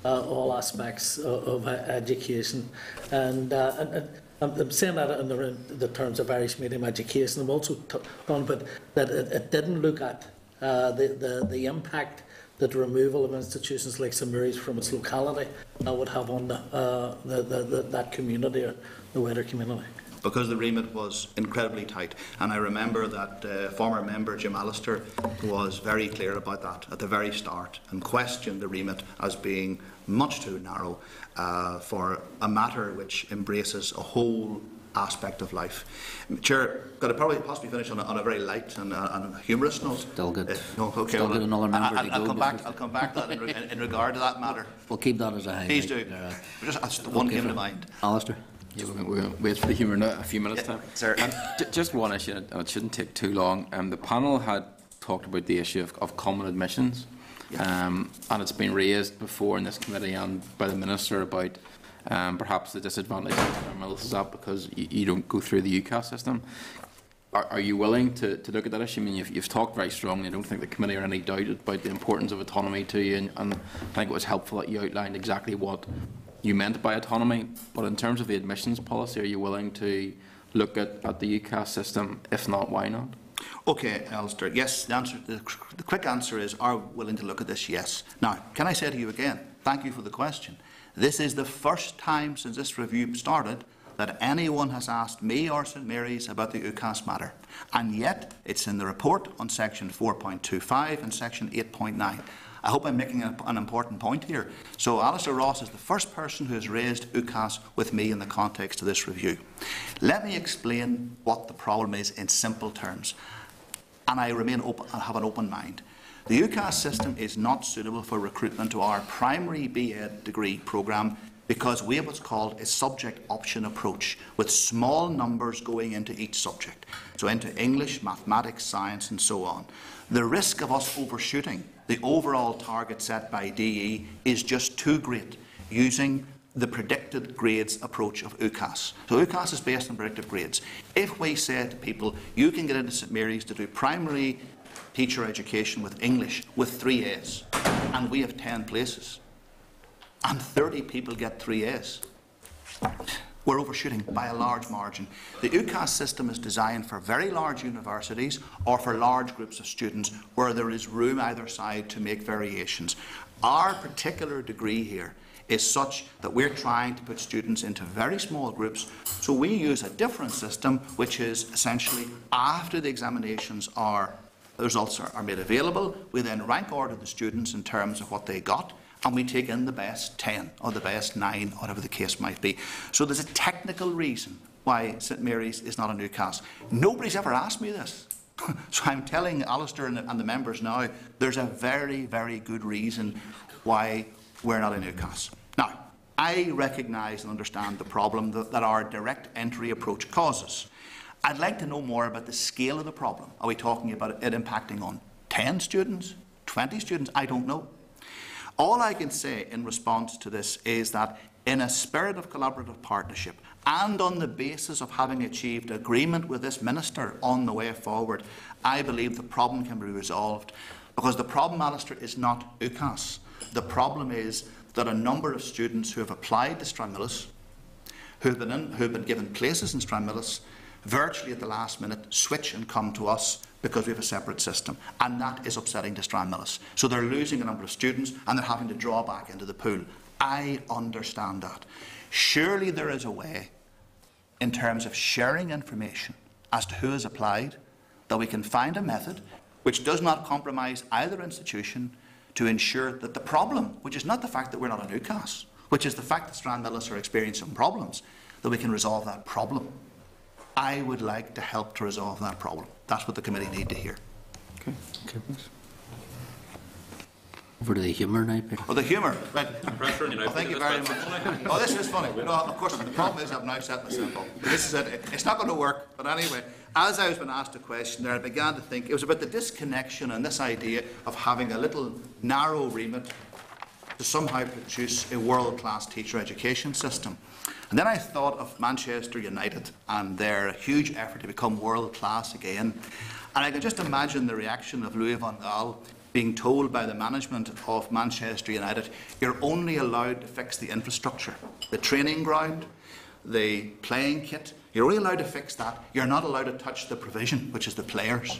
[SPEAKER 7] all aspects of education. And I'm saying that in the terms of Irish medium education. I'm also talking about that it didn't look at the impact that the removal of institutions like St Mary's from its locality would have on that community or the wider community.
[SPEAKER 8] Because the remit was incredibly tight. And I remember that former member Jim Allister was very clear about that at the very start and questioned the remit as being much too narrow for a matter which embraces a whole aspect of life. Chair, got to probably possibly finish on a very light and humorous note.
[SPEAKER 1] Still good.
[SPEAKER 8] No, okay.
[SPEAKER 1] Still good another member to go.
[SPEAKER 8] I'll come back to that in regard to that matter.
[SPEAKER 1] We'll keep that as a highlight.
[SPEAKER 8] Please do. That's the one came to mind.
[SPEAKER 1] Alistair?
[SPEAKER 13] Yeah, we're going to wait for the humour in a few minutes' time.
[SPEAKER 8] Sir.
[SPEAKER 13] Just one issue, and it shouldn't take too long. The panel had talked about the issue of common admissions, and it's been raised before in this committee and by the Minister about perhaps the disadvantage of Mills is that because you don't go through the UCAS system. Are you willing to look at that issue? I mean, you've talked very strongly. I don't think the committee are any doubt about the importance of autonomy to you, and I think it was helpful that you outlined exactly what you meant by autonomy. But in terms of the admissions policy, are you willing to look at the UCAS system? If not, why not?
[SPEAKER 8] Okay, Alistair. Yes, the quick answer is, are we willing to look at this? Yes. Now, can I say to you again, thank you for the question. This is the first time since this review started that anyone has asked me or St Mary's about the UCAS matter. And yet, it's in the report on section 4.25 and section 8.9. I hope I'm making an important point here. So Alistair Ross is the first person who has raised UCAS with me in the context of this review. Let me explain what the problem is in simple terms. And I remain open, I have an open mind. The UCAS system is not suitable for recruitment to our primary BEd degree programme because we have what's called a subject option approach, with small numbers going into each subject, so into English, mathematics, science and so on. The risk of us overshooting the overall target set by DE is just too great using the predicted grades approach of UCAS. So UCAS is based on predicted grades. If we say to people, you can get into St Mary's to do primary teacher education with English with 3 A's, and we have 10 places, and 30 people get 3 A's, we're overshooting by a large margin. The UCAS system is designed for very large universities or for large groups of students where there is room either side to make variations. Our particular degree here is such that we're trying to put students into very small groups, so we use a different system, which is essentially after the examinations the results are made available, we then rank order the students in terms of what they got, and we take in the best 10 or the best 9, whatever the case might be. So there's a technical reason why St Mary's is not a UCAS. Nobody's ever asked me this. So I'm telling Alistair and the members now, there's a very, very good reason why we're not a UCAS. Now, I recognise and understand the problem that our direct entry approach causes. I'd like to know more about the scale of the problem. Are we talking about it impacting on 10 students, 20 students? I don't know. All I can say in response to this is that in a spirit of collaborative partnership and on the basis of having achieved agreement with this minister on the way forward, I believe the problem can be resolved, because the problem, Alistair, is not UCAS. The problem is that a number of students who have applied to Stranmillis, who have been given places in Stranmillis, virtually at the last minute switch and come to us because we have a separate system, and that is upsetting to Stranmillis. So they're losing a number of students and they're having to draw back into the pool. I understand that. Surely there is a way, in terms of sharing information as to who has applied, that we can find a method which does not compromise either institution to ensure that the problem, which is not the fact that we're not a UCAS, which is the fact that Stranmillis are experiencing problems, that we can resolve that problem. I would like to help to resolve that problem. That's what the committee need to hear.
[SPEAKER 9] Okay, please.
[SPEAKER 1] Over to the humour now, Peter.
[SPEAKER 8] Oh, the humour. Right. Oh, thank you very much. Oh, this is funny. No, of course, the problem is I've now set myself up. This is it. It's not going to work. But anyway, as I was being asked a question there, I began to think it was about the disconnection and this idea of having a little narrow remit to somehow produce a world-class teacher education system. And then I thought of Manchester United and their huge effort to become world-class again. And I can just imagine the reaction of Louis van Gaal being told by the management of Manchester United, you're only allowed to fix the infrastructure, the training ground, the playing kit. You're only allowed to fix that. You're not allowed to touch the provision, which is the players.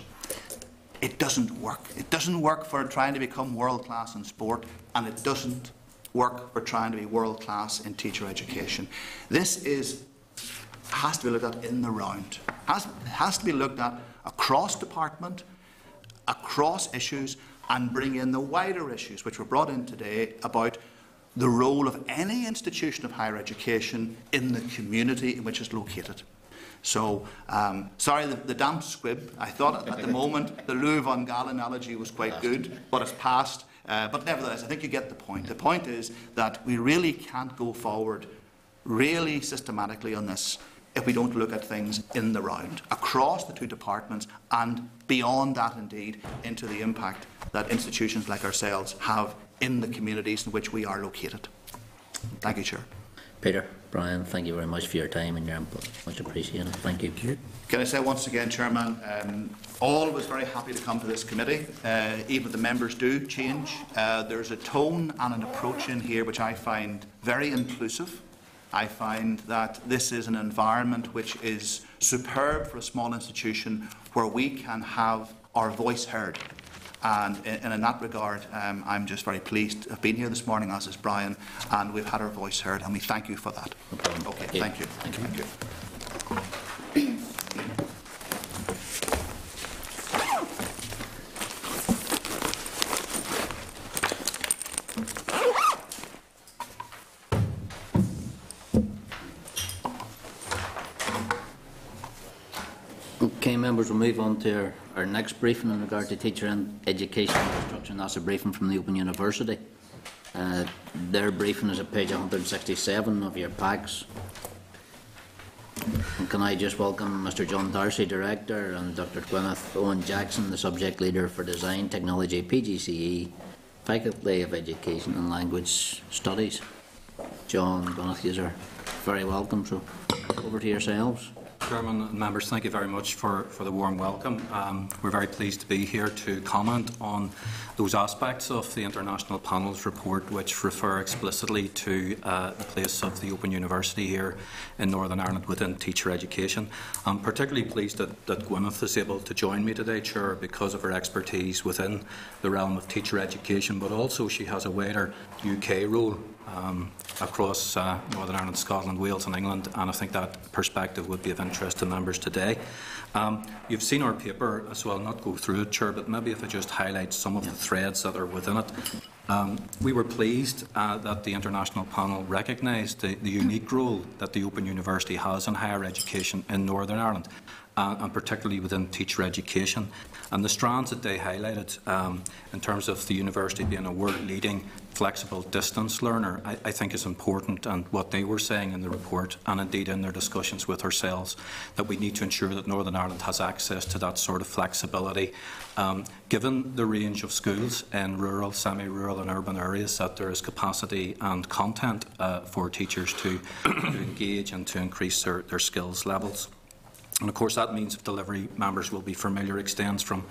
[SPEAKER 8] It doesn't work. It doesn't work for trying to become world-class in sport, and it doesn't work for trying to be world-class in teacher education. This has to be looked at in the round. Has to be looked at across department, across issues, and bring in the wider issues which were brought in today about the role of any institution of higher education in the community in which it's located. So, sorry, the damp squib. I thought at the moment the Louis van Gaal analogy was quite good, but it's passed. But nevertheless, I think you get the point. The point is that we really can't go forward really systematically on this if we don't look at things in the round, across the two departments, and beyond that indeed, into the impact that institutions like ourselves have in the communities in which we are located. Thank you, Chair.
[SPEAKER 1] Peter, Brian, thank you very much for your time and your input. Much appreciated. Thank you.
[SPEAKER 8] Can I say once again, Chairman, always very happy to come to this committee, even if the members do change. There's a tone and an approach in here which I find very inclusive. I find that this is an environment which is superb for a small institution where we can have our voice heard. And in that regard, I'm just very pleased to have been here this morning, as is Brian, and we've had our voice heard, and we thank you for that.
[SPEAKER 1] No problem.
[SPEAKER 8] Okay, thank you. Thank you.
[SPEAKER 1] Okay, members, we'll move on to our next briefing in regard to teacher and education infrastructure, and that's a briefing from the Open University. Their briefing is at page 167 of your packs. And can I just welcome Mr. John Darcy, Director, and Dr. Gwyneth Owen Jackson, the Subject Leader for Design Technology, PGCE, Faculty of Education and Language Studies. John, Gwyneth, you are very welcome, so over to yourselves.
[SPEAKER 14] Chairman and members, thank you very much for the warm welcome. We're very pleased to be here to comment on those aspects of the International Panel's report which refer explicitly to the place of the Open University here in Northern Ireland within teacher education. I'm particularly pleased that Gwyneth is able to join me today, Chair, because of her expertise within the realm of teacher education, but also she has a wider UK role across Northern Ireland, Scotland, Wales and England, and I think that perspective would be of interest to members today. You've seen our paper, so I'll not go through it, Chair, but maybe if I just highlight some of the threads that are within it. We were pleased that the International Panel recognised the unique role that the Open University has in higher education in Northern Ireland, and particularly within teacher education. And the strands that they highlighted in terms of the university being a world-leading flexible distance learner, I think is important, and what they were saying in the report and indeed in their discussions with ourselves, that we need to ensure that Northern Ireland has access to that sort of flexibility. Given the range of schools in rural, semi-rural and urban areas, that there is capacity and content for teachers to engage and to increase their skills levels. And of course that means, if delivery members will be familiar, extends from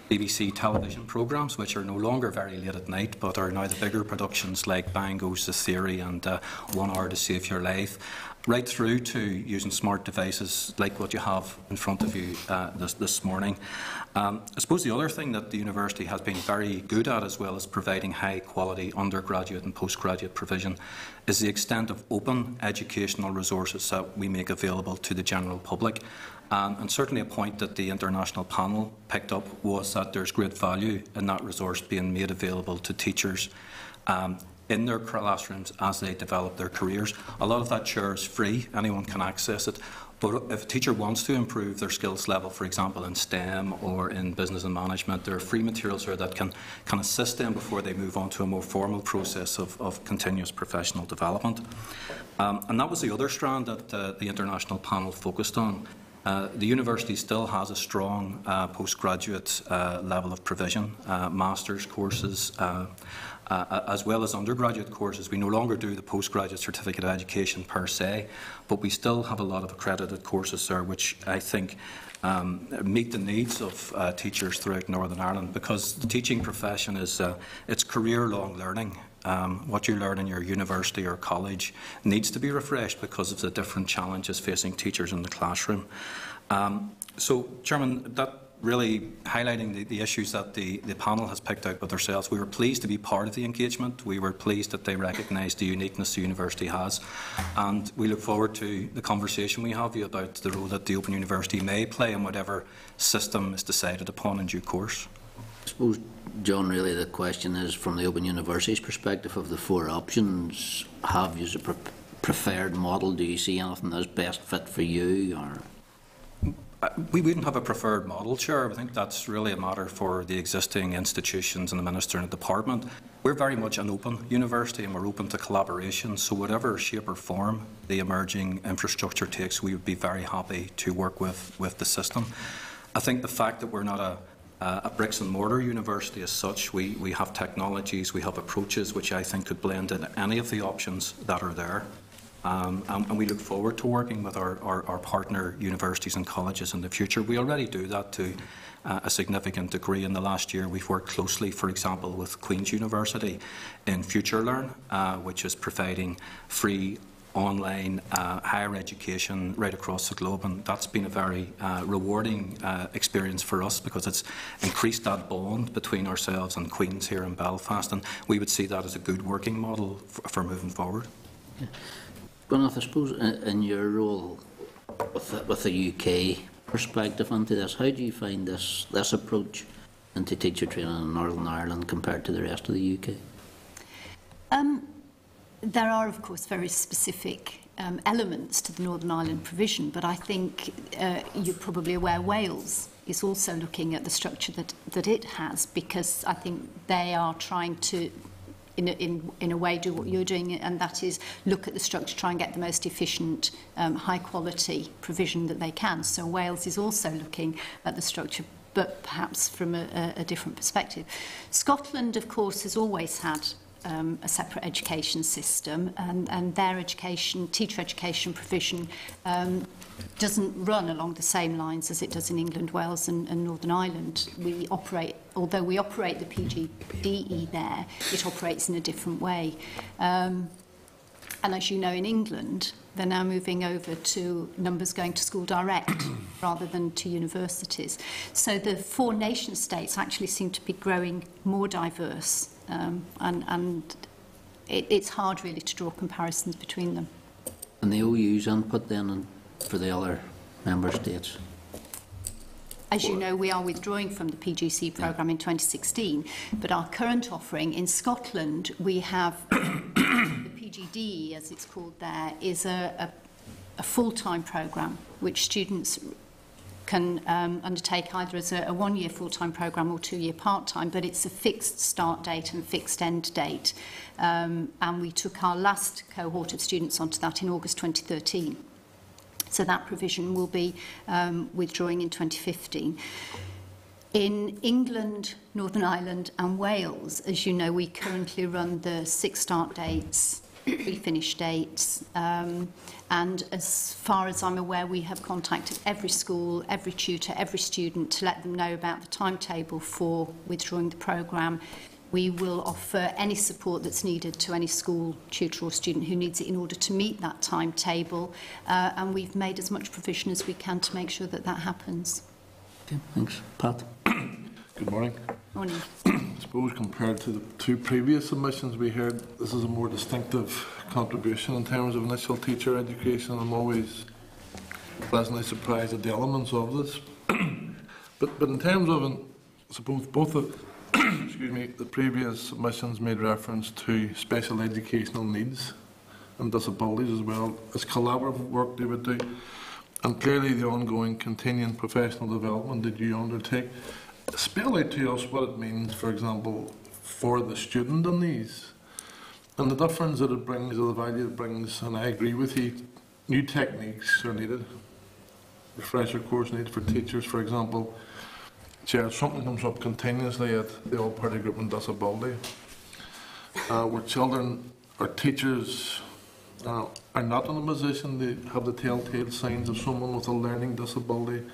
[SPEAKER 14] BBC television programmes, which are no longer very late at night, but are now the bigger productions like Bang Goes the Theory and 1 Hour to Save Your Life, right through to using smart devices like what you have in front of you this morning. I suppose the other thing that the university has been very good at, as well as providing high quality undergraduate and postgraduate provision, is the extent of open educational resources that we make available to the general public. And certainly a point that the International Panel picked up was that there's great value in that resource being made available to teachers in their classrooms as they develop their careers. A lot of that, Chair, is free, anyone can access it. But if a teacher wants to improve their skills level, for example in STEM or in business and management, there are free materials there that can assist them before they move on to a more formal process of continuous professional development. And that was the other strand that the International Panel focused on. The university still has a strong postgraduate level of provision, master's courses, as well as undergraduate courses. We no longer do the postgraduate certificate of education per se, but we still have a lot of accredited courses there, which I think meet the needs of teachers throughout Northern Ireland, because the teaching profession is it's career-long learning. What you learn in your university or college needs to be refreshed because of the different challenges facing teachers in the classroom. So, Chairman, that really highlighting the issues that the panel has picked out with ourselves. We were pleased to be part of the engagement. We were pleased that they recognised the uniqueness the university has, and we look forward to the conversation we have about the role that the Open University may play in whatever system is decided upon in due course.
[SPEAKER 1] I suppose, John, really the question is, from the Open University's perspective, of the 4 options, have you a preferred model? Do you see anything that's best fit for you? Or
[SPEAKER 14] we wouldn't have a preferred model, Chair. I think that's really a matter for the existing institutions and the Minister and the Department. We're very much an open university and we're open to collaboration, so whatever shape or form the emerging infrastructure takes, we would be very happy to work with the system. I think the fact that we're not a bricks and mortar university as such, we have technologies, we have approaches which I think could blend in any of the options that are there. And we look forward to working with our partner universities and colleges in the future. We already do that to a significant degree. In the last year, we've worked closely, for example, with Queen's University in FutureLearn, which is providing free online higher education right across the globe, and that's been a very rewarding experience for us, because it's increased that bond between ourselves and Queen's here in Belfast, and we would see that as a good working model for moving forward.
[SPEAKER 1] Yeah. Gwyneth, I suppose in your role with the UK perspective onto this, how do you find this approach into teacher training in Northern Ireland compared to the rest of the UK?
[SPEAKER 15] There are, of course, very specific elements to the Northern Ireland provision, but I think you're probably aware Wales is also looking at the structure that it has, because I think they are trying to, in a way, do what you're doing, and that is look at the structure, try and get the most efficient, high-quality provision that they can. So Wales is also looking at the structure, but perhaps from a different perspective. Scotland, of course, has always had a separate education system, and their teacher education provision doesn't run along the same lines as it does in England, Wales and Northern Ireland. Although we operate the PGDE there, it operates in a different way. And as you know, in England, they're now moving over to numbers going to school direct rather than to universities. So the 4 nation states actually seem to be growing more diverse, and it's hard really to draw comparisons between them.
[SPEAKER 1] And the OU's input then for the other member states?
[SPEAKER 15] As you know, we are withdrawing from the PGC programme in 2016, but our current offering in Scotland, we have the PGD, as it's called there, is a full-time programme which students can undertake either as a 1-year full-time programme or 2-year part-time, but it's a fixed start date and fixed end date. And we took our last cohort of students onto that in August 2013. So that provision will be withdrawing in 2015. In England, Northern Ireland and Wales, as you know, we currently run the 6 start dates, 3 finish dates, and as far as I'm aware, we have contacted every school, every tutor, every student to let them know about the timetable for withdrawing the programme. We will offer any support that's needed to any school, tutor or student who needs it in order to meet that timetable, and we've made as much provision as we can to make sure that that happens.
[SPEAKER 1] Okay, thanks. Pat?
[SPEAKER 6] Good morning.
[SPEAKER 15] Morning.
[SPEAKER 6] I suppose compared to the 2 previous submissions we heard, this is a more distinctive contribution in terms of initial teacher education. I'm always pleasantly surprised at the elements of this. but in terms of, I suppose, both of excuse me, the previous submissions made reference to special educational needs and disabilities as well as collaborative work they would do, and clearly the ongoing continuing professional development that you undertake. Spell out to us what it means, for example, for the student in these, and the difference that it brings, or the value it brings. And I agree with you, new techniques are needed, refresher course needed for teachers, for example. Chair, something comes up continuously at the all-party group on disability, where children or teachers are not in a position to have the telltale signs of someone with a learning disability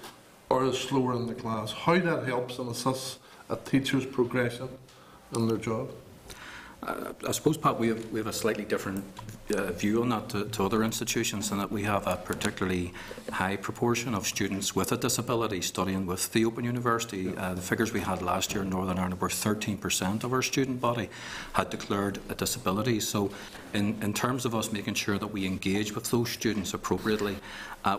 [SPEAKER 6] or is slower in the class. How that helps and assists a teacher's progression in their job?
[SPEAKER 14] I suppose, Pat, we have a slightly different view on that to other institutions, in that we have a particularly high proportion of students with a disability studying with the Open University. The figures we had last year in Northern Ireland were 13% of our student body had declared a disability. So in terms of us making sure that we engage with those students appropriately,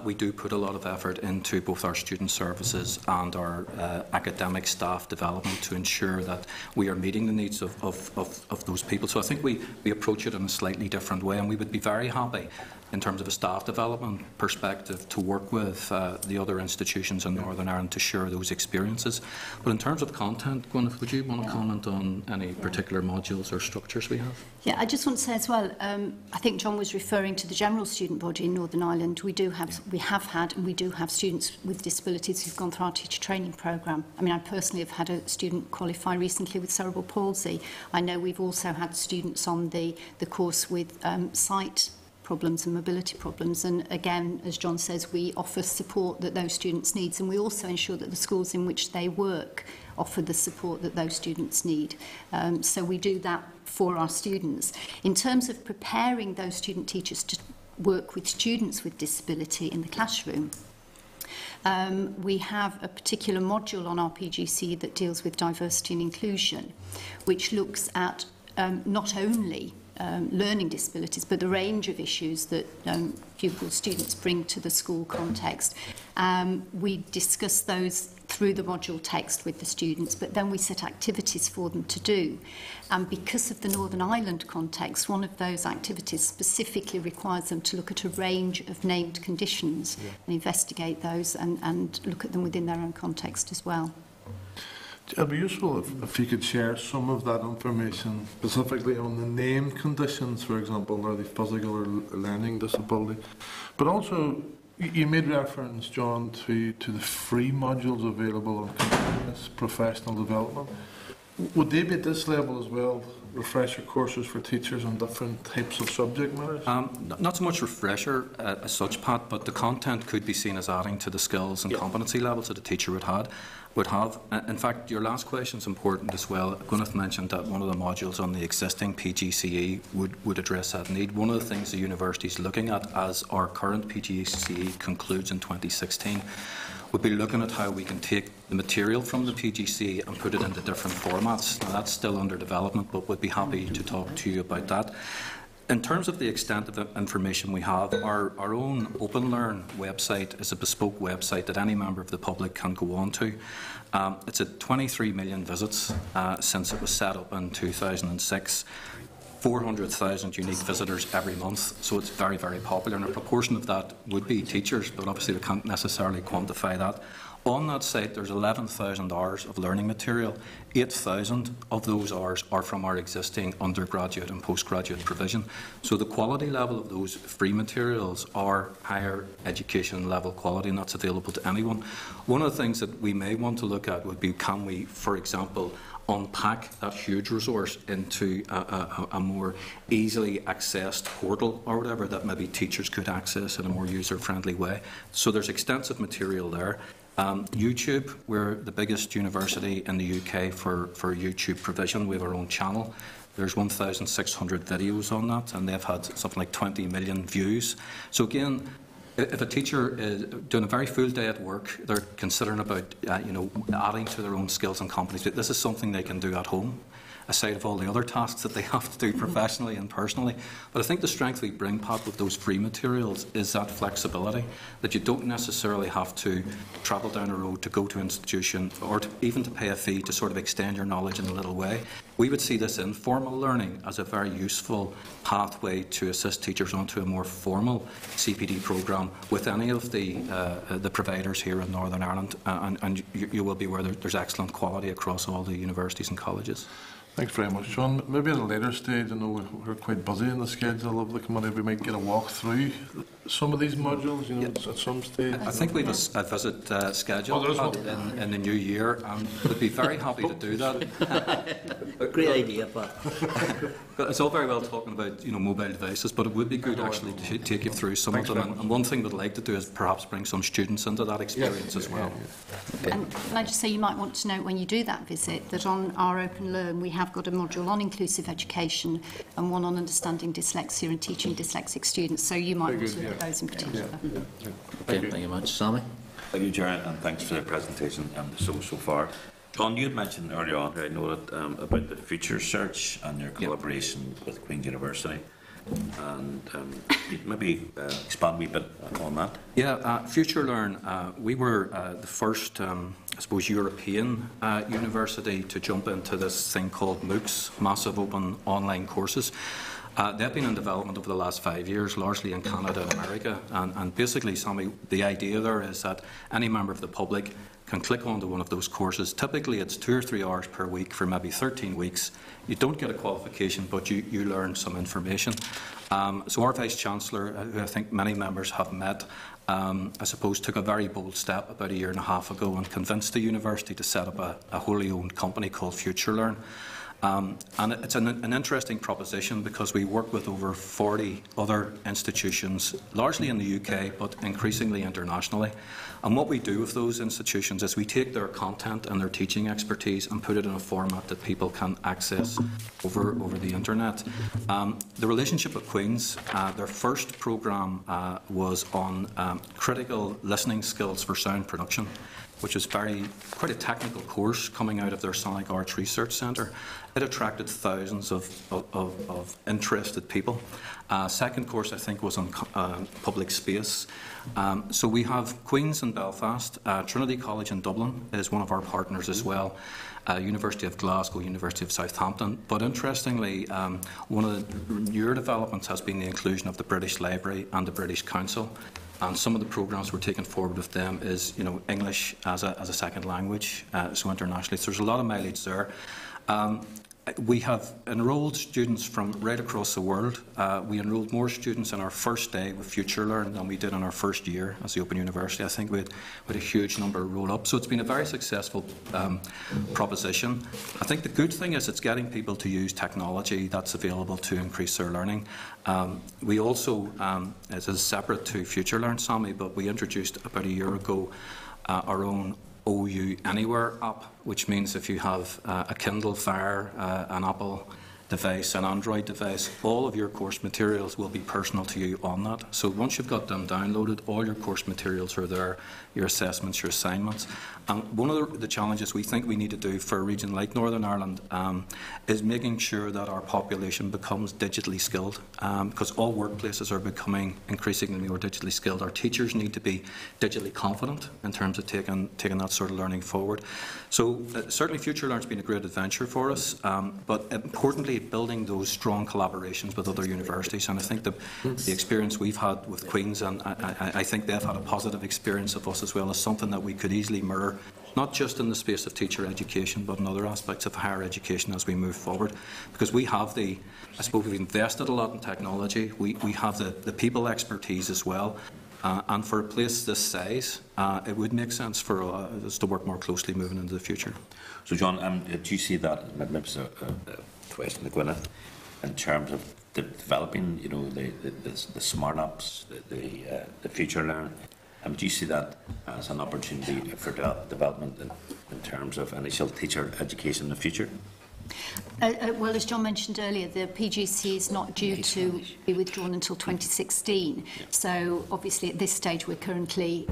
[SPEAKER 14] we do put a lot of effort into both our student services and our academic staff development to ensure that we are meeting the needs of those people. So I think we approach it in a slightly different way, and we would be very happy in terms of a staff development perspective to work with the other institutions in Northern Ireland to share those experiences. But in terms of content, Gwyneth, would you want to comment on any particular modules or structures we have?
[SPEAKER 15] Yeah, I just want to say as well, I think John was referring to the general student body in Northern Ireland. We have had and we do have students with disabilities who've gone through our teacher training programme. I mean, I personally have had a student qualify recently with cerebral palsy. I know we've also had students on the course with sight problems and mobility problems, and again, as John says, we offer support that those students need, and we also ensure that the schools in which they work offer the support that those students need. So we do that for our students. In terms of preparing those student teachers to work with students with disability in the classroom, we have a particular module on our PGC that deals with diversity and inclusion, which looks at not only learning disabilities, but the range of issues that pupils, students bring to the school context. We discuss those through the module text with the students, but then we set activities for them to do. And because of the Northern Ireland context, one of those activities specifically requires them to look at a range of named conditions and investigate those and look at them within their own context as well.
[SPEAKER 6] It'd be useful if you could share some of that information, specifically on the named conditions, for example, or the physical or learning disability. But also, you made reference, John, to the free modules available on continuous professional development. Would they be at this level as well, refresher courses for teachers on different types of subject matters?
[SPEAKER 14] Not so much refresher as such, Pat, but the content could be seen as adding to the skills and competency levels that a teacher would have. In fact, your last question is important as well. Gwyneth mentioned that one of the modules on the existing PGCE would address that need. One of the things the university is looking at as our current PGCE concludes in 2016 would be looking at how we can take the material from the PGCE and put it into different formats. Now, that's still under development, but we'd be happy to talk to you about that. In terms of the extent of the information we have, our own OpenLearn website is a bespoke website that any member of the public can go on to. It's at 23 million visits since it was set up in 2006. 400,000 unique visitors every month, so it's very, very popular, and a proportion of that would be teachers, but obviously we can't necessarily quantify that. On that site, there's 11,000 hours of learning material. 8,000 of those hours are from our existing undergraduate and postgraduate provision. So the quality level of those free materials are higher education level quality, and that's available to anyone. One of the things that we may want to look at would be, can we, for example, unpack that huge resource into a more easily accessed portal or whatever that maybe teachers could access in a more user-friendly way. So there's extensive material there. YouTube, we're the biggest university in the UK for YouTube provision. We have our own channel. There's 1,600 videos on that, and they've had something like 20 million views. So again, if a teacher is doing a very full day at work, they're considering about adding to their own skills and competencies. This is something they can do at home, aside of all the other tasks that they have to do professionally and personally. But I think the strength we bring, Pat, with those free materials is that flexibility, that you don't necessarily have to travel down a road to go to an institution or even to pay a fee to sort of extend your knowledge in a little way. We would see this informal learning as a very useful pathway to assist teachers onto a more formal CPD programme with any of the providers here in Northern Ireland, and you will be aware there's excellent quality across all the universities and colleges.
[SPEAKER 6] Thanks very much, John. Maybe at a later stage, I know we're quite busy in the schedule of the committee, we might get a walk through some of these modules, at some stage.
[SPEAKER 14] I think we have a visit scheduled in the new year, and we'd be very happy to do that.
[SPEAKER 1] Great idea, Pat.
[SPEAKER 14] It's all very well talking about mobile devices, but it would be good actually to take you through some of them. And one thing we'd like to do is perhaps bring some students into that experience as well.
[SPEAKER 15] And can I just say, you might want to note when you do that visit that on our OpenLearn we have got a module on inclusive education and one on understanding dyslexia and teaching dyslexic students, so you might want to look at those in particular.
[SPEAKER 1] Thank you very much. Sammy?
[SPEAKER 2] Thank you, Chair, and thanks for the presentation so far. John, you had mentioned earlier on, I know that, about the future search and your collaboration with Queen's University. And maybe expand a wee bit on that.
[SPEAKER 14] Yeah, FutureLearn, we were the first, I suppose, European university to jump into this thing called MOOCs, Massive Open Online Courses. They've been in development over the last 5 years, largely in Canada and America. And basically, Sammy, the idea there is that any member of the public can click onto one of those courses. Typically, it's 2 or 3 hours per week for maybe 13 weeks. You don't get a qualification, but you learn some information. So our Vice-Chancellor, who I think many members have met, I suppose took a very bold step about 1.5 years ago and convinced the university to set up a wholly owned company called FutureLearn. And it's an interesting proposition because we work with over 40 other institutions, largely in the UK, but increasingly internationally. And what we do with those institutions is we take their content and their teaching expertise and put it in a format that people can access over the internet. The relationship with Queen's, their first programme was on critical listening skills for sound production. which was quite a technical course coming out of their Sonic Arts Research Centre. It attracted thousands of interested people. Second course, I think, was on public space. So we have Queen's in Belfast, Trinity College in Dublin is one of our partners as well, University of Glasgow, University of Southampton. But interestingly, one of the newer developments has been the inclusion of the British Library and the British Council. And some of the programmes we're taking forward with them is, English as a second language, so internationally. So there's a lot of mileage there. We have enrolled students from right across the world. We enrolled more students in our first day with FutureLearn than we did in our first year as the Open University. I think we had a huge number roll up. So it's been a very successful proposition. I think the good thing is it's getting people to use technology that's available to increase their learning. We also, as is separate to FutureLearn, Sammy, but we introduced about a year ago our own OU Anywhere app, which means if you have a Kindle Fire, an Apple device, an Android device, all of your course materials will be personal to you on that. So once you've got them downloaded, all your course materials are there, your assessments, your assignments. And one of the challenges we think we need to do for a region like Northern Ireland is making sure that our population becomes digitally skilled, because all workplaces are becoming increasingly more digitally skilled. Our teachers need to be digitally confident in terms of taking that sort of learning forward. So certainly FutureLearn's been a great adventure for us, but importantly building those strong collaborations with other universities. And I think the experience we've had with Queen's, and I think they've had a positive experience of us as well, is something that we could easily mirror, not just in the space of teacher education, but in other aspects of higher education as we move forward. Because we have I suppose we've invested a lot in technology, we have the people expertise as well, and for a place this size, it would make sense for us to work more closely moving into the future.
[SPEAKER 2] So John, do you see that, maybe it's a question to Gwyneth, in terms of developing, the smart apps, the FutureLearn? Do you see that as an opportunity for development in terms of initial teacher education in the future?
[SPEAKER 15] Well, as John mentioned earlier, the PGC is not due to be withdrawn until 2016. So obviously at this stage we're currently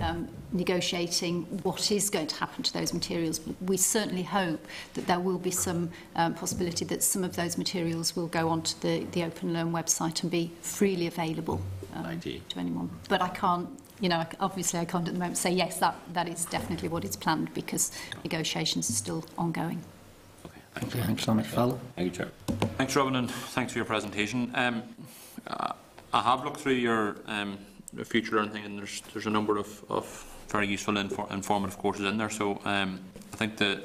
[SPEAKER 15] negotiating what is going to happen to those materials. We certainly hope that there will be some possibility that some of those materials will go onto the OpenLearn website and be freely available to anyone. But I can't, obviously I can't at the moment say yes, that is definitely what is planned, because negotiations are still ongoing.
[SPEAKER 1] Thanks so much, Phil.
[SPEAKER 2] Thank you, Chair.
[SPEAKER 11] Thanks, Robin, and thanks for your presentation. I have looked through your FutureLearn thing, and there's a number of very useful informative courses in there. So I think the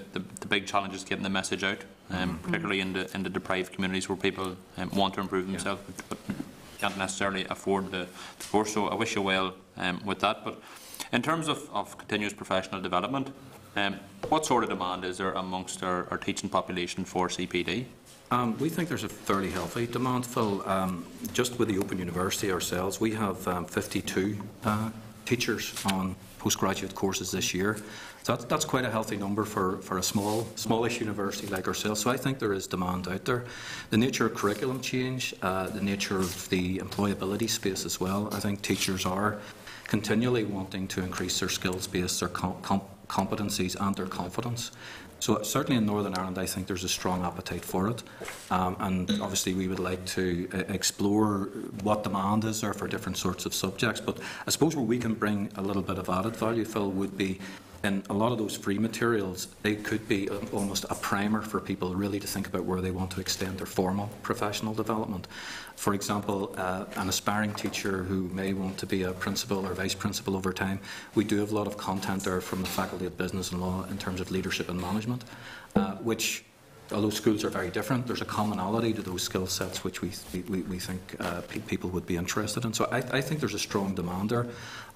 [SPEAKER 11] big challenge is getting the message out, particularly in the deprived communities where people want to improve themselves but can't necessarily afford the course. So I wish you well with that. But in terms of continuous professional development, what sort of demand is there amongst our teaching population for CPD?
[SPEAKER 14] We think there's a fairly healthy demand, Phil. Just with the Open University ourselves, we have 52 teachers on postgraduate courses this year. So that's quite a healthy number for a smallish university like ourselves. So I think there is demand out there. The nature of curriculum change, the nature of the employability space as well. I think teachers are continually wanting to increase their skills base, their competencies and their confidence. So certainly in Northern Ireland I think there's a strong appetite for it, and obviously we would like to explore what demand is there for different sorts of subjects. But I suppose where we can bring a little bit of added value, Phil, would be in a lot of those free materials. They could be almost a primer for people really to think about where they want to extend their formal professional development. For example, an aspiring teacher who may want to be a principal or vice principal over time, we do have a lot of content there from the Faculty of Business and Law in terms of leadership and management, which, although schools are very different, there's a commonality to those skill sets which we think people would be interested in. So I think there's a strong demand there.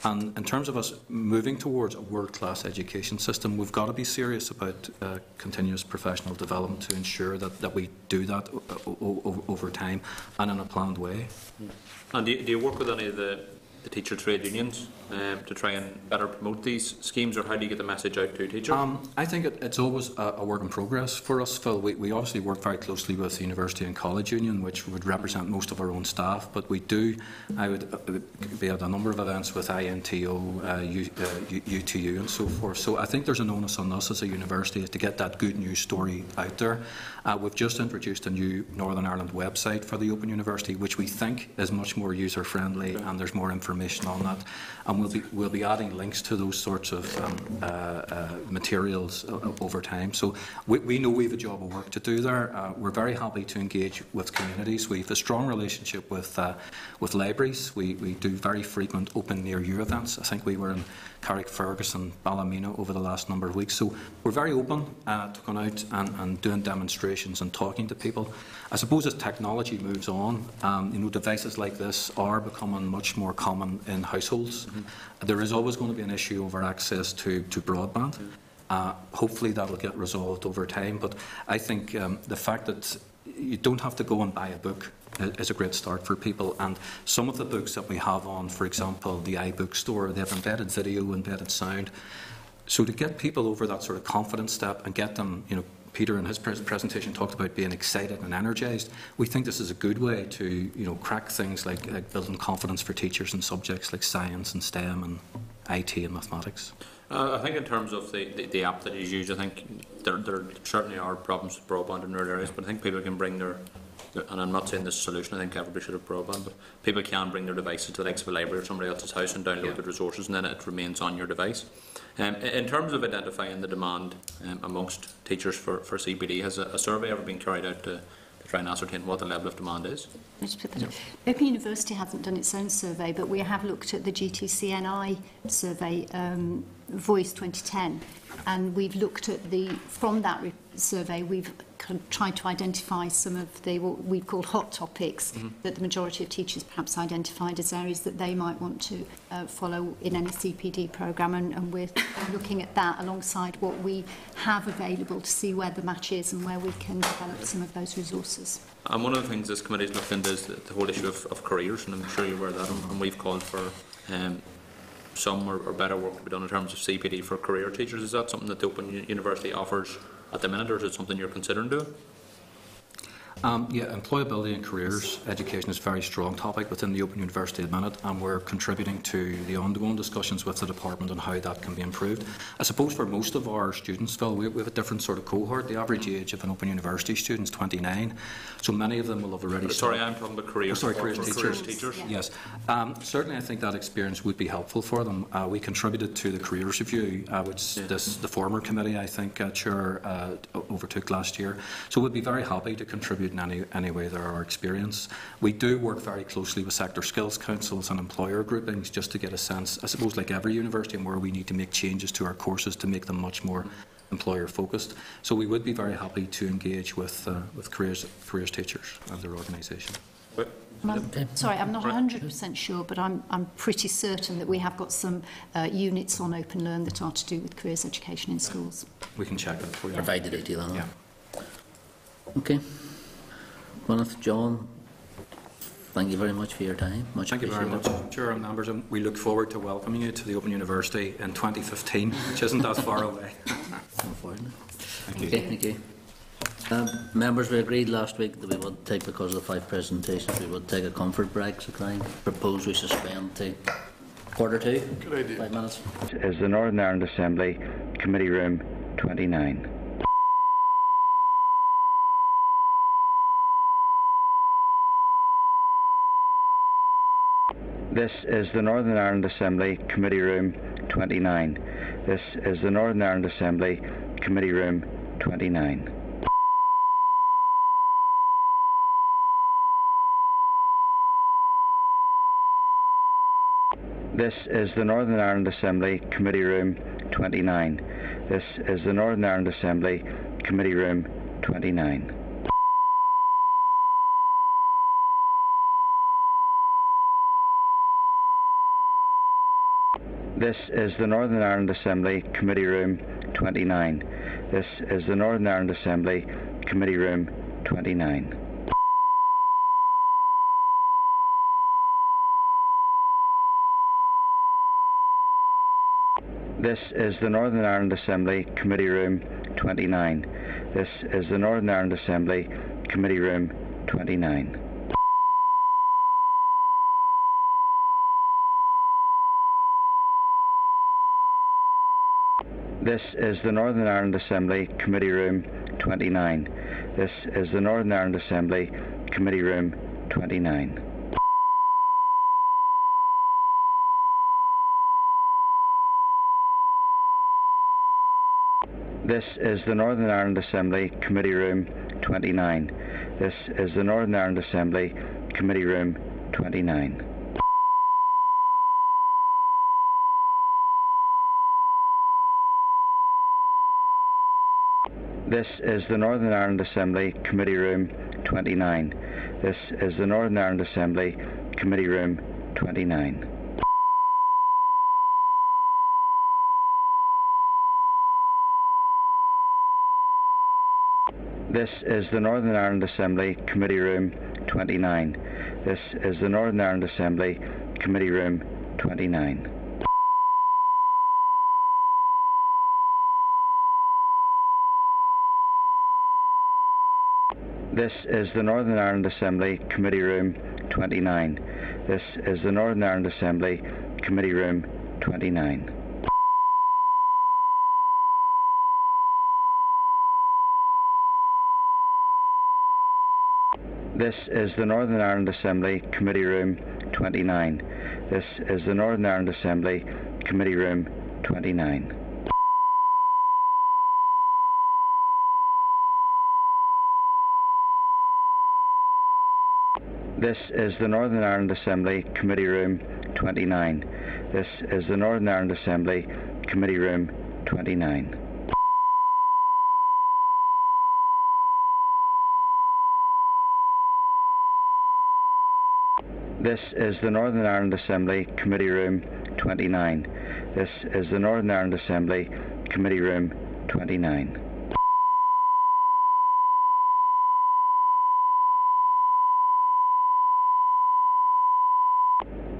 [SPEAKER 14] And in terms of us moving towards a world-class education system, we've got to be serious about continuous professional development to ensure that we do that over time and in a planned way.
[SPEAKER 11] And do you work with any of the the teacher trade unions to try and better promote these schemes, or how do you get the message out to teachers?
[SPEAKER 14] I think it's always a work in progress for us, Phil. We obviously work very closely with the University and College Union, which would represent most of our own staff, but we do, I would be at a number of events with INTO, UTU and so forth. So I think there's an onus on us as a university to get that good news story out there. We've just introduced a new Northern Ireland website for the Open University, which we think is much more user-friendly, and there's more information on that. And we'll be adding links to those sorts of materials over time. So we know we have a job of work to do there. We're very happy to engage with communities. We have a strong relationship with libraries. We do very frequent open near you events. I think we were in Carrickfergus and Ballymena over the last number of weeks. So we're very open to going out and doing demonstrations and talking to people. I suppose as technology moves on, devices like this are becoming much more common in households. There is always going to be an issue over access to broadband. Hopefully that will get resolved over time, but I think the fact that you don't have to go and buy a book is a great start for people. And some of the books that we have on, for example, the iBook store, they have embedded video, embedded sound. So to get people over that sort of confidence step and get them, Peter in his presentation talked about being excited and energised. We think this is a good way to, crack things like building confidence for teachers in subjects like science and STEM and IT and mathematics.
[SPEAKER 11] I think in terms of the app that is used, I think there certainly are problems with broadband in rural areas, but I think people can bring their, and I'm not saying this is a solution, I think everybody should have broadband, but people can bring their devices to the likes of a library or somebody else's house and download the resources, and then it remains on your device. In terms of identifying the demand amongst teachers for CPD, has a survey ever been carried out to try and ascertain what the level of demand is?
[SPEAKER 15] Open University hasn't done its own survey, but we have looked at the GTCNI survey, Voice 2010, and we've looked at from that survey, we've tried to identify some of what we've called hot topics that the majority of teachers perhaps identified as areas that they might want to follow in any CPD programme, and we're looking at that alongside what we have available to see where the match is and where we can develop some of those resources.
[SPEAKER 11] And one of the things this committee has looked into is the whole issue of careers, and I'm sure you're aware of that, and we've called for some or better work to be done in terms of CPD for career teachers. Is that something that the Open University offers at the minute, or is it something you're considering doing?
[SPEAKER 14] Yeah, employability and careers education is a very strong topic within the Open University at the minute, and we're contributing to the ongoing discussions with the department on how that can be improved. I suppose for most of our students, Phil, we have a different sort of cohort. The average age of an Open University student is 29, so many of them will have already
[SPEAKER 11] Sorry, I'm talking about careers.
[SPEAKER 14] Careers teachers. Yes. Certainly I think that experience would be helpful for them. We contributed to the careers review, which the former committee, I think, chair overtook last year. So we'd be very happy to contribute in any way there are experience. We do work very closely with sector skills councils and employer groupings just to get a sense, I suppose like every university, and where we need to make changes to our courses to make them much more employer focused. So we would be very happy to engage with careers teachers and their organisation.
[SPEAKER 15] Sorry, I'm not 100% sure, but I'm pretty certain that we have got some units on Open Learn that are to do with careers education in schools.
[SPEAKER 14] We can check that for you.
[SPEAKER 1] Provide the detail on that.
[SPEAKER 14] Yeah.
[SPEAKER 1] Okay. Gwyneth, John, thank you very much for your time.
[SPEAKER 14] Thank you very much, Chair and members, and we look forward to welcoming you to the Open University in 2015, which isn't that far away. Thank you.
[SPEAKER 1] Okay, thank you. Members, we agreed last week that we would take, because of the 5 presentations, we would take a comfort break, so I propose we suspend to 1:45.
[SPEAKER 6] Good idea.
[SPEAKER 1] 5 minutes.
[SPEAKER 4] Is the Northern Ireland Assembly, Committee Room 29. This is the Northern Ireland Assembly, Committee Room 29. This is the Northern Ireland Assembly, Committee Room 29. This is the Northern Ireland Assembly, Committee Room 29. This is the Northern Ireland Assembly, Committee Room 29. This is the Northern Ireland Assembly, Committee Room 29. This is the Northern Ireland Assembly, Committee Room 29. This is the Northern Ireland Assembly Committee Room 29. This is the Northern Ireland Assembly Committee Room 29. This is the Northern Ireland Assembly Committee Room 29. This is the Northern Ireland Assembly Committee Room 29. This is the Northern Ireland Assembly Committee Room 29. This is the Northern Ireland Assembly Committee Room 29. This is the Northern Ireland Assembly Committee Room 29. This is the Northern Ireland Assembly Committee Room 29. This is the Northern Ireland Assembly Committee Room 29. This is the Northern Ireland Assembly Committee Room 29. This is the Northern Ireland Assembly Committee Room 29. This is the Northern Ireland Assembly Committee Room 29. This is the Northern Ireland Assembly Committee Room 29. This is the Northern Ireland Assembly Committee Room 29. This is the Northern Ireland Assembly Committee Room 29. This is the Northern Ireland Assembly Committee Room 29. This is the Northern Ireland Assembly Committee Room 29. This is the Northern Ireland Assembly Committee Room 29.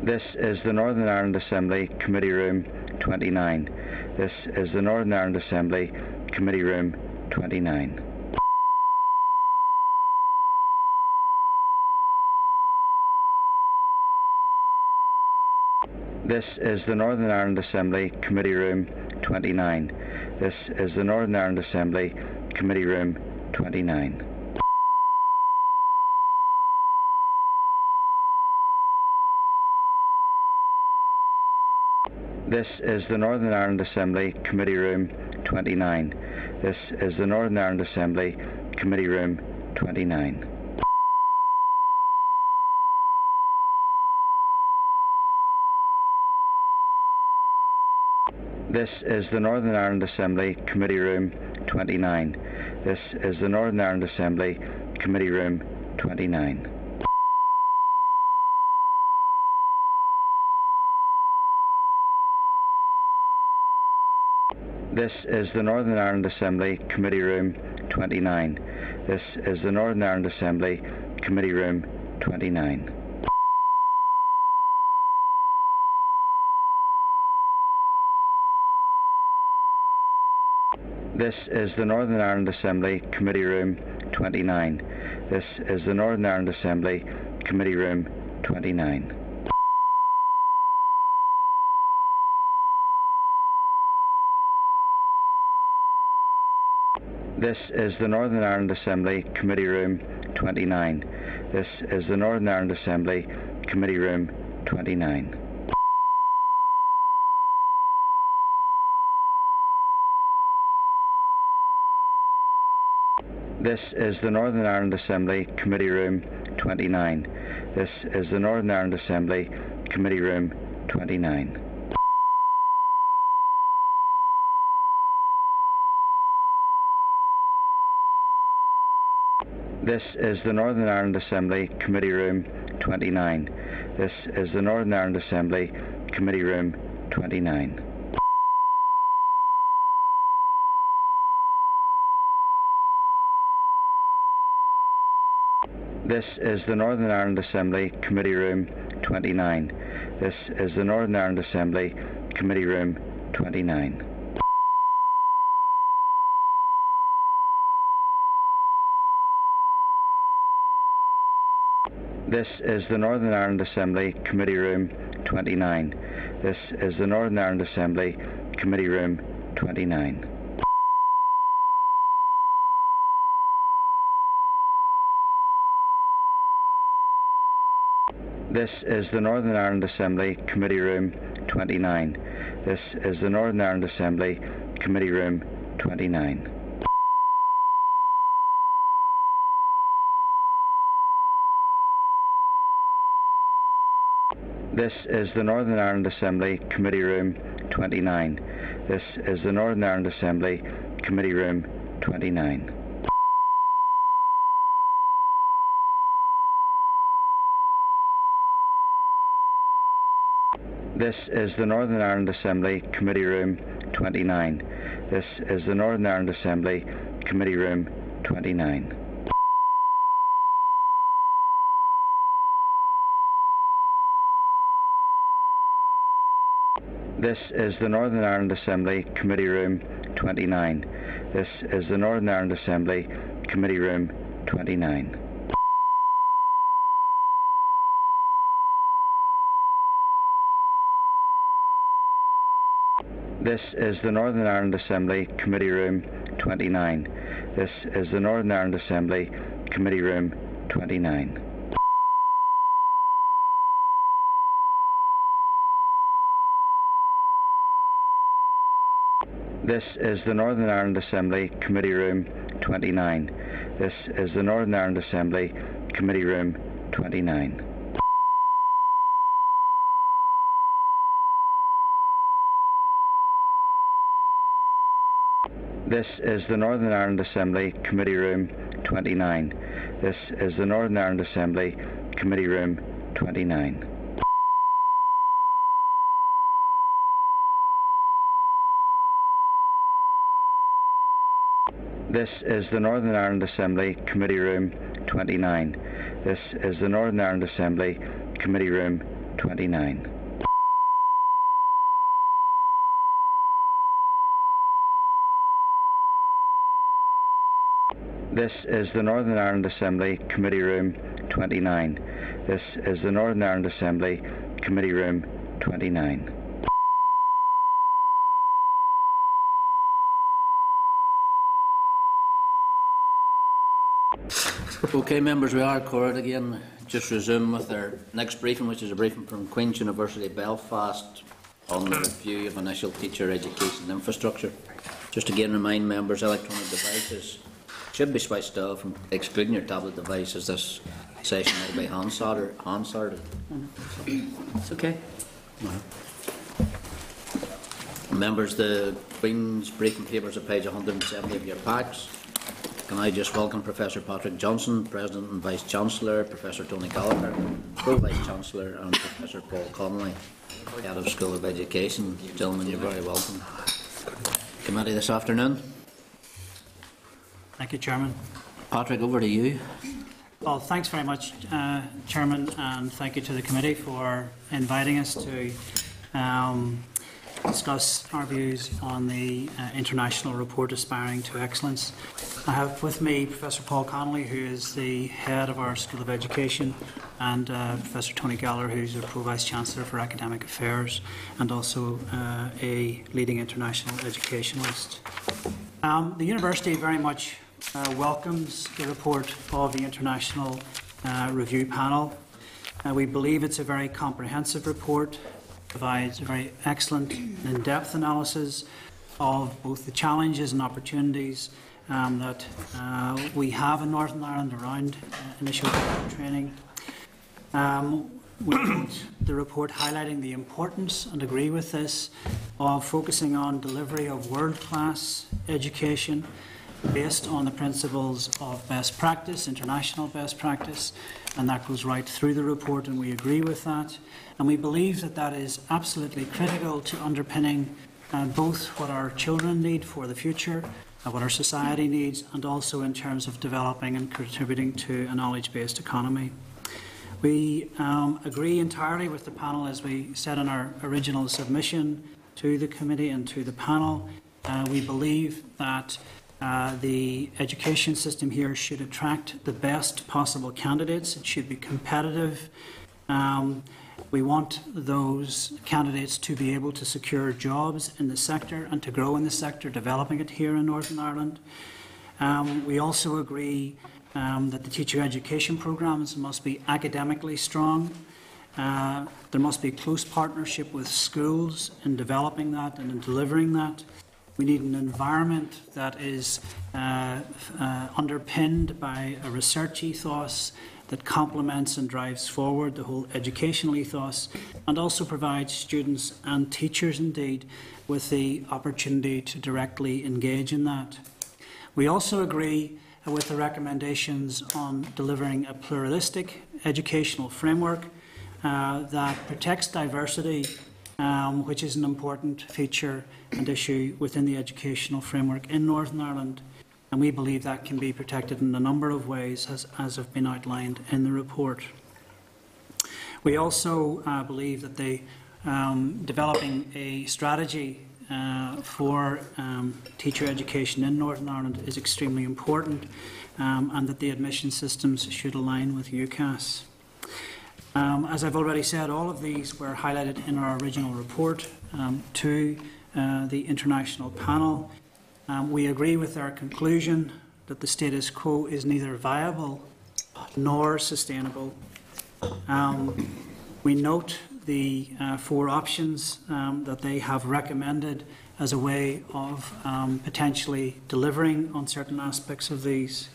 [SPEAKER 4] This is the Northern Ireland Assembly Committee Room 29. This is the Northern Ireland Assembly Committee Room 29. This is the Northern Ireland Assembly Committee Room 29. This is the Northern Ireland Assembly Committee Room 29. This is the Northern Ireland Assembly Committee Room 29. This is the Northern Ireland Assembly Committee Room 29. This is the Northern Ireland Assembly Committee Room 29. This is the Northern Ireland Assembly Committee Room 29. This is the Northern Ireland Assembly Committee Room 29. This is the Northern Ireland Assembly Committee Room 29. This is the Northern Ireland Assembly Committee Room 29. This is the Northern Ireland Assembly Committee Room 29. This is the Northern Ireland Assembly Committee Room 29. This is the Northern Ireland Assembly Committee Room 29. This is the Northern Ireland Assembly Committee Room 29. This is the Northern Ireland Assembly Committee Room 29. This is the Northern Ireland Assembly Committee Room 29. This is the Northern Ireland Assembly Committee Room 29. This is the Northern Ireland Assembly Committee Room 29. This is the Northern Ireland Assembly Committee Room 29. This is the Northern Ireland Assembly Committee Room 29. This is the Northern Ireland Assembly Committee Room 29. This is the Northern Ireland Assembly Committee Room 29. This is the Northern Ireland Assembly Committee Room 29. This is the Northern Ireland Assembly Committee Room 29. This is the Northern Ireland Assembly Committee Room 29. This is the Northern Ireland Assembly Committee Room 29. This is the Northern Ireland Assembly Committee Room 29. This is the Northern Ireland Assembly Committee Room 29. This is the Northern Ireland Assembly Committee Room 29. This is the Northern Ireland Assembly Committee Room 29. This is the Northern Ireland Assembly Committee Room 29. This is the Northern Ireland Assembly Committee Room 29. This is the Northern Ireland Assembly Committee Room 29. This is the Northern Ireland Assembly Committee Room 29. This is the Northern Ireland Assembly Committee Room 29. This is the Northern Ireland Assembly Committee Room 29. This is the Northern Ireland Assembly Committee Room 29. This is the Northern Ireland Assembly Committee Room 29. This is the Northern Ireland Assembly Committee Room 29.
[SPEAKER 1] Okay, members, we are quorate again. Just resume with our next briefing, which is a briefing from Queen's University Belfast on the review of initial teacher education infrastructure. Just again remind members, electronic devices should be switched off, excluding your tablet devices. This session will be hand-sorted. It's okay. Members, the Queen's briefing papers are page 170 of your packs. Can I just welcome Professor Patrick Johnson, President and Vice-Chancellor, Professor Tony Gallagher, Pro-Vice-Chancellor, and Professor Paul Connolly, Head of School of Education. Gentlemen, you're very welcome. Committee this afternoon.
[SPEAKER 16] Thank you, Chairman.
[SPEAKER 1] Patrick, over to you.
[SPEAKER 16] Well, thanks very much, Chairman, and thank you to the committee for inviting us to discuss our views on the international report Aspiring to Excellence. I have with me Professor Paul Connolly, who is the head of our School of Education, and Professor Tony Gallagher, who's a Pro-Vice-Chancellor for Academic Affairs and also a leading international educationalist. The university very much welcomes the report of the International Review Panel. We believe it's a very comprehensive report, provides a very excellent and in-depth analysis of both the challenges and opportunities that we have in Northern Ireland around initial training. We note the report highlighting the importance, and agree with this, of focusing on delivery of world-class education based on the principles of best practice, international best practice, and that goes right through the report, and we agree with that. And we believe that that is absolutely critical to underpinning both what our children need for the future, what our society needs, and also in terms of developing and contributing to a knowledge-based economy. We agree entirely with the panel, as we said in our original submission, to the committee and to the panel. We believe that the education system here should attract the best possible candidates. It should be competitive. We want those candidates to be able to secure jobs in the sector and to grow in the sector, developing it here in Northern Ireland. We also agree that the teacher education programmes must be academically strong. There must be close partnership with schools in developing that and in delivering that. We need an environment that is underpinned by a research ethos that complements and drives forward the whole educational ethos, and also provides students and teachers indeed with the opportunity to directly engage in that. We also agree with the recommendations on delivering a pluralistic educational framework that protects diversity, which is an important feature and issue within the educational framework in Northern Ireland. And we believe that can be protected in a number of ways, as have been outlined in the report. We also believe that developing a strategy for teacher education in Northern Ireland is extremely important, and that the admission systems should align with UCAS. As I've already said, all of these were highlighted in our original report to the international panel. We agree with their conclusion that the status quo is neither viable nor sustainable. We note the 4 options that they have recommended as a way of potentially delivering on certain aspects of these.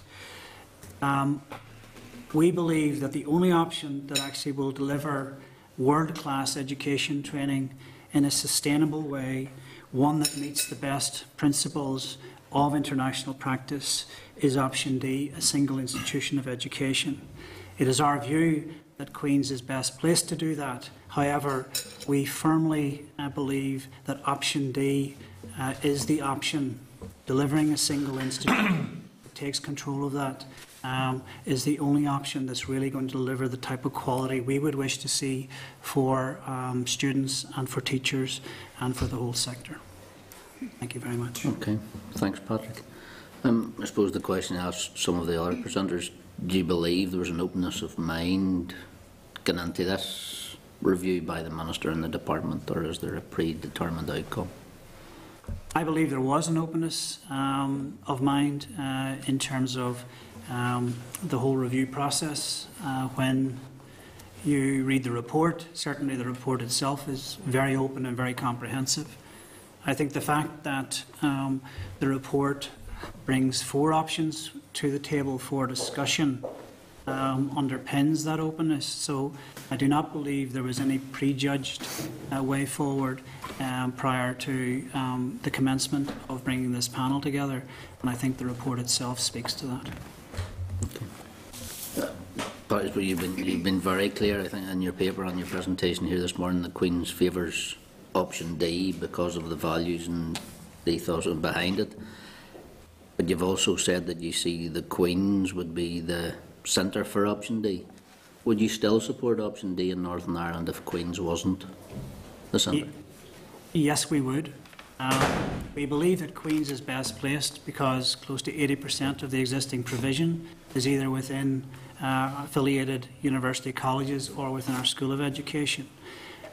[SPEAKER 16] We believe that the only option that actually will deliver world-class education training in a sustainable way, one that meets the best principles of international practice, is option D, a single institution of education. It is our view that Queen's is best placed to do that. However, we firmly believe that option D is the option. Delivering a single institution that takes control of that is the only option that's really going to deliver the type of quality we would wish to see for students and for teachers and for the whole sector. Thank you very much.
[SPEAKER 1] Okay, thanks, Patrick. I suppose the question asked some of the other presenters, do you believe there was an openness of mind going into this review by the Minister and the Department, or is there a predetermined outcome?
[SPEAKER 16] I believe there was an openness of mind in terms of the whole review process. When you read the report, certainly the report itself is very open and very comprehensive. I think the fact that the report brings 4 options to the table for discussion underpins that openness. So I do not believe there was any prejudged way forward prior to the commencement of bringing this panel together, and I think the report itself speaks to that.
[SPEAKER 1] Okay. But you've been very clear, I think, in your paper on your presentation here this morning that Queen's favours option D because of the values and the ethos behind it. But you've also said that you see the Queen's would be the centre for option D. Would you still support option D in Northern Ireland if Queen's wasn't the centre?
[SPEAKER 16] Yes, we would. We believe that Queen's is best placed because close to 80% of the existing provision is either within affiliated university colleges or within our School of Education.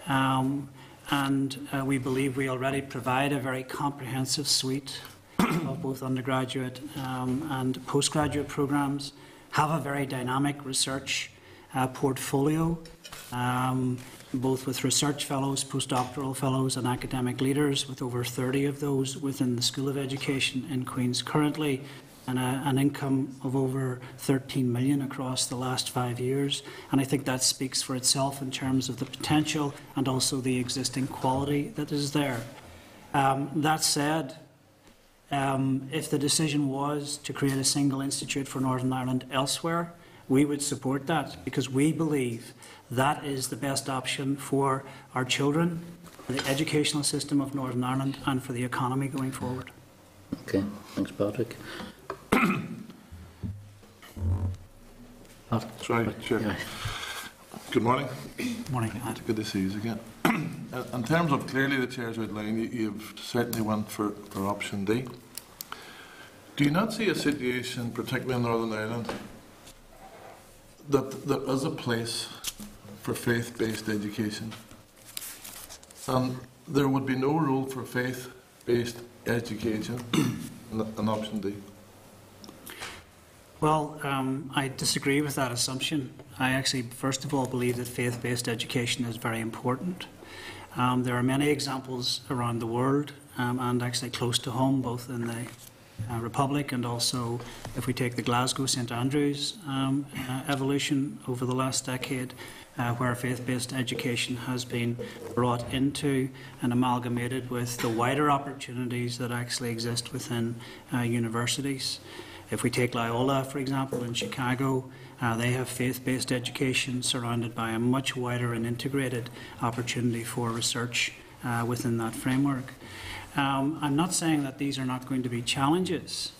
[SPEAKER 16] We believe we already provide a very comprehensive suite of both undergraduate and postgraduate programmes, have a very dynamic research portfolio, both with research fellows, postdoctoral fellows and academic leaders, with over 30 of those within the School of Education in Queen's currently, and an income of over 13 million across the last 5 years. And I think that speaks for itself in terms of the potential and also the existing quality that is there. That said, if the decision was to create a single institute for Northern Ireland elsewhere, we would support that because we believe that is the best option for our children, for the educational system of Northern Ireland and for the economy going forward.
[SPEAKER 1] Okay, thanks, Patrick.
[SPEAKER 6] Sorry, Chair.
[SPEAKER 1] Yeah.
[SPEAKER 6] Good morning.
[SPEAKER 16] Morning.
[SPEAKER 6] Good to see you again. In terms of clearly the Chair's outline, you've certainly went for option D. Do you not see a situation, particularly in Northern Ireland, that there is a place for faith-based education, and there would be no role for faith-based education in option D?
[SPEAKER 16] Well, I disagree with that assumption. I actually, first of all, believe that faith-based education is very important. There are many examples around the world and actually close to home, both in the Republic and also if we take the Glasgow St Andrews evolution over the last decade, where faith-based education has been brought into and amalgamated with the wider opportunities that actually exist within universities. If we take Loyola, for example, in Chicago, they have faith-based education surrounded by a much wider and integrated opportunity for research within that framework. I'm not saying that these are not going to be challenges,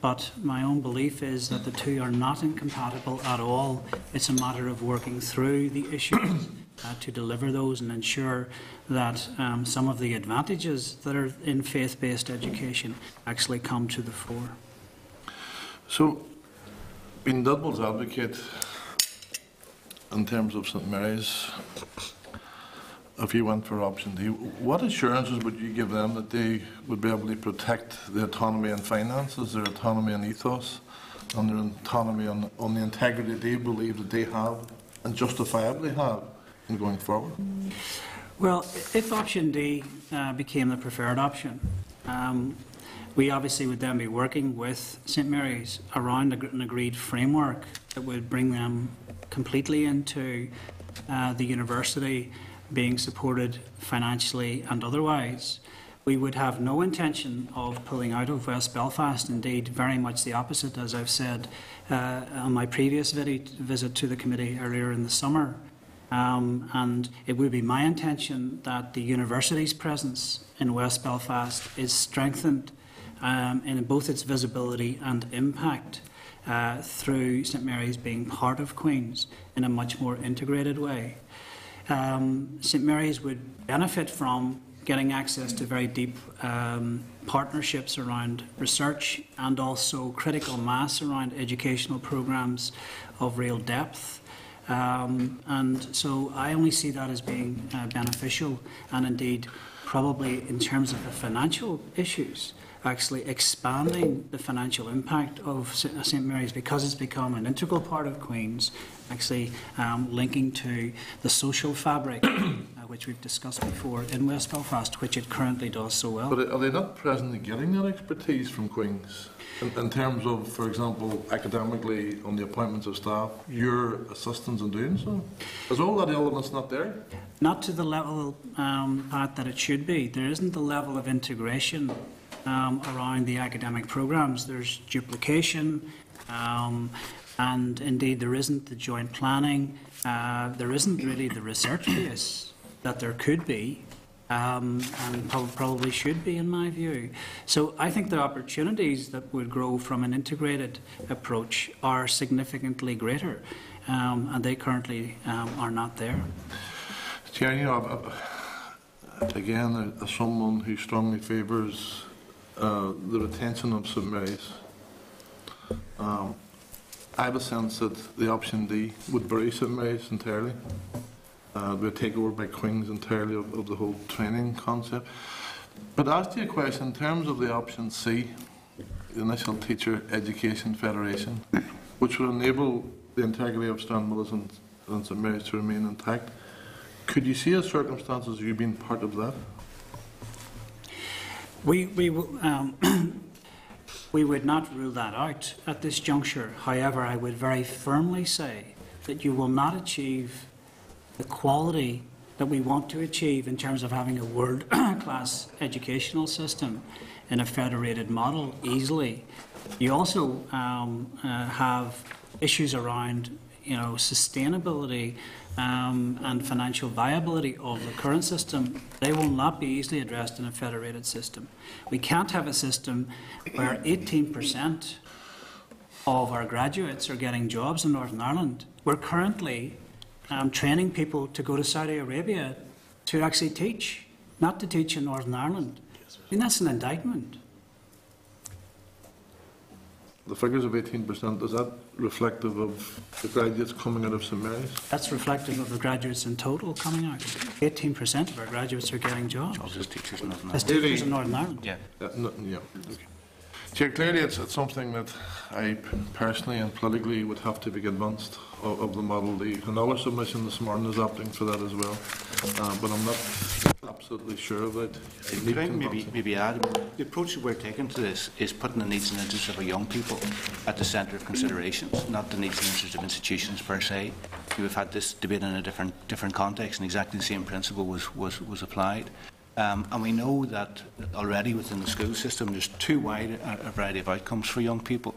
[SPEAKER 16] but my own belief is that the two are not incompatible at all. It's a matter of working through the issues to deliver those and ensure that some of the advantages that are in faith-based education actually come to the fore.
[SPEAKER 6] So, being devil's advocate in terms of St Mary's, if you went for option D, what assurances would you give them that they would be able to protect the autonomy and finances, their autonomy and ethos, and their autonomy on the integrity they believe that they have and justifiably have in going forward?
[SPEAKER 16] Well, if option D became the preferred option, we obviously would then be working with St Mary's around an agreed framework that would bring them completely into the university being supported financially and otherwise. We would have no intention of pulling out of West Belfast, indeed very much the opposite, as I've said on my previous visit to the committee earlier in the summer. And it would be my intention that the university's presence in West Belfast is strengthened in both its visibility and impact through St Mary's being part of Queen's in a much more integrated way. St Mary's would benefit from getting access to very deep partnerships around research and also critical mass around educational programs of real depth. And so I only see that as being beneficial, and indeed probably in terms of the financial issues, actually expanding the financial impact of St Mary's because it's become an integral part of Queen's, actually linking to the social fabric which we've discussed before in West Belfast, which it currently does so well.
[SPEAKER 6] But are they not presently getting that expertise from Queen's? In terms of, for example, academically on the appointments of staff, your assistance in doing so? Is all that elements not there?
[SPEAKER 16] Not to the level, Pat, that it should be. There isn't the level of integration around the academic programmes. There's duplication, and indeed there isn't the joint planning. There isn't really the research base that there could be, and probably should be, in my view. So I think the opportunities that would grow from an integrated approach are significantly greater, and they currently are not there.
[SPEAKER 6] Chair, you know, again, as someone who strongly favours the retention of St Mary's, I have a sense that the option D would bury St Mary's entirely. Would take over by Queen's entirely of the whole training concept. But to ask you a question, in terms of the option C, the initial Teacher Education Federation, which would enable the integrity of Stranmillis and St Mary's to remain intact, could you see a circumstances of you being part of that?
[SPEAKER 16] We would not rule that out at this juncture. However, I would very firmly say that you will not achieve the quality that we want to achieve in terms of having a world-class educational system in a federated model easily. You also have issues around, sustainability and financial viability of the current system. They will not be easily addressed in a federated system. We can't have a system where 18% of our graduates are getting jobs in Northern Ireland. We're currently training people to go to Saudi Arabia to actually teach, not to teach in Northern Ireland. I mean, that's an indictment.
[SPEAKER 6] The figures of 18%, is that reflective of the graduates coming out of St Mary's?
[SPEAKER 16] That's reflective of the graduates in total coming out. 18% of our graduates are getting jobs.
[SPEAKER 8] As teachers in Northern
[SPEAKER 16] As teachers in Northern Ireland.
[SPEAKER 8] Yeah.
[SPEAKER 6] Yeah. Okay. Chair, clearly it's something that I personally and politically would have to be convinced of the model. Another submission this morning is opting for that as well, but I'm not absolutely sure of that.
[SPEAKER 8] Could I maybe add, the approach that we're taking to this is putting the needs and interests of our young people at the centre of considerations, not the needs and interests of institutions per se. We've had this debate in a different context, and exactly the same principle was applied. And we know that already within the school system there's too wide a variety of outcomes for young people,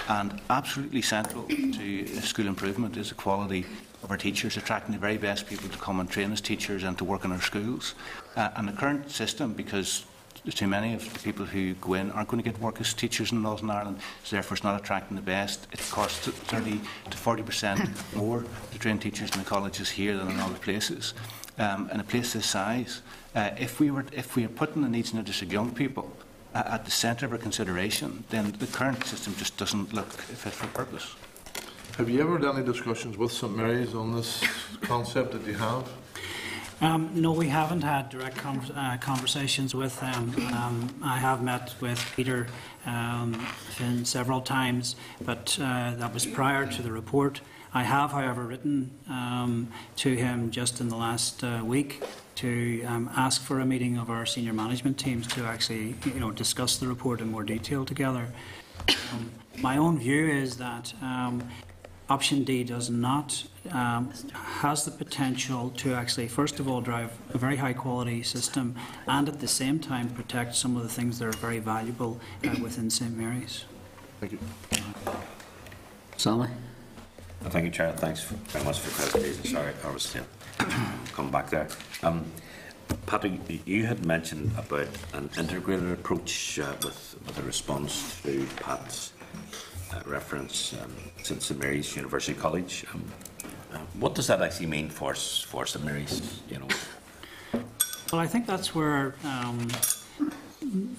[SPEAKER 8] and absolutely central to school improvement is the quality of our teachers, attracting the very best people to come and train as teachers and to work in our schools. And the current system, because too many of the people who go in aren't going to get work as teachers in Northern Ireland, so therefore it's not attracting the best. It costs 30 to 40% more to train teachers in the colleges here than in other places. In a place this size, if we are putting the needs and interests of young people at the centre of our consideration, then the current system just doesn't look fit for purpose.
[SPEAKER 6] Have you ever had any discussions with St Mary's on this concept that you have?
[SPEAKER 16] No, we haven't had direct conversations with them. I have met with Peter Finn several times, but that was prior to the report. I have, however, written to him just in the last week to ask for a meeting of our senior management teams to actually, discuss the report in more detail together. My own view is that Option D does not has the potential to actually, first of all, drive a very high quality system and at the same time protect some of the things that are very valuable within St Mary's.
[SPEAKER 6] Thank you.
[SPEAKER 1] Sally?
[SPEAKER 2] Thank you, Chair. Thanks very much for the presentation. Sorry, I was coming back there. Patrick, you had mentioned about an integrated approach with a response to Pat's reference to St Mary's University College. What does that actually mean for St Mary's?
[SPEAKER 16] Well, I think that's where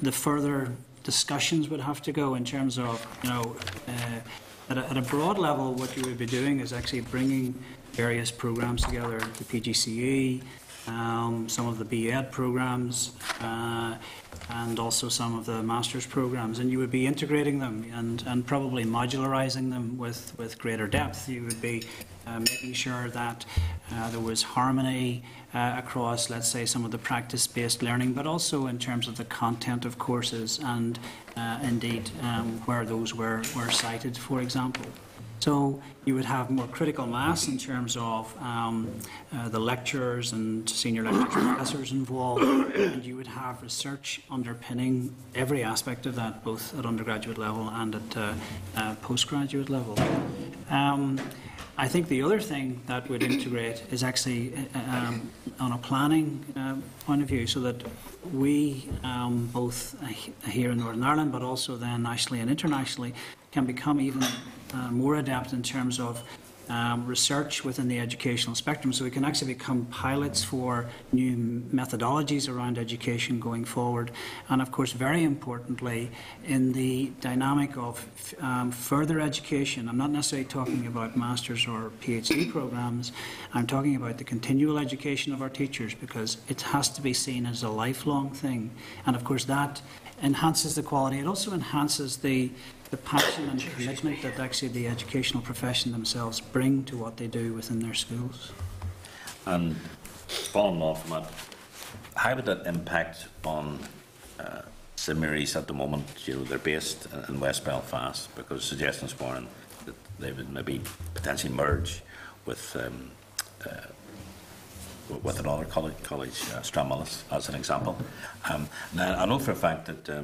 [SPEAKER 16] the further discussions would have to go in terms of, at a broad level, what you would be doing is actually bringing various programs together, the PGCE, some of the BEd programs, and also some of the master's programs, and you would be integrating them and probably modularizing them with greater depth. You would be making sure that there was harmony across, let's say, some of the practice-based learning, but also in terms of the content of courses and indeed where those were cited, for example. So you would have more critical mass in terms of the lecturers and senior lecturers, professors involved, and you would have research underpinning every aspect of that, both at undergraduate level and at postgraduate level. I think the other thing that would integrate is actually on a planning point of view, so that we, both here in Northern Ireland, but also then nationally and internationally, can become even more adept in terms of research within the educational spectrum, so we can actually become pilots for new methodologies around education going forward. And of course, very importantly, in the dynamic of further education, I'm not necessarily talking about master's or PhD programs, I'm talking about the continual education of our teachers, because it has to be seen as a lifelong thing. And of course, that enhances the quality. It also enhances the passion and commitment that actually the educational profession themselves bring to what they do within their schools.
[SPEAKER 2] And following on from that, how would that impact on St Mary's at the moment? They're based in West Belfast, because suggestions were that they would maybe potentially merge with another college, Stranmillis, as an example. Now, I know for a fact that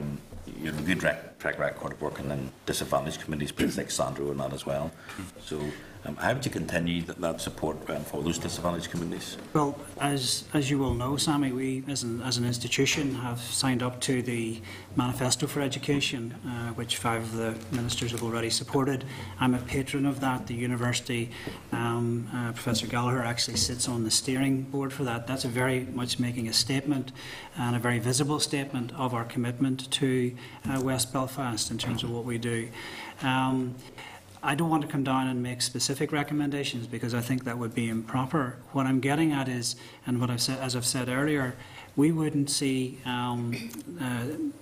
[SPEAKER 2] you have a good track track record of working in disadvantaged communities, places like Sandro and that as well. So how would you continue that support for those disadvantaged communities?
[SPEAKER 16] Well, as you will know, Sammy, we as an institution have signed up to the Manifesto for Education, which 5 of the ministers have already supported. I'm a patron of that. The university, Professor Gallagher actually sits on the steering board for that. That's a very much making a statement, and a very visible statement of our commitment to West Belfast in terms of what we do. I don't want to come down and make specific recommendations because I think that would be improper. What I'm getting at is, and what I've said, as I've said earlier, we wouldn't see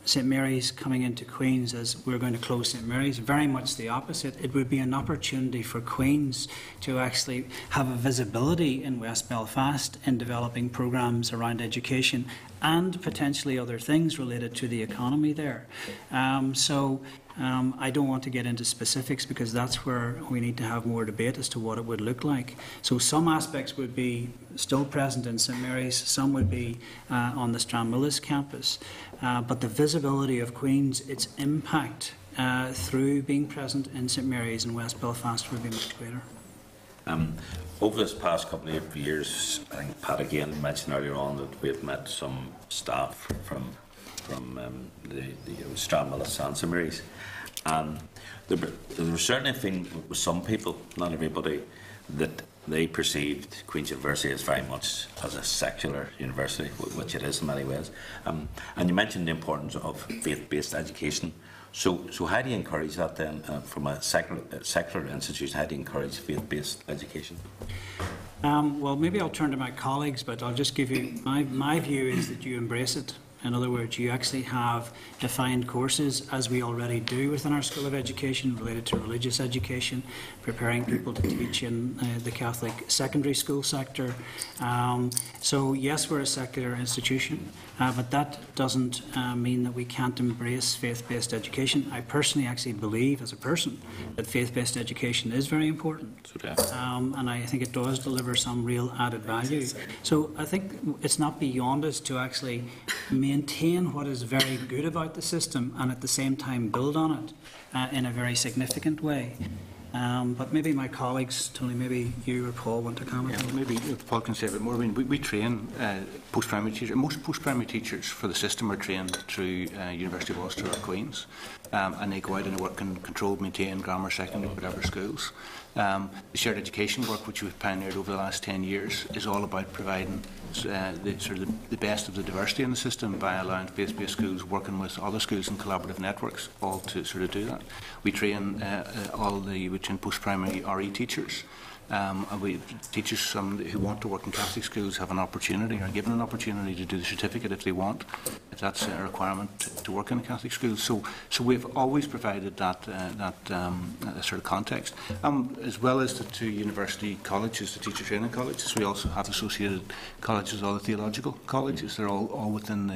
[SPEAKER 16] St Mary's coming into Queen's as we're going to close St Mary's. Very much the opposite. It would be an opportunity for Queen's to actually have a visibility in West Belfast in developing programmes around education and potentially other things related to the economy there. I don't want to get into specifics because that's where we need to have more debate as to what it would look like. So some aspects would be still present in St Mary's, some would be on the Stranmillis campus. But the visibility of Queen's, its impact through being present in St Mary's and West Belfast would be much greater.
[SPEAKER 2] Over this past couple of years, I think Pat again mentioned earlier on that we have met some staff from the Stranmillis and St Mary's, and there was certainly a thing with some people, not everybody, that they perceived Queen's University as very much as a secular university, which it is in many ways. And you mentioned the importance of faith-based education. So how do you encourage that then from a secular institution? How do you encourage faith-based education?
[SPEAKER 16] Well, maybe I'll turn to my colleagues, but I'll just give you my view is that you embrace it. In other words, you actually have defined courses, as we already do within our School of Education, related to religious education, preparing people to teach in the Catholic secondary school sector. So yes, we're a secular institution, but that doesn't mean that we can't embrace faith-based education. I personally actually believe, as a person, that faith-based education is very important, and I think it does deliver some real added value. So I think it's not beyond us to actually maintain what is very good about the system and at the same time build on it in a very significant way. But maybe my colleagues, Tony, maybe you or Paul want to comment?
[SPEAKER 17] Yeah, maybe Paul can say a bit more. I mean, we train post-primary teachers. Most post-primary teachers for the system are trained through University of Ulster or Queen's, and they go out and work in controlled, maintained grammar, secondary, whatever schools. The shared education work, which we've pioneered over the last 10 years, is all about providing the best of the diversity in the system by allowing faith-based schools working with other schools and collaborative networks, all to sort of do that. We train we train post-primary RE teachers. And teachers who want to work in Catholic schools have an opportunity, or given an opportunity to do the certificate if they want, if that's a requirement to work in a Catholic school. So we've always provided that sort of context. As well as the 2 university colleges, the teacher training colleges, we also have associated colleges, all the theological colleges. They're all within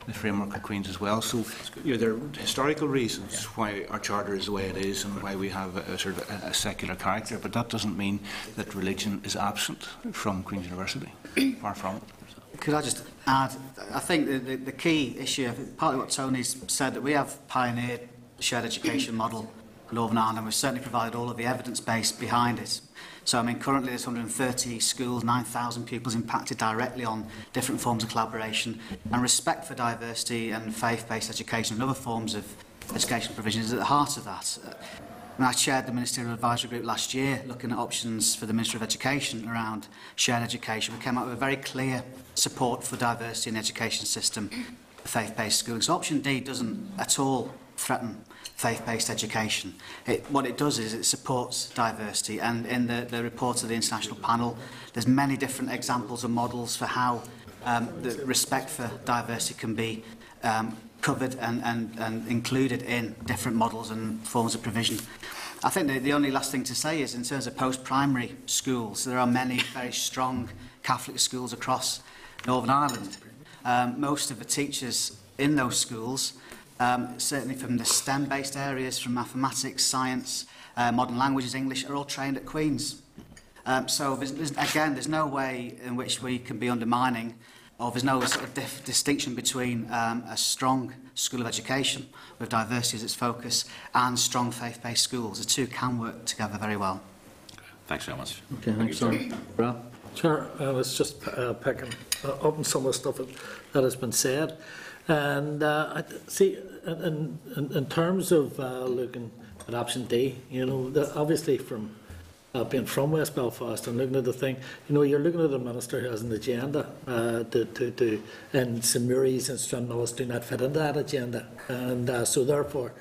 [SPEAKER 17] the framework of Queen's as well. So there are historical reasons why our charter is the way it is and why we have a sort of a secular character, but that doesn't mean that religion is absent from Queen's University. Far from it.
[SPEAKER 18] Could I just add, I think the key issue, partly what Tony's said, that we have pioneered the shared education model in Northern Ireland, and we've certainly provided all of the evidence base behind it. So, I mean, currently there's 130 schools, 9,000 pupils impacted directly on different forms of collaboration, and respect for diversity and faith-based education and other forms of education provision is at the heart of that. When I chaired the Ministerial Advisory Group last year, looking at options for the Ministry of Education around shared education, we came out with a very clear support for diversity in the education system for faith-based schooling. So option D doesn't at all threaten faith-based education. What it does is it supports diversity, and in the report of the International Panel, there's many different examples and models for how the respect for diversity can be covered and included in different models and forms of provision. I think the only last thing to say is in terms of post-primary schools, there are many very strong Catholic schools across Northern Ireland. Most of the teachers in those schools, certainly from the STEM-based areas, from mathematics, science, modern languages, English, are all trained at Queen's. So there's no way in which we can be undermining there's no distinction between a strong school of education with diversity as its focus and strong faith-based schools. The two can work together very well.
[SPEAKER 2] Thanks very much.
[SPEAKER 1] Okay, thanks, John. Rob?
[SPEAKER 7] Sure, I was just picking up on some of the stuff that has been said. And I see, in terms of looking at option D, obviously from being from West Belfast and looking at the thing, you're looking at a minister who has an agenda and St Mary's and Stranmillis do not fit into that agenda. And so therefore,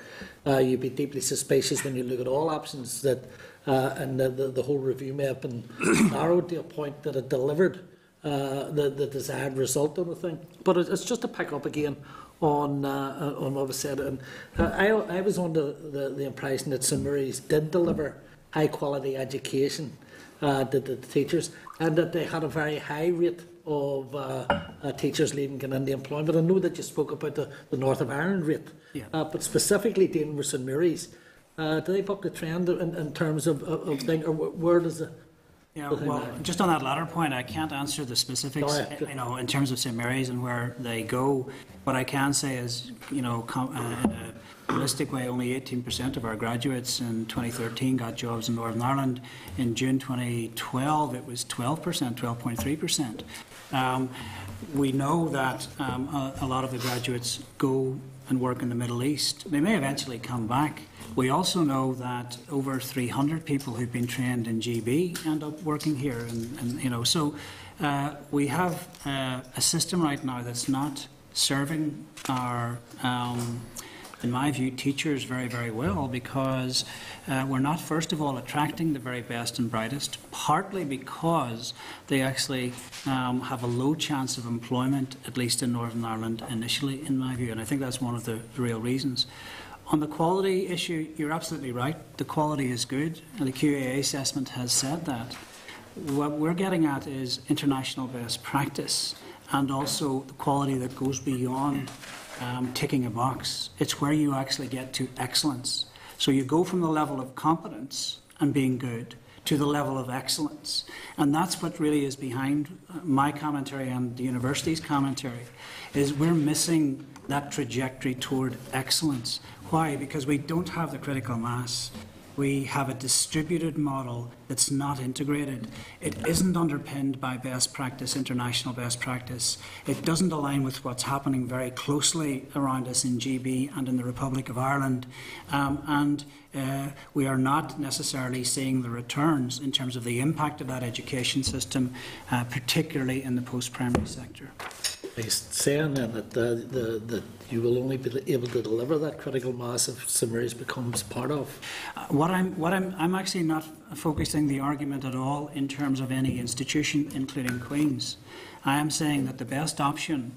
[SPEAKER 7] you'd be deeply suspicious when you look at all options that and the whole review may have been narrowed to a point that it delivered the desired result of the thing. But it's just to pick up again on what was said. And I was under the impression that St Mary's did deliver high quality education to the teachers, and that they had a very high rate of teachers leaving and into employment. I know that you spoke about the North of Ireland rate, but specifically dealing with St Mary's, do they buck the trend in terms of thing, or where does the
[SPEAKER 16] well, just on that latter point, I can't answer the specifics, in terms of St Mary's and where they go. What I can say is, in a realistic way, only 18% of our graduates in 2013 got jobs in Northern Ireland. In June 2012, it was 12%, 12.3%. We know that a lot of the graduates go and work in the Middle East. They may eventually come back. We also know that over 300 people who've been trained in GB end up working here, and so we have a system right now that's not serving our, in my view, teachers very, very well, because we're not, first of all, attracting the very best and brightest, partly because they actually have a low chance of employment, at least in Northern Ireland initially, in my view, and I think that's one of the real reasons. On the quality issue, you're absolutely right. The quality is good, and the QAA assessment has said that. What we're getting at is international best practice, and also the quality that goes beyond ticking a box. It's where you actually get to excellence. So you go from the level of competence and being good to the level of excellence. And that's what really is behind my commentary and the university's commentary, is we're missing that trajectory toward excellence. Why? Because we don't have the critical mass. We have a distributed model that's not integrated. It isn't underpinned by best practice, international best practice. It doesn't align with what's happening very closely around us in GB and in the Republic of Ireland. We are not necessarily seeing the returns in terms of the impact of that education system, particularly in the post-primary sector.
[SPEAKER 7] He's saying then that you will only be able to deliver that critical mass if St Mary's becomes part of.
[SPEAKER 16] I'm actually not focusing the argument at all in terms of any institution, including Queen's. I am saying that the best option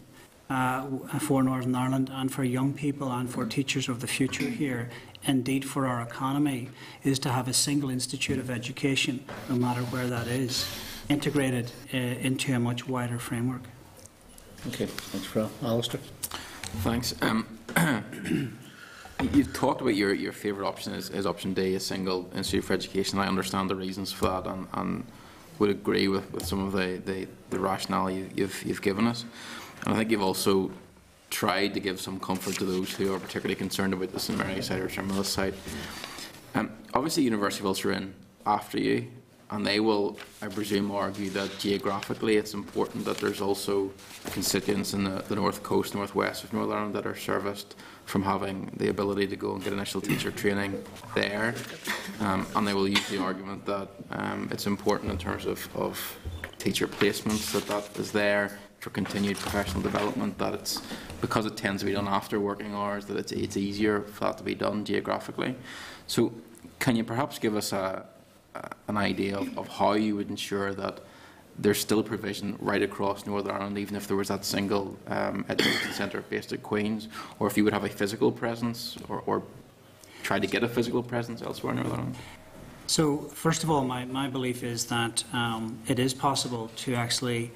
[SPEAKER 16] for Northern Ireland and for young people and for teachers of the future here, indeed for our economy, is to have a single institute of education, no matter where that is, integrated into a much wider framework.
[SPEAKER 1] Okay, thanks, Phil. Alistair?
[SPEAKER 13] Thanks. You've talked about your favourite option is option D, a single institute for education. I understand the reasons for that and would agree with some of the rationale you've given us. And I think you've also tried to give some comfort to those who are particularly concerned about the St Mary's side or Stranmillis side. Obviously, University of Ulster are in after you, and they will, I presume, argue that geographically it's important that there's also constituents in the north coast, northwest of Northern Ireland that are serviced from having the ability to go and get initial teacher training there. And they will use the argument that it's important in terms of teacher placements, that is there for continued professional development, that it's because it tends to be done after working hours, that it's easier for that to be done geographically. So can you perhaps give us an idea of how you would ensure that there's still provision right across Northern Ireland, even if there was that single education centre based at Queen's, or if you would have a physical presence or try to get a physical presence elsewhere in Northern Ireland?
[SPEAKER 16] So, first of all, my belief is that it is possible to actually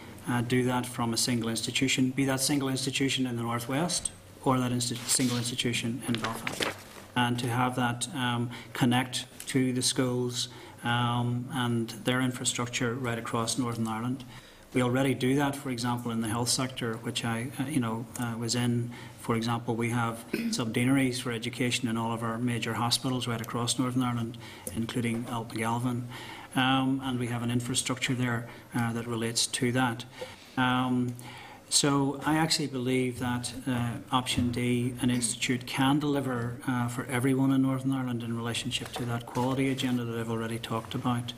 [SPEAKER 16] do that from a single institution, be that single institution in the northwest or that single institution in Belfast, and to have that connect to the schools and their infrastructure right across Northern Ireland. We already do that, for example, in the health sector, which I was in. For example, we have sub-deaneries for education in all of our major hospitals right across Northern Ireland, including Altnagalvin. And we have an infrastructure there that relates to that. So I actually believe that option D, an institute can deliver for everyone in Northern Ireland in relationship to that quality agenda that I've already talked about.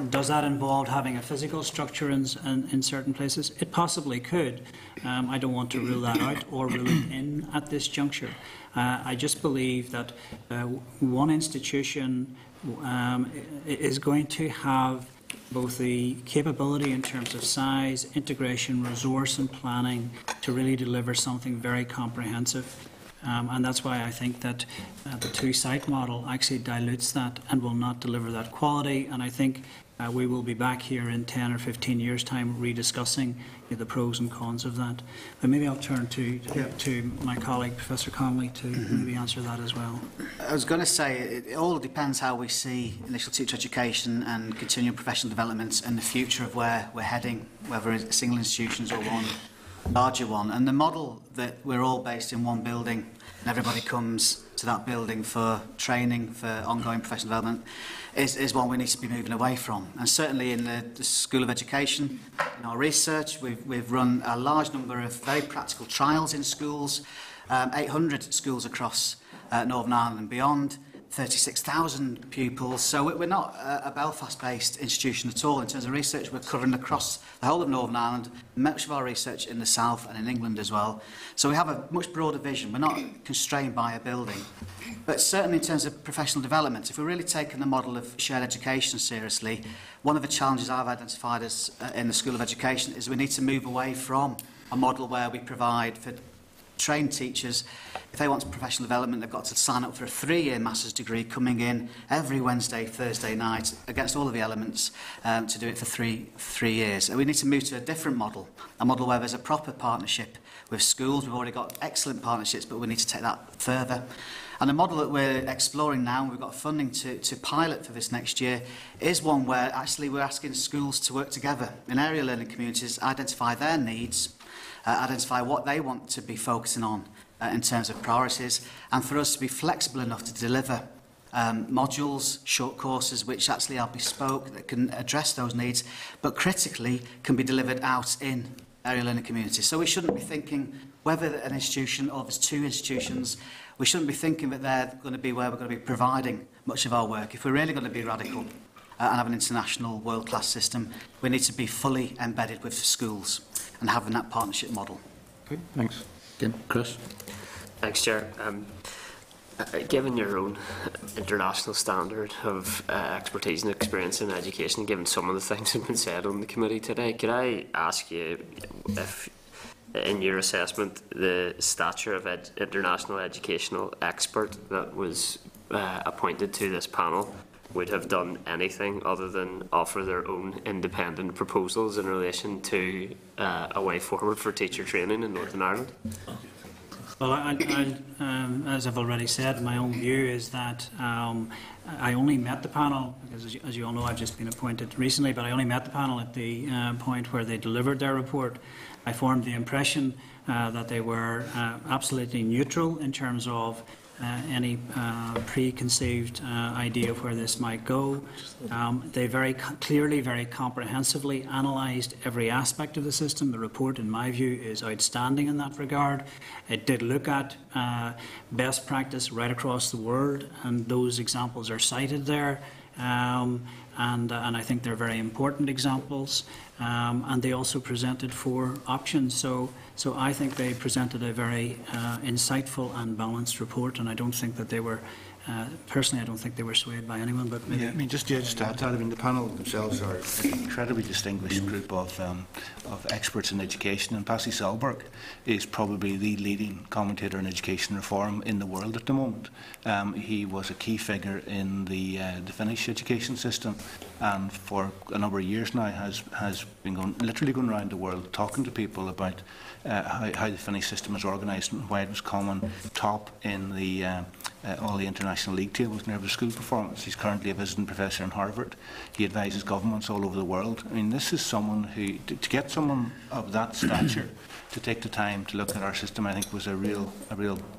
[SPEAKER 16] Does that involve having a physical structure in certain places? It possibly could. I don't want to rule that out or rule it in at this juncture. I just believe that one institution is going to have both the capability in terms of size, integration, resource and planning to really deliver something very comprehensive. And that's why I think that the two-site model actually dilutes that and will not deliver that quality. And I think we will be back here in 10 or 15 years' time rediscussing the pros and cons of that. But maybe I'll turn to my colleague, Professor Connolly, to maybe answer that as well.
[SPEAKER 18] I was going to say, it all depends how we see initial teacher education and continuing professional development and the future of where we're heading, whether it's single institutions or one larger one. And the model that we're all based in one building and everybody comes to that building for training, for ongoing professional development, is one we need to be moving away from. And certainly in the School of Education, in our research, we've run a large number of very practical trials in schools, 800 schools across Northern Ireland and beyond, 36,000 pupils. So we're not a Belfast-based institution at all. In terms of research, we're covering across the whole of Northern Ireland, much of our research in the south and in England as well. So we have a much broader vision. We're not constrained by a building. But certainly in terms of professional development, if we're really taking the model of shared education seriously, one of the challenges I've identified as in the School of Education is we need to move away from a model where we provide for trained teachers. If they want professional development, they've got to sign up for a 3-year master's degree coming in every Wednesday, Thursday night against all of the elements to do it for three years. And we need to move to a different model, a model where there's a proper partnership with schools. We've already got excellent partnerships, but we need to take that further. And the model that we're exploring now, and we've got funding to pilot for this next year, is one where actually we're asking schools to work together in area learning communities, identify their needs, identify what they want to be focusing on in terms of priorities, and for us to be flexible enough to deliver modules, short courses, which actually are bespoke, that can address those needs, but critically can be delivered out in area learning communities. So we shouldn't be thinking whether an institution or there's two institutions, we shouldn't be thinking that they're going to be where we're going to be providing much of our work. If we're really going to be radical and have an international world-class system, we need to be fully embedded with schools and having that partnership model.
[SPEAKER 9] Okay, thanks.
[SPEAKER 1] Again, Chris.
[SPEAKER 12] Thanks, Chair. Given your own international standard of expertise and experience in education, given some of the things that have been said on the committee today, could I ask you if, in your assessment, the stature of international educational expert that was appointed to this panel would have done anything other than offer their own independent proposals in relation to a way forward for teacher training in Northern Ireland?
[SPEAKER 16] Well, as I've already said, my own view is that I only met the panel, because as you all know, I've just been appointed recently, but I only met the panel at the point where they delivered their report. I formed the impression that they were absolutely neutral in terms of any preconceived idea of where this might go. They very clearly, very comprehensively analysed every aspect of the system. The report, in my view, is outstanding in that regard. It did look at best practice right across the world, and those examples are cited there. And I think they're very important examples. And they also presented 4 options. So I think they presented a very insightful and balanced report, and I don't think that they were, personally, I don't think they were swayed by anyone. But maybe,
[SPEAKER 17] yeah, I mean, just to add to that, I mean, the panel themselves are an incredibly distinguished group of experts in education, and Pasi Sahlberg is probably the leading commentator in education reform in the world at the moment. He was a key figure in the Finnish education system, and for a number of years now has been literally going around the world talking to people about how the Finnish system is organised and why it was come on top in the all the international league tables in every school performance. He's currently a visiting professor in Harvard. He advises governments all over the world. I mean, this is someone who, to get someone of that stature to take the time to look at our system, I think was a real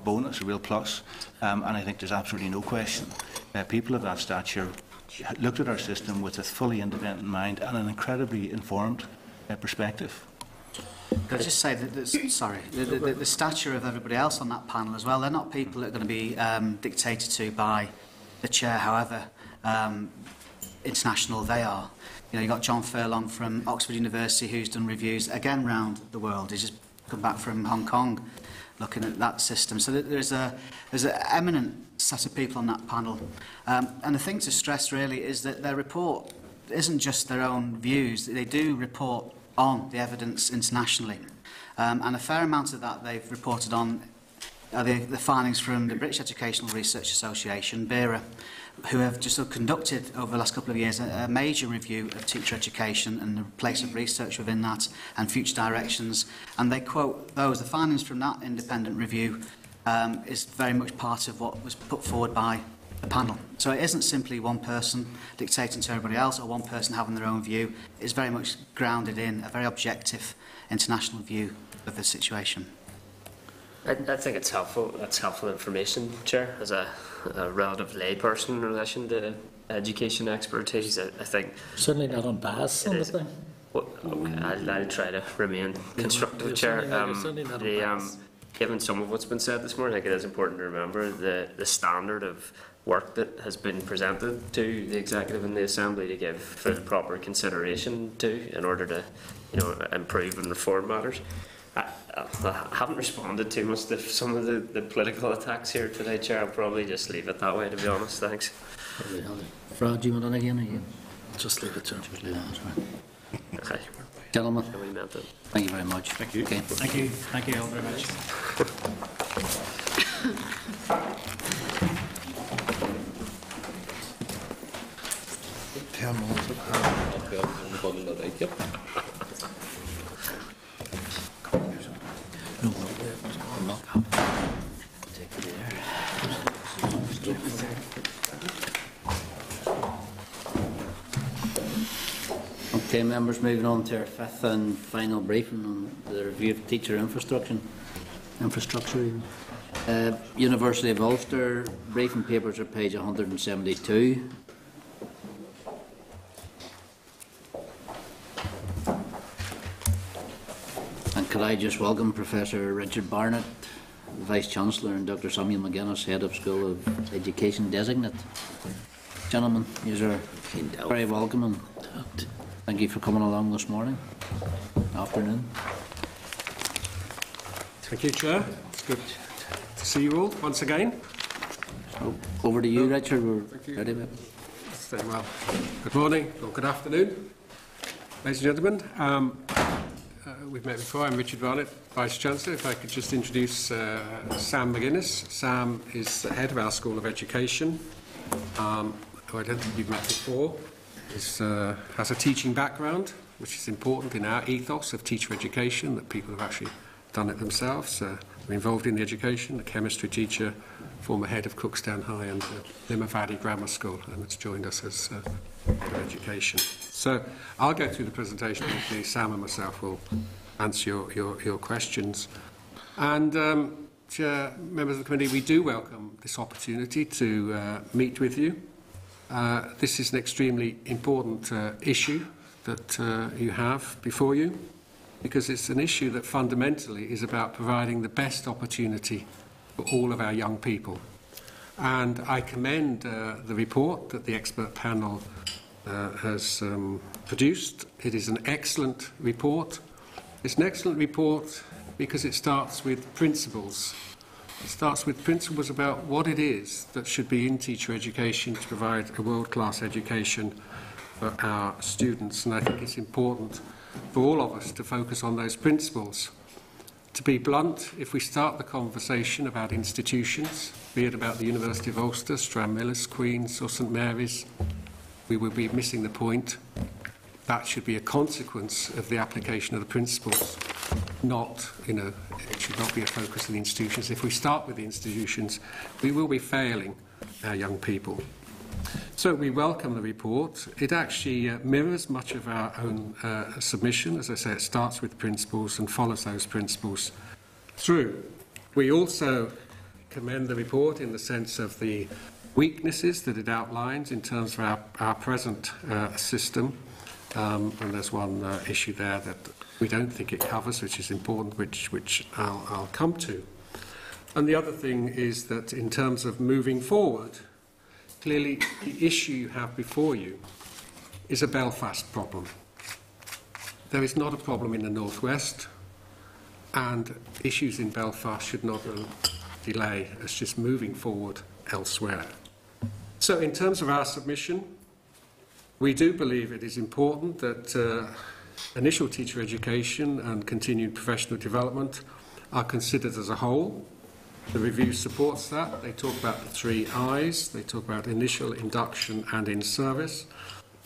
[SPEAKER 17] bonus, a real plus. And I think there's absolutely no question. People of that stature looked at our system with a fully independent mind and an incredibly informed perspective.
[SPEAKER 18] Could I just say that the stature of everybody else on that panel as well, they're not people that are going to be dictated to by the chair, however international they are. You know, you've got John Furlong from Oxford University who's done reviews again round the world. He's just come back from Hong Kong looking at that system. So there's an eminent set of people on that panel. And the thing to stress really is that their report isn't just their own views. They do report on the evidence internationally. And a fair amount of that they've reported on are the findings from the British Educational Research Association, BERA, who have just conducted over the last couple of years a major review of teacher education and the place of research within that and future directions. And they quote those. The findings from that independent review is very much part of what was put forward by the panel. So it isn't simply one person dictating to everybody else or one person having their own view. It's very much grounded in a very objective international view of the situation.
[SPEAKER 12] I think it's helpful. That's helpful information, Chair, as a relative layperson in relation to education expertise. I think
[SPEAKER 7] certainly not unbiased on the thing.
[SPEAKER 12] Well, okay, I'll try to remain constructive, Chair. Given some of what's been said this morning, I think it is important to remember the standard of work that has been presented to the Executive and the Assembly to give full proper consideration to in order to, improve and reform matters. I haven't responded too much to some of the political attacks here today, Chair. I'll probably just leave it that way, to be honest. Thanks.
[SPEAKER 1] Frog, do you want to again?
[SPEAKER 7] Just leave it, Chair.
[SPEAKER 1] Just leave it,
[SPEAKER 12] Okay.
[SPEAKER 1] Gentlemen,
[SPEAKER 12] Thank
[SPEAKER 1] you very much.
[SPEAKER 17] Thank you.
[SPEAKER 1] Okay.
[SPEAKER 16] Thank you. Thank you all very much.
[SPEAKER 1] Okay, members, moving on to our fifth and final briefing on the review of teacher infrastructure. University of Ulster, briefing papers are page 172. And could I just welcome Professor Richard Barnett, Vice-Chancellor, and Dr. Samuel McGuinness, Head of School of Education Designate. Gentlemen, you are very welcome and thank you for coming along this morning, afternoon.
[SPEAKER 19] Thank you, Chair. It's good to see you all once again.
[SPEAKER 1] Over to you, Richard. We're ready.
[SPEAKER 19] Very well. Good morning or good afternoon, ladies and gentlemen. We've met before. I'm Richard Barnett, Vice-Chancellor. If I could just introduce Sam McGuinness. Sam is the head of our School of Education, who I don't think you've met before. Has a teaching background, which is important in our ethos of teacher education, that people have actually done it themselves. We're involved in the education, a chemistry teacher, former head of Cookstown High and Limavady Grammar School, and it's joined us as head of education. So I'll go through the presentation, and Sam and myself will answer your questions. And Chair, members of the committee, we do welcome this opportunity to meet with you. This is an extremely important issue that you have before you, because it's an issue that fundamentally is about providing the best opportunity for all of our young people. And I commend the report that the expert panel has produced. It is an excellent report. It's an excellent report because it starts with principles. It starts with principles about what it is that should be in teacher education to provide a world-class education for our students. And I think it's important for all of us to focus on those principles. To be blunt, if we start the conversation about institutions, be it about the University of Ulster, Stranmillis, Queen's or St Mary's, we will be missing the point. That should be a consequence of the application of the principles. not, it should not be a focus of the institutions. If we start with the institutions, we will be failing our young people. So we welcome the report. It actually mirrors much of our own submission. As I say, it starts with principles and follows those principles through. We also commend the report in the sense of the weaknesses that it outlines in terms of our present system. And there's one issue there that we don't think it covers, which is important, which I'll come to. And the other thing is that in terms of moving forward, clearly the issue you have before you is a Belfast problem. There is not a problem in the North West, and issues in Belfast should not delay us just moving forward elsewhere. So in terms of our submission, we do believe it is important that initial teacher education and continued professional development are considered as a whole. The review supports that. They talk about the 3 I's. They talk about initial, induction and in-service.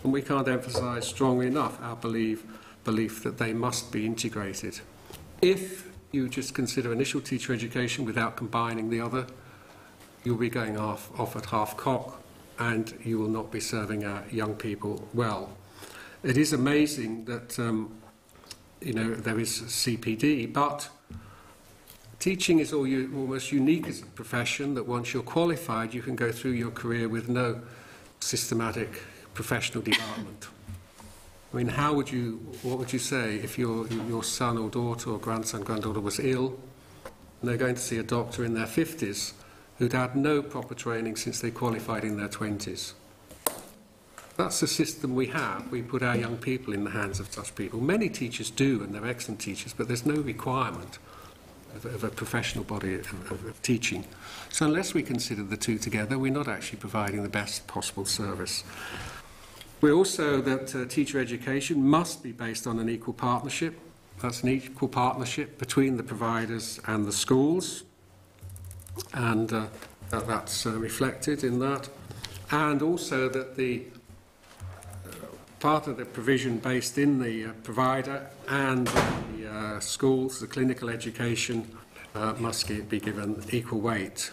[SPEAKER 19] And we can't emphasise strongly enough our belief that they must be integrated. If you just consider initial teacher education without combining the other, you'll be going off at half-cock, and you will not be serving our young people well. It is amazing that there is CPD, but teaching is almost unique as a profession, that once you're qualified, you can go through your career with no systematic professional development. I mean, what would you say if your son or daughter or grandson, granddaughter was ill, and they're going to see a doctor in their 50s who'd had no proper training since they qualified in their 20s? That's the system we have. We put our young people in the hands of such people. Many teachers do, and they're excellent teachers, but there's no requirement of a professional body of teaching. So unless we consider the two together, we're not actually providing the best possible service. We also that teacher education must be based on an equal partnership. That's an equal partnership between the providers and the schools, and that's reflected in that. And also that the part of the provision based in the provider and the schools, the clinical education, must be given equal weight.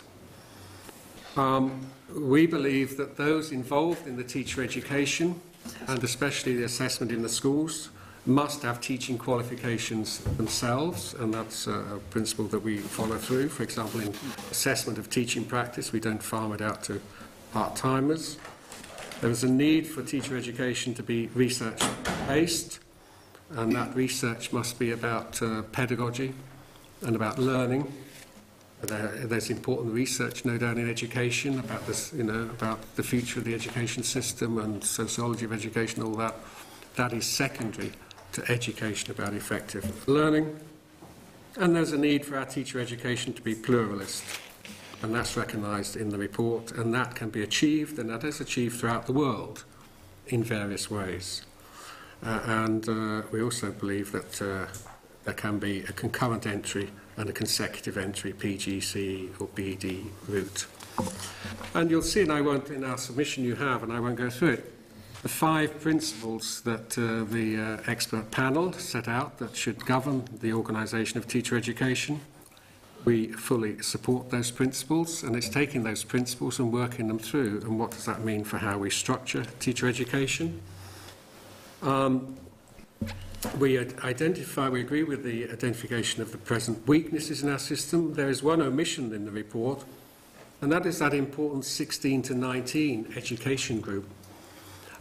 [SPEAKER 19] We believe that those involved in the teacher education, and especially the assessment in the schools, must have teaching qualifications themselves, and that's a principle that we follow through. For example, in assessment of teaching practice, we don't farm it out to part-timers. There is a need for teacher education to be research-based, and that research must be about pedagogy and about learning. There's important research, no doubt, in education about this, about the future of the education system and sociology of education, all that. That is secondary to education about effective learning. And there's a need for our teacher education to be pluralist, and that's recognised in the report, and that can be achieved, and that is achieved throughout the world in various ways. We also believe that there can be a concurrent entry and a consecutive entry PGCE or BD route. And you'll see, and I won't, in our submission you have, and I won't go through it, the 5 principles that the expert panel set out that should govern the organisation of teacher education. We fully support those principles, and it's taking those principles and working them through, and what does that mean for how we structure teacher education. We agree with the identification of the present weaknesses in our system. There is one omission in the report, and that is that important 16 to 19 education group.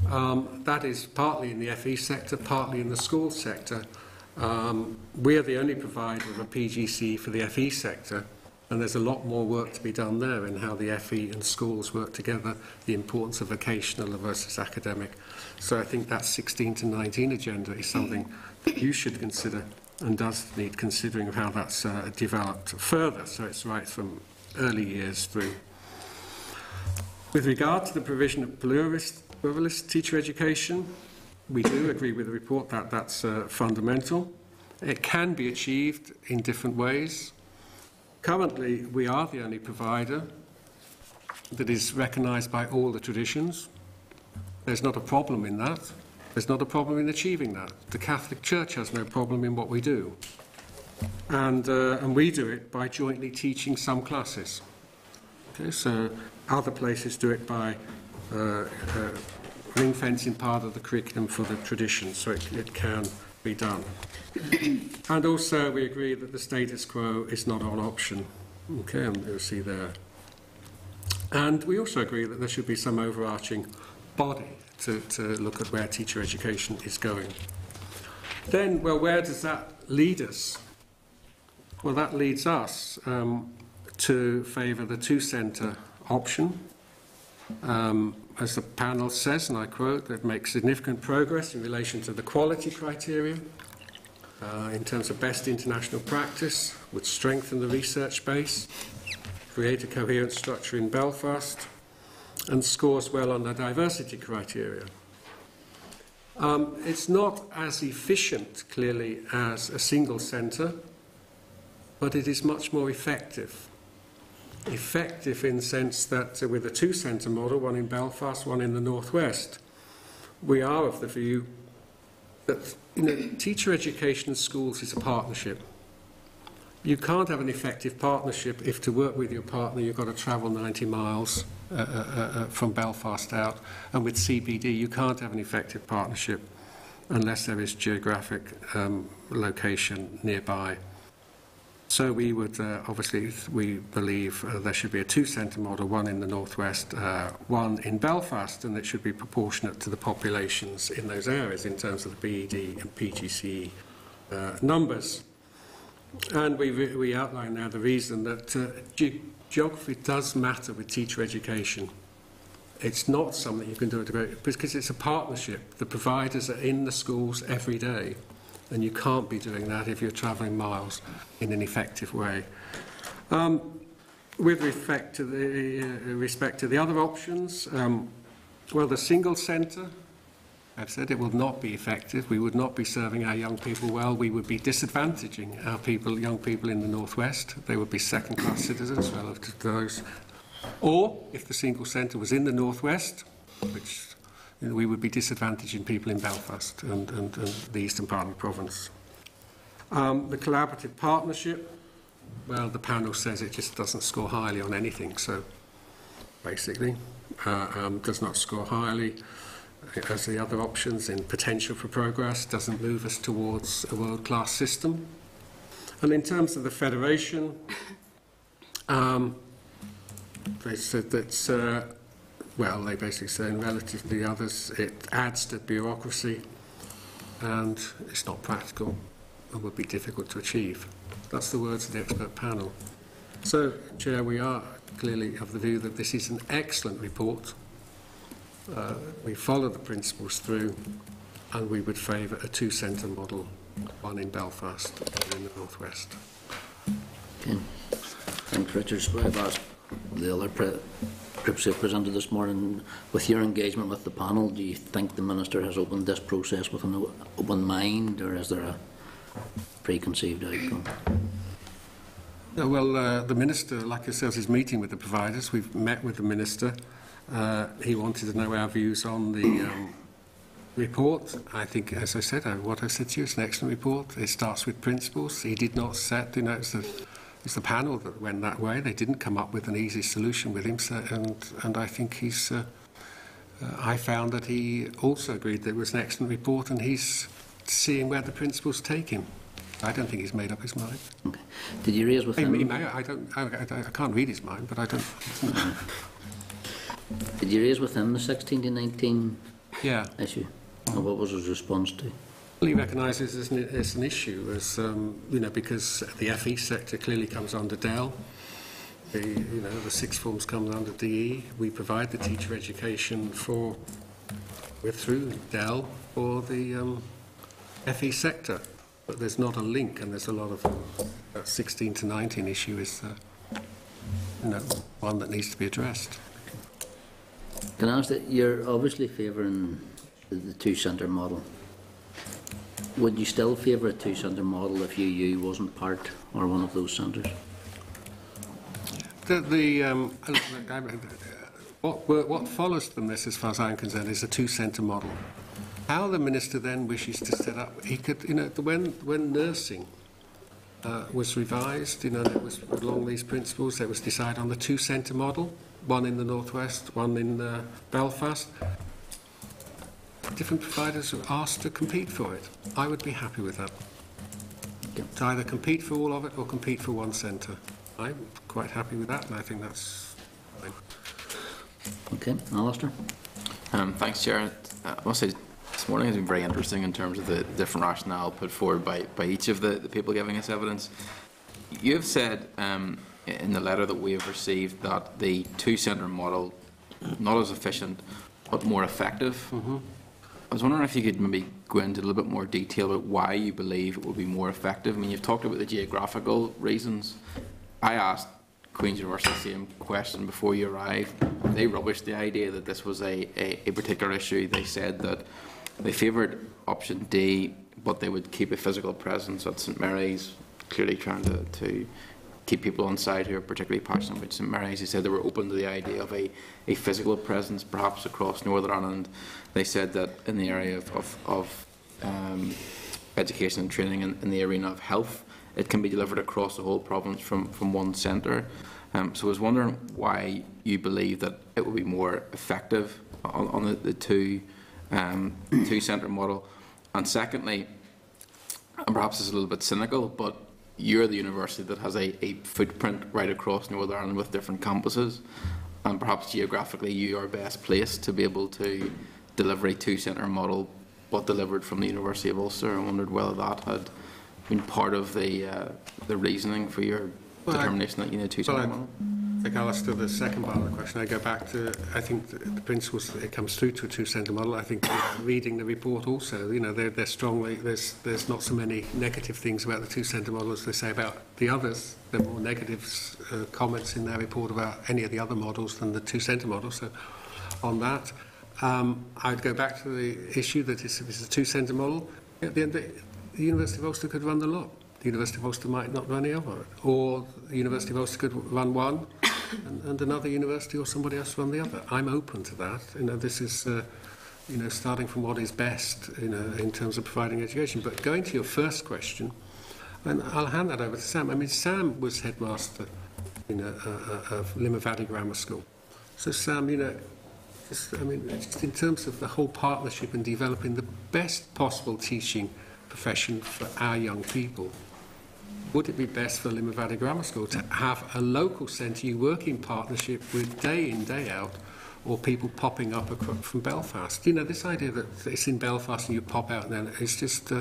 [SPEAKER 19] That is partly in the FE sector, partly in the school sector. We are the only provider of a PGC for the FE sector, and there's a lot more work to be done there in how the FE and schools work together, the importance of vocational versus academic. So I think that 16 to 19 agenda is something that you should consider, and does need considering of how that's developed further, so it's right from early years through. With regard to the provision of pluralist teacher education, we do agree with the report that that's fundamental. It can be achieved in different ways. Currently, we are the only provider that is recognised by all the traditions. There's not a problem in that. There's not a problem in achieving that. The Catholic Church has no problem in what we do. And we do it by jointly teaching some classes. Okay, so other places do it by ring-fencing part of the curriculum for the tradition, so it can be done. And also we agree that the status quo is not an option. Okay, and you'll see there. And we also agree that there should be some overarching body to look at where teacher education is going. Then, well, where does that lead us? Well, that leads us to favour the two-centre option. As the panel says, and I quote, that makes significant progress in relation to the quality criteria in terms of best international practice, would strengthen the research base, create a coherent structure in Belfast, and scores well on the diversity criteria. It's not as efficient, clearly, as a single centre, but it is much more effective. Effective in the sense that with a two-centre model, one in Belfast, one in the northwest, we are of the view that teacher education in schools is a partnership. You can't have an effective partnership if to work with your partner you've got to travel 90 miles from Belfast out, and with CBD you can't have an effective partnership unless there is geographic location nearby. So we would, obviously, we believe there should be a two-centre model, one in the northwest, one in Belfast, and it should be proportionate to the populations in those areas in terms of the BED and PGCE numbers. And we outline now the reason that geography does matter with teacher education. It's not something you can do because it's a partnership. The providers are in the schools every day. And you can't be doing that if you're travelling miles in an effective way. With respect to the other options, well, the single centre, I've said it will not be effective. We would not be serving our young people well. We would be disadvantaging our young people in the northwest. They would be second-class citizens relative to those. Or, if the single centre was in the northwest, which we would be disadvantaging people in Belfast and the eastern part of the province. The collaborative partnership, well, the panel says it just doesn't score highly on anything, so basically does not score highly as the other options in potential for progress, doesn't move us towards a world-class system. And in terms of the federation, they said that well, they basically say in relative to the others, it adds to bureaucracy and it's not practical and would be difficult to achieve. That's the words of the expert panel. So, Chair, we are clearly of the view that this is an excellent report. We follow the principles through and we would favour a two-centre model, one in Belfast and in the northwest.
[SPEAKER 1] Okay. Thanks, Richard. So I've asked the other groups who presented this morning, with your engagement with the panel, do you think the Minister has opened this process with an open mind, or is there a preconceived outcome?
[SPEAKER 19] Well, the Minister, like yourselves, is meeting with the providers. We've met with the Minister. He wanted to know our views on the report. I think, as I said, what I said to you is an excellent report. It starts with principles. He did not set, it's the panel that went that way. They didn't come up with an easy solution with him, so, and I think he's. I found that he also agreed that it was an excellent report, and he's seeing where the principles take him. I don't think he's made up his mind. Okay.
[SPEAKER 1] Did you raise with him?
[SPEAKER 19] I can't read his mind, but I don't.
[SPEAKER 1] Did you raise with him the 16 to 19 issue? And what was his response to?
[SPEAKER 19] Well, he recognises it's an issue, as because the FE sector clearly comes under DEL. The sixth forms come under DE. We provide the teacher education we're through DEL for the FE sector, but there's not a link, and there's a lot of 16 to 19 issue is one that needs to be addressed.
[SPEAKER 1] Can I ask that you're obviously favouring the two-centre model? Would you still favour a two-centre model if UU wasn't part or one of those centres?
[SPEAKER 19] What follows from this, as far as I'm concerned, is a two-centre model. How the Minister then wishes to set up, he could, when nursing was revised, and it was along these principles. It was decided on the two-centre model, one in the northwest, one in Belfast. Different providers were asked to compete for it. I would be happy with that. To either compete for all of it or compete for one centre. I'm quite happy with that, and I think that's fine.
[SPEAKER 1] Okay, Alistair.
[SPEAKER 13] Thanks, Chair. I must say, this morning has been very interesting in terms of the different rationale put forward by each of the people giving us evidence. You have said in the letter that we have received that the two-centre model, not as efficient, but more effective.
[SPEAKER 19] Mm-hmm.
[SPEAKER 13] I was wondering if you could maybe go into a little bit more detail about why you believe it will be more effective. I mean, you've talked about the geographical reasons. I asked Queen's University the same question before you arrived. They rubbished the idea that this was a particular issue. They said that they favoured option D, but they would keep a physical presence at St Mary's, clearly trying to keep people on side who are particularly passionate about St Mary's. They said they were open to the idea of a physical presence, perhaps across Northern Ireland. They said that in the area of education and training in the arena of health, it can be delivered across the whole province from one centre. So I was wondering why you believe that it would be more effective on the two-centre model. And secondly, and perhaps it's a little bit cynical, but you're the university that has a footprint right across Northern Ireland with different campuses, and perhaps geographically you are best placed to be able to deliver a two-centre model, but delivered from the University of Ulster. I wondered whether that had been part of the reasoning for your determination that you need a two-centre model.
[SPEAKER 19] I think, Alistair, the second part of the question, I go back to, I think the principles, it comes through to a two-centre model. I think reading the report also, they're strongly, there's not so many negative things about the two-centre model as they say about the others. There are more negative comments in their report about any of the other models than the two-centre model. So on that, I'd go back to the issue that if it's a two-centre model, at the end, the University of Ulster could run the lot. The University of Ulster might not run any of it. Or the University of Ulster could run one, and another university or somebody else run the other. I'm open to that. This is, starting from what is best, in terms of providing education. But going to your first question, and I'll hand that over to Sam. I mean, Sam was headmaster, of Limavady Grammar School. So Sam, just in terms of the whole partnership and developing the best possible teaching profession for our young people, would it be best for Limavady Grammar School to have a local centre you work in partnership with day in, day out, or people popping up from Belfast? This idea that it's in Belfast and you pop out and then it's just,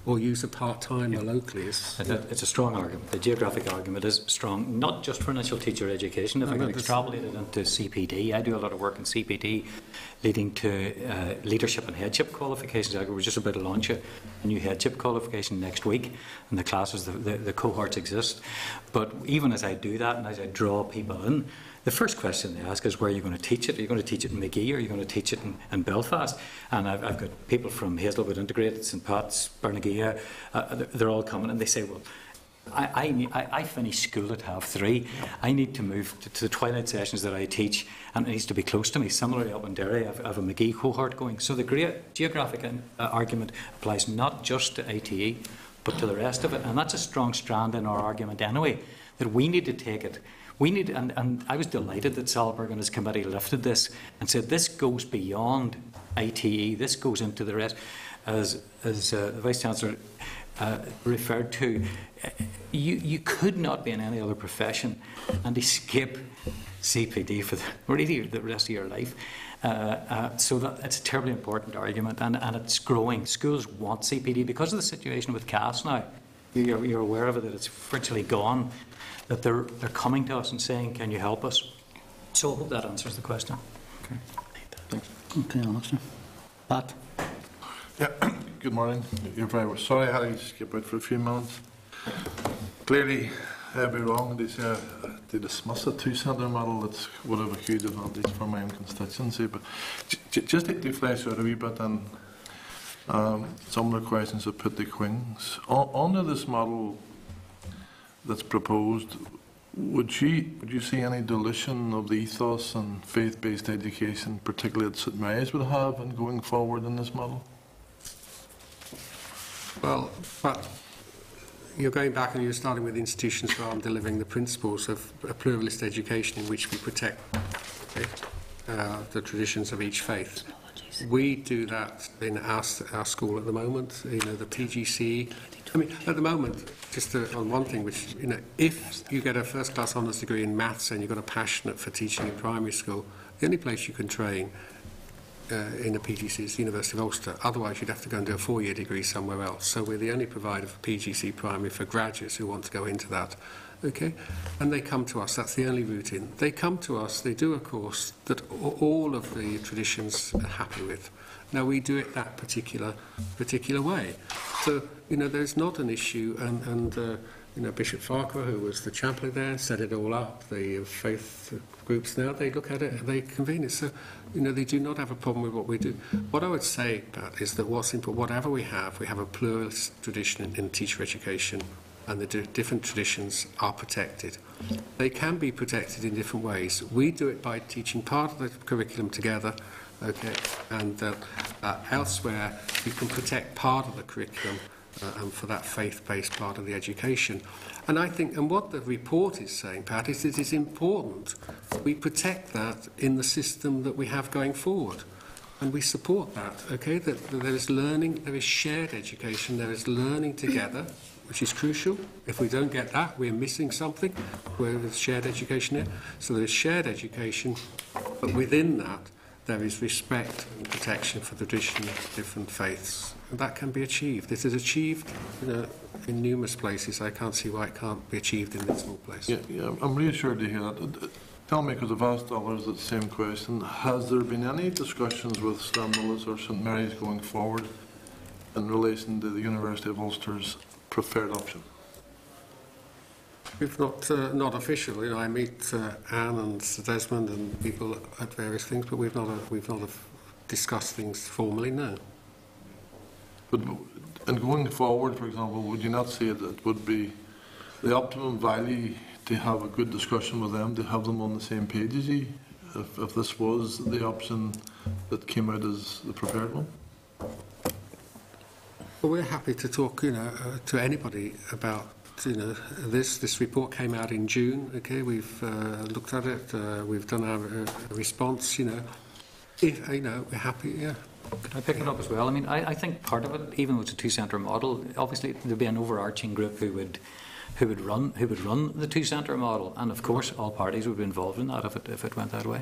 [SPEAKER 19] or use a part-time locally. It's
[SPEAKER 20] a strong argument. The geographic argument is strong, not just for initial teacher education. If I can extrapolate it into CPD, I do a lot of work in CPD leading to leadership and headship qualifications. We're just about to launch a new headship qualification next week, and the classes, the cohorts exist. But even as I do that and as I draw people in, the first question they ask is, where are you going to teach it? Are you going to teach it in Magee, or are you going to teach it in Belfast? And I've got people from Hazelwood Integrated, St Pat's, Bernagia, they're all coming, and they say, well, I finished school at 3:30. I need to move to the twilight sessions that I teach, and it needs to be close to me. Similarly, up in Derry, I have a Magee cohort going. So the great geographic argument applies not just to ITE, but to the rest of it. And that's a strong strand in our argument anyway, that we need to take it. We need, and I was delighted that Salberg and his committee lifted this and said this goes beyond ITE, this goes into the rest. As the Vice-Chancellor referred to, you could not be in any other profession and escape CPD for really the rest of your life. So that it's a terribly important argument, and it's growing. Schools want CPD because of the situation with CAS now. You're aware of it, that it's virtually gone, that they're coming to us and saying, can you help us? So I hope that answers the question.
[SPEAKER 1] Okay, thanks. Okay, Alistair. Pat?
[SPEAKER 6] Yeah, good morning. You're very sorry I had to skip out for a few minutes. Clearly, I'd be wrong to dismiss a two-centre model that would have a huge advantage for my own constituency. But just to flesh out a wee bit, and some of the questions I put to Queen's. Under this model that's proposed, would you see any dilution of the ethos and faith-based education, particularly that St Mary's would have in going forward in this model?
[SPEAKER 19] Well, but you're going back and you're starting with institutions rather than delivering the principles of a pluralist education in which we protect the traditions of each faith. We do that in our school at the moment. You know, the PGCE. I mean, at the moment, just on one thing, which, you know, if you get a first-class honours degree in maths and you've got a passionate for teaching in primary school, the only place you can train in a PGC is the University of Ulster. Otherwise, you'd have to go and do a 4-year degree somewhere else. So we're the only provider for PGC primary for graduates who want to go into that. Okay, and they come to us. That's the only route in. They come to us. They do a course that all of the traditions are happy with. Now we do it that particular way. So you know, there's not an issue. And you know, Bishop Farquhar, who was the chaplain there, set it all up. The faith groups now, they look at it and they convene it. So you know, they do not have a problem with what we do. What I would say, Pat, is that whatever we have a pluralist tradition in teacher education. And the different traditions are protected. They can be protected in different ways. We do it by teaching part of the curriculum together, okay, and elsewhere you can protect part of the curriculum and for that faith-based part of the education. And I think, and what the report is saying, Pat, is it is important we protect that in the system that we have going forward. And we support that, okay, that there is learning, there is shared education, there is learning together, which is crucial. If we don't get that, we're missing something where there's shared education here. So there is shared education, but within that, there is respect and protection for the tradition of different faiths. And that can be achieved. It is achieved in numerous places. I can't see why it can't be achieved in this small place.
[SPEAKER 6] Yeah, I'm reassured to hear that. Tell me, because I've asked others the same question, has there been any discussions with Stranmillis or St Mary's going forward in relation to the University of Ulster's preferred option?
[SPEAKER 19] We've not official. You know, I meet Anne and Sir Desmond and people at various things, but we've not discussed things formally. No.
[SPEAKER 6] But in going forward, for example, would you not say that it would be the optimum value to have a good discussion with them, to have them on the same page as you, if this was the option that came out as the preferred one?
[SPEAKER 19] Well, we're happy to talk, you know, to anybody about, you know, this report came out in June. Okay, we've looked at it. We've done our response. You know, if you know, we're happy. Yeah.
[SPEAKER 20] Can I pick it up as well? I mean, I think part of it, even with the two-centre model, obviously there'd be an overarching group who would run the two-centre model, and of course all parties would be involved in that if it went that way.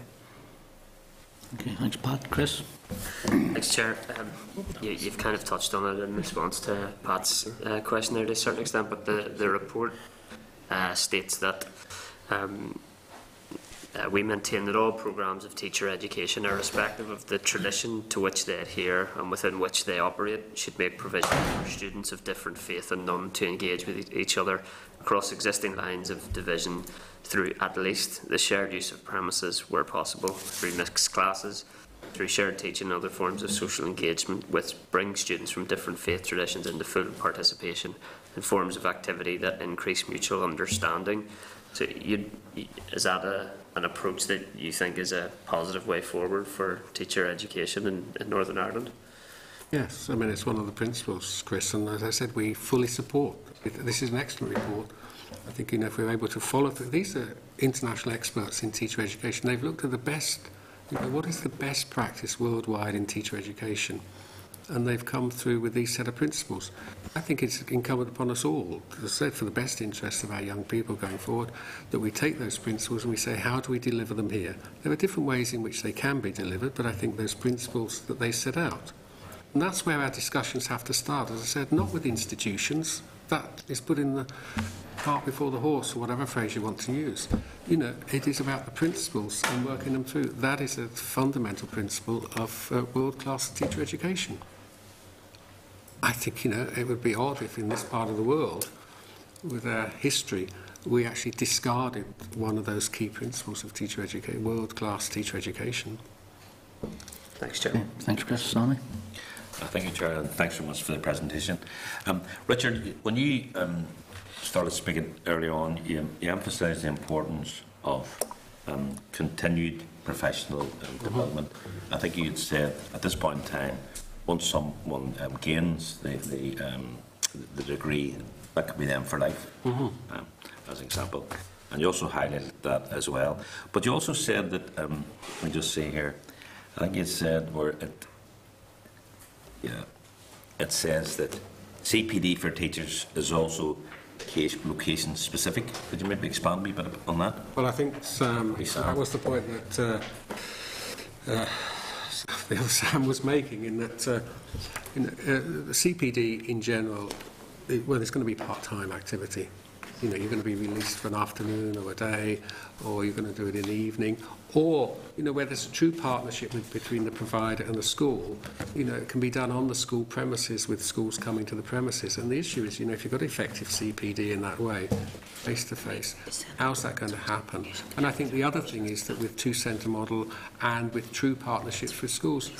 [SPEAKER 1] Okay, thanks, Pat. Chris?
[SPEAKER 12] Thanks, Chair. You've kind of touched on it in response to Pat's question there to a certain extent, but the report states that we maintain that all programmes of teacher education, irrespective of the tradition to which they adhere and within which they operate, should make provision for students of different faith and none to engage with each other across existing lines of division through at least the shared use of premises where possible, through mixed classes, through shared teaching and other forms of social engagement which bring students from different faith traditions into full participation in forms of activity that increase mutual understanding. So is that an approach that you think is a positive way forward for teacher education in Northern Ireland?
[SPEAKER 19] Yes, I mean, it's one of the principles, Chris, and as I said, we fully support. This is an excellent report. I think, you know, if we're able to follow through, these are international experts in teacher education. They've looked at the best, you know, what is the best practice worldwide in teacher education? And they've come through with these set of principles. I think it's incumbent upon us all, as I said, for the best interests of our young people going forward, that we take those principles and we say, how do we deliver them here? There are different ways in which they can be delivered, but I think those principles that they set out. And that's where our discussions have to start, as I said, not with institutions. That is putting the cart before the horse, or whatever phrase you want to use. You know, it is about the principles and working them through. That is a fundamental principle of world-class teacher education. I think, you know, it would be odd if in this part of the world, with our history, we actually discarded one of those key principles of teacher education, world-class teacher education.
[SPEAKER 12] Thanks, Chair.
[SPEAKER 1] Yeah, thanks, Chris. Sammy?
[SPEAKER 2] Thank you, Chair, and thanks very much for the presentation. Richard, when you started speaking earlier on, you emphasised the importance of continued professional development. I think you had said at this point in time, once someone gains the degree that could be them for life, as an example. And you also highlighted that as well. But you also said that, let me just say here, I think you said it says that CPD for teachers is also location specific. Could you maybe expand a bit on that?
[SPEAKER 19] Well, I think Sam, that was the point that the other Sam was making, in that the CPD in general, well, it's going to be part-time activity. You know, you're going to be released for an afternoon or a day, or you're going to do it in the evening, or, you know, where there's a true partnership between the provider and the school, you know, it can be done on the school premises with schools coming to the premises. And the issue is, you know, if you've got effective CPD in that way, face-to-face, how's that going to happen? And I think the other thing is that with two-centre model and with true partnerships with schools,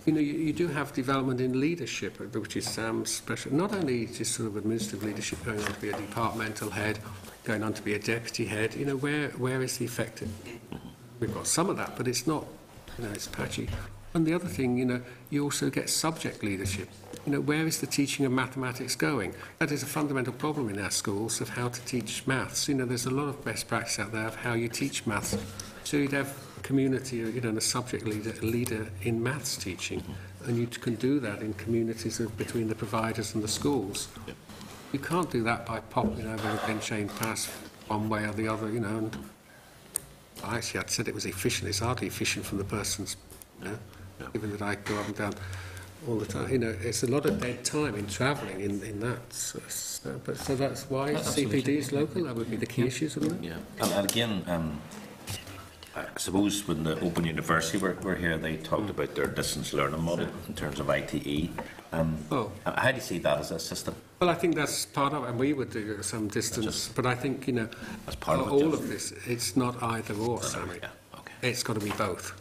[SPEAKER 19] you know, you do have development in leadership, which is Sam's special. Not only just sort of administrative leadership, going on to be a departmental head, going on to be a deputy head. You know, where is the effective? We've got some of that, but it's not. You know, it's patchy. And the other thing, you know, you also get subject leadership. You know, where is the teaching of mathematics going? That is a fundamental problem in our schools, of how to teach maths. You know, there's a lot of best practice out there of how you teach maths. So you'd have community, you know, and a subject leader in maths teaching, and you can do that in communities between the providers and the schools. You can't do that by popping over a bench chain pass one way or the other, you know. And actually, I'd said it was efficient. It's hardly efficient from the person's, you know, given that I go up and down all the time. You know, it's a lot of dead time in travelling in that. So that's why CPD is local. That would be the key issues, wouldn't it?
[SPEAKER 2] Yeah. And again, I suppose when the Open University were here, they talked about their distance learning model in terms of ITE. How do you see that as a system?
[SPEAKER 19] Well, I think that's part of it, and we would do some distance, but I think, you know, as part of all of this, it's not either or, Sammy. It's got to be both.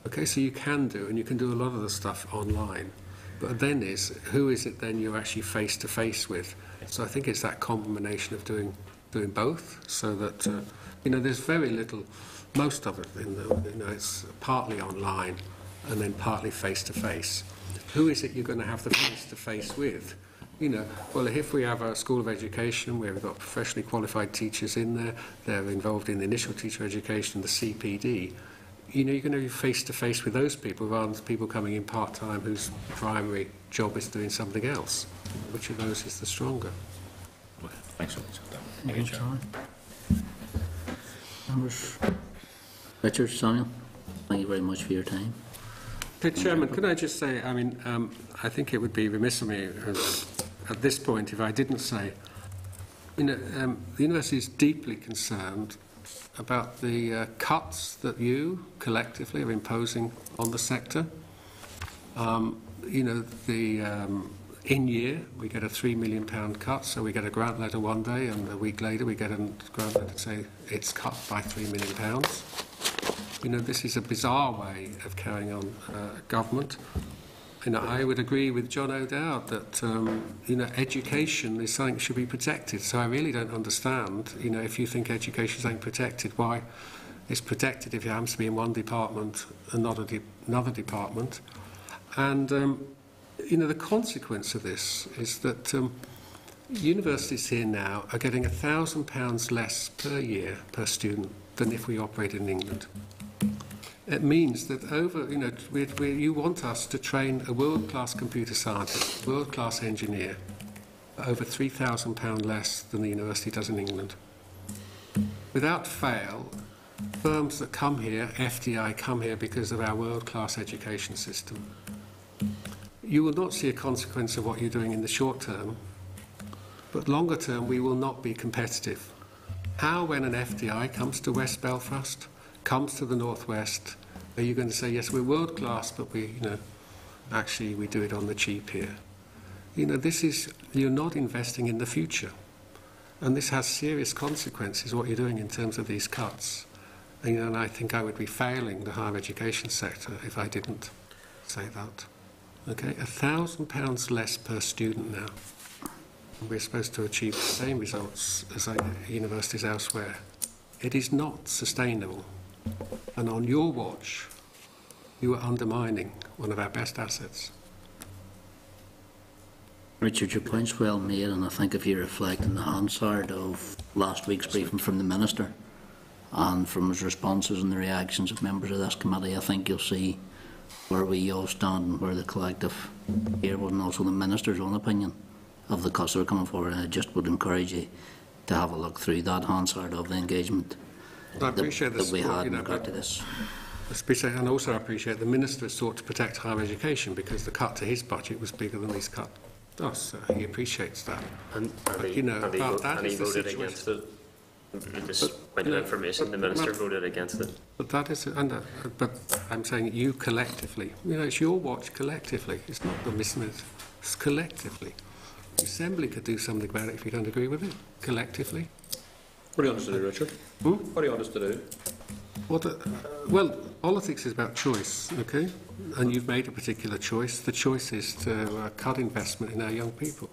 [SPEAKER 19] Okay, so you can do a lot of the stuff online, but then who is it then you're actually face to face with? So I think it's that combination of doing both, so that you know, there's very little. Most of it, you know, it's partly online and then partly face-to-face. Who is it you're going to have the face-to-face with? You know, well, if we have a school of education where we've got professionally qualified teachers in there, they're involved in the initial teacher education, the CPD, you know, you're going to be face-to-face with those people rather than people coming in part-time whose primary job is doing something else. Which of those is the stronger?
[SPEAKER 2] Well, thanks so much.
[SPEAKER 1] Thank you, John. Richard, Samuel, thank you very much for your time.
[SPEAKER 19] Chairman, could I just say, I mean, I think it would be remiss of me at this point if I didn't say, you know, the university is deeply concerned about the cuts that you collectively are imposing on the sector. You know, in year, we get a £3 million cut, so we get a grant letter one day, and a week later we get a grant letter to say it's cut by £3 million. You know, this is a bizarre way of carrying on government. You know, I would agree with John O'Dowd that, you know, education is something that should be protected. So I really don't understand, you know, if you think education is ain't protected, why it's protected if it happens to be in one department and not another department. And, you know, the consequence of this is that universities here now are getting £1,000 less per year per student than if we operated in England. It means that you know, you want us to train a world-class computer scientist, world-class engineer, over £3,000 less than the university does in England. Without fail, firms that come here, FDI, come here because of our world-class education system. You will not see a consequence of what you're doing in the short term, but longer term we will not be competitive. How, when an FDI comes to West Belfast, comes to the northwest, are you going to say, yes, we're world class, but we do it on the cheap here? You know, you're not investing in the future, and this has serious consequences. What you're doing in terms of these cuts, and I think I would be failing the higher education sector if I didn't say that. Okay, £1,000 less per student now. We're supposed to achieve the same results as universities elsewhere. It is not sustainable. And on your watch, you are undermining one of our best assets.
[SPEAKER 1] Richard, your point's well made, and I think if you reflect on the Hansard of last week's briefing from the Minister and from his responses and the reactions of members of this committee, I think you'll see where we all stand and where the collective here was, and also the Minister's own opinion of the costs that are coming forward. And I just would encourage you to have a look through that Hansard of the engagement that we had in regard to this.
[SPEAKER 19] And also I appreciate the Minister sought to protect higher education because the cut to his budget was bigger than he's cut to us. So he appreciats that.
[SPEAKER 12] And
[SPEAKER 19] but, you know,
[SPEAKER 12] he voted against it. This point of information, the Minister voted against it.
[SPEAKER 19] But that is, but I'm saying you collectively, you know, it's your watch collectively. It's not the Minister, it's collectively. The Assembly could do something about it if you don't agree with it, collectively.
[SPEAKER 11] What do you want us to do, Richard? What do you want us to do?
[SPEAKER 19] Well, politics is about choice, okay? And you've made a particular choice. The choice is to cut investment in our young people.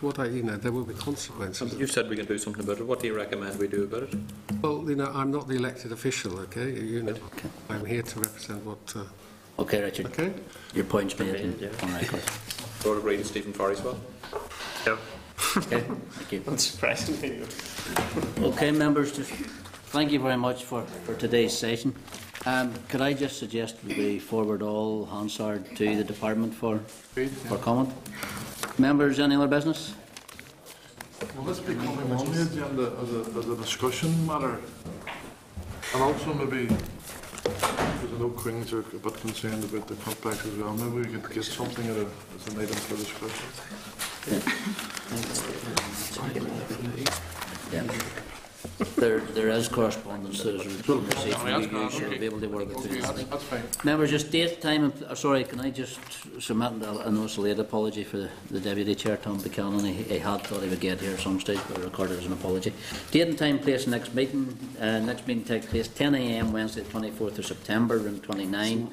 [SPEAKER 19] But there will be consequences.
[SPEAKER 11] You've said we can do something about it. What do you recommend we do about it?
[SPEAKER 19] Well, I'm not the elected official, okay? Okay. I'm here to represent what...
[SPEAKER 1] Okay, Richard.
[SPEAKER 19] Okay.
[SPEAKER 1] Your point's made on record.
[SPEAKER 11] Lord agree to Stephen Farry's well?
[SPEAKER 12] No.
[SPEAKER 1] Okay, thank you.
[SPEAKER 12] Unsurprisingly.
[SPEAKER 1] Okay, members, thank you very much for today's session. Could I just suggest we forward all Hansard to the department for comment? Members, any other business?
[SPEAKER 6] Will this be coming on the agenda as a discussion matter? And also maybe, because I know Queen's are a bit concerned about the complex as well, maybe we could get something as an item for discussion.
[SPEAKER 1] Yeah. There is correspondence that is received from you, so we'll be able to work it through.
[SPEAKER 6] That's fine.
[SPEAKER 1] Members, just date, time, sorry, can I just submit a notice of late apology for the Deputy Chair, Tom Buchanan. He had thought he would get here at some stage, but recorded as an apology. Date and time, place, next meeting. Next meeting takes place 10 a.m. Wednesday, 24th of September, room 29.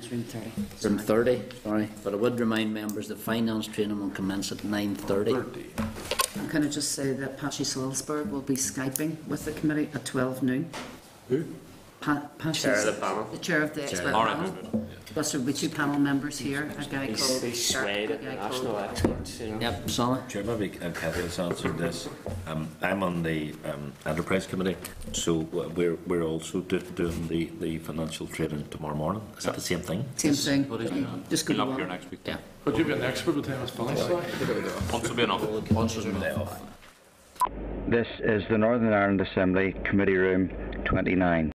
[SPEAKER 1] Room 30, sorry. But I would remind members that finance training will commence at 9:30.
[SPEAKER 5] And can I just say that Patty Salzberg will be Skyping with the committee at 12 noon?
[SPEAKER 19] Who?
[SPEAKER 12] Chair of the panel.
[SPEAKER 5] The chair of the expert panel. Plus there will be two panel members here, a guy called...
[SPEAKER 12] He's swayed at national experts.
[SPEAKER 1] Yep, sorry.
[SPEAKER 2] Chair, maybe Kathy has answered this. I'm on the Enterprise Committee, so we're also doing the financial trading tomorrow morning. Is that the same thing?
[SPEAKER 5] Same thing.
[SPEAKER 11] Just go up here next week.
[SPEAKER 1] Yeah.
[SPEAKER 6] But you've been an expert with time it's finished.
[SPEAKER 11] Once will be enough.
[SPEAKER 1] Once will be enough.
[SPEAKER 4] This is the Northern Ireland Assembly Committee Room 29.